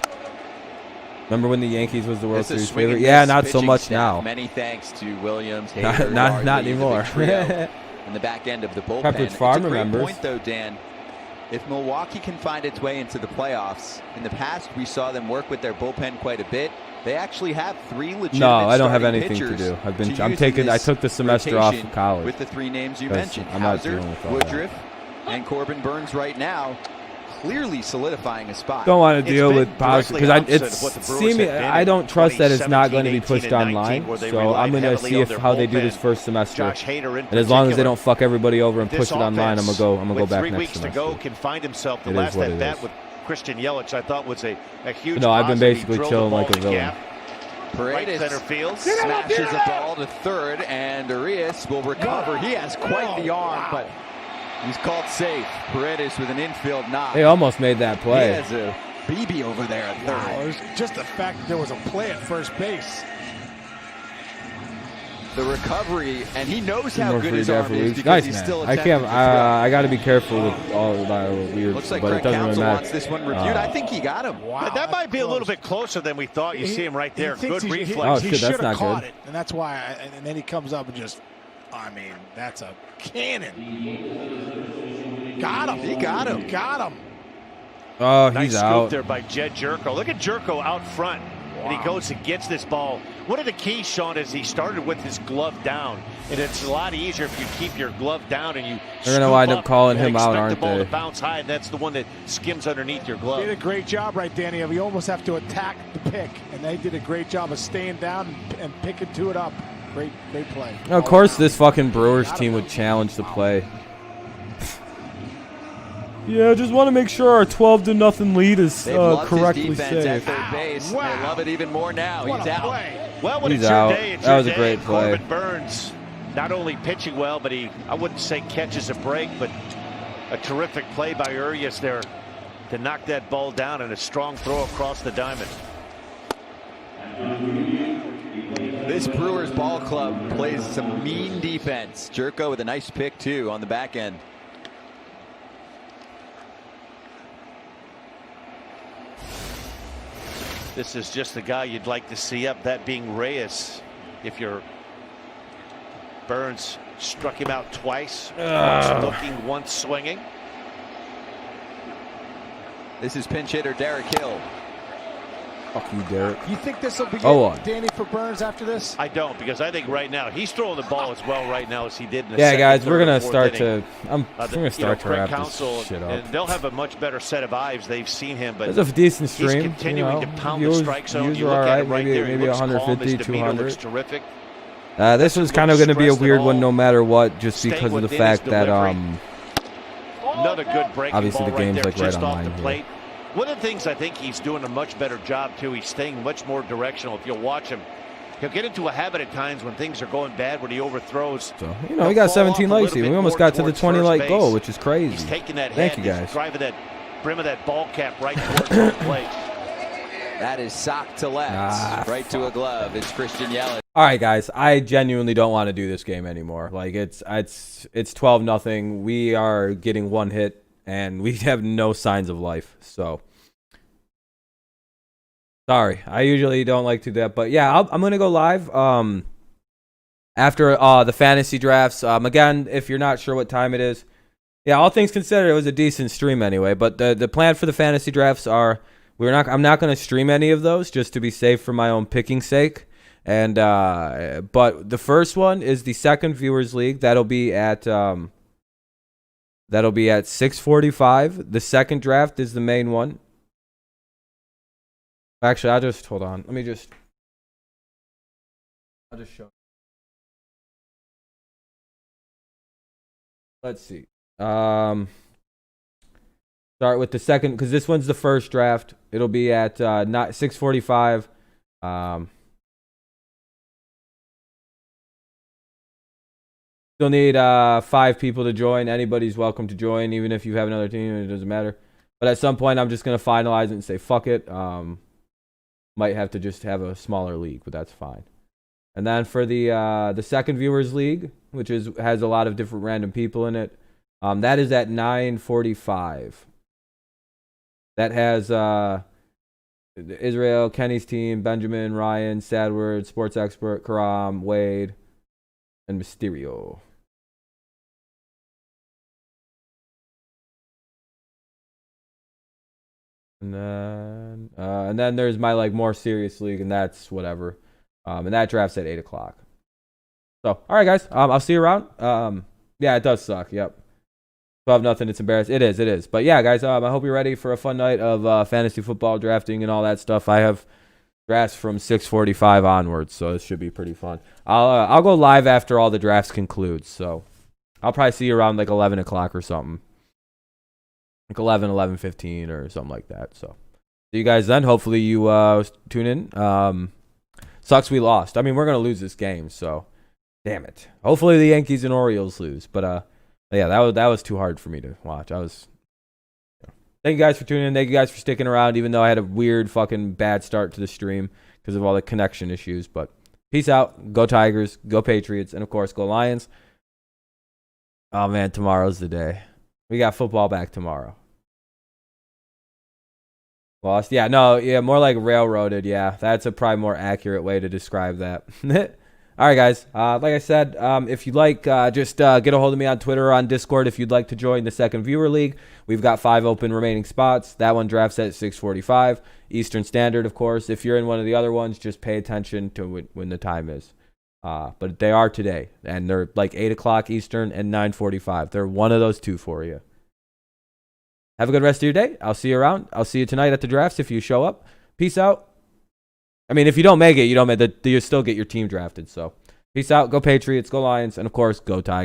Remember when the Yankees was the World Series favorite? Yeah, not so much now. Many thanks to Williams. Not anymore. In the back end of the bullpen. Pepperidge Farm it's a great remembers. point, though, Dan. If Milwaukee can find its way into the playoffs, in the past we saw them work with their bullpen quite a bit. They actually have 3 legitimate No, I don't have starting anything to pitchers do. I took the semester off of college with the 3 names you mentioned: I'm not Hauser, dealing with all Woodruff, and Corbin Burns. Right now, clearly solidifying a spot. Don't want to deal with positive because I don't trust that it's not going to be pushed online. So I'm going to see how they do this first semester. And as long as they don't fuck everybody over and push it online, I'm gonna go back next semester. 3 weeks to go, can find himself. The last at bat with Christian Yelich, I thought was a huge. No, I've been basically chilling like a villain. Right Paredes center field. smashes a ball to third, and Arias will recover. He has quite the arm, but he's called safe. Paredes with an infield knock. They almost made that play. He has a BB over there at third. Wow, it was just the fact that there was a play at first base. The recovery, and he knows how good his arm is because nice, he's man. still I can't. I got to be careful with all of that weird. Looks like but Craig it doesn't really Counsell matter. wants this one reviewed. I think he got him. Wow, But that might be a little bit closer than we thought. You see him right there. Good reflex. Oh, He shit, should that's have not caught good. it, and that's why. And then he comes up and just, I mean, that's a cannon. Got him. He got him. Got him. Oh, Nice he's scoop out. there by Jed Jerko. Look at Jerko out front. And he goes and gets this ball. One of the keys, Sean, is he started with his glove down. And it's a lot easier if you keep your glove down and you They're going to wind up calling him out, aren't the ball they? to bounce high, and that's the one that skims underneath your glove. Did a great job right, Danny. We almost have to attack the pick, and they did a great job of staying down and picking to it up. Great play. Of course, this fucking Brewers team would challenge the play. Yeah, I just want to make sure our 12-0 lead is They've loved correctly his defense saved. at third base. They love it even more now. What He's a out. play. Well, when He's it's out. your day, it's That your was a day. great play. Corbin Burns, not only pitching well, but I wouldn't say catches a break, but a terrific play by Urias there to knock that ball down and a strong throw across the diamond. This Brewers ball club plays some mean defense. Jerko with a nice pick, too, on the back end. This is just the guy you'd like to see up, that being Reyes. If you're Burns struck him out twice, once looking, once swinging. This is pinch hitter Derek Hill. Fuck you, Derek. You think this will be Danny for Burns after this? I don't, because I think right now he's throwing the ball as well right now as he did in the Yeah, second, guys, we're third, gonna and fourth start inning. to. We're gonna start to Craig wrap this Counsell, shit up. and they'll have a much better set of eyes. They've seen him, but It's a decent stream. he's continuing to pound the strike zone. Views You are look all at right. him right Maybe there. He maybe looks calm. 150, His demeanor looks 200. terrific. This was kind of going to be a weird one, no matter what, just Staying because of the within fact his that delivery. Another good breaking obviously ball the game's right there, like right just on off line the here. plate. One of the things I think he's doing a much better job too. He's staying much more directional. If you'll watch him, he'll get into a habit at times when things are going bad, when he overthrows. So, we got 17 likes here. We almost got to the 20 like goal, which is crazy. He's taking that Thank head, you, guys. He's driving that brim of that ball cap right towards home plate. That is sock to left, right to a glove. It's Christian Yelich. All right, guys. I genuinely don't want to do this game anymore. Like it's 12-0. We are getting one hit, and we have no signs of life. So. Sorry, I usually don't like to do that, but yeah, I'm gonna go live after the fantasy drafts. Again, if you're not sure what time it is, yeah, all things considered, it was a decent stream anyway. But the plan for the fantasy drafts are I'm not gonna stream any of those just to be safe for my own picking sake. And but the first one is the second viewers league. That'll be at 6:45. The second draft is the main one. Actually, I'll just hold on. I'll just show. Let's see. Start with the second, because this one's the first draft. It'll be at 6:45. Still need 5 people to join. Anybody's welcome to join, even if you have another team. It doesn't matter. But at some point, I'm just gonna finalize it and say fuck it. Might have to just have a smaller league, but that's fine. And then for the second viewers league, which has a lot of different random people in it, that is at 9:45. That has Israel, Kenny's team, Benjamin, Ryan, Sadward, Sports Expert, Karam, Wade, and Mysterio. And then there's my more serious league, and that's whatever. And that draft's at 8 o'clock. So, all right, guys. I'll see you around. Yeah, it does suck. Yep. 12-0. It's embarrassing. It is. But yeah, guys. I hope you're ready for a fun night of fantasy football drafting and all that stuff. I have drafts from 6:45 onwards, so it should be pretty fun. I'll go live after all the drafts conclude. So I'll probably see you around 11 o'clock or something. 11:15 or something like that. So see you guys then. Hopefully you tune in. Sucks we lost. I mean, we're going to lose this game, so damn it. Hopefully the Yankees and Orioles lose. But yeah, that was too hard for me to watch. Thank you guys for tuning in. Thank you guys for sticking around, even though I had a weird fucking bad start to the stream because of all the connection issues. But peace out. Go Tigers. Go Patriots. And, of course, go Lions. Oh, man, tomorrow's the day. We got football back tomorrow. Lost? Yeah, no, yeah, more like railroaded. Yeah, that's a probably more accurate way to describe that. All right, guys. Like I said, if you'd like, just get a hold of me on Twitter or on Discord if you'd like to join the second viewer league. We've got 5 open remaining spots. That one drafts at 6:45 Eastern Standard, of course. If you're in one of the other ones, just pay attention to when the time is. But they are today, and they're like 8 o'clock Eastern and 9:45. They're one of those two for you. Have a good rest of your day. I'll see you around. I'll see you tonight at the drafts if you show up. Peace out. I mean, if you don't make it, you still get your team drafted. So peace out. Go Patriots. Go Lions. And, of course, go Tigers.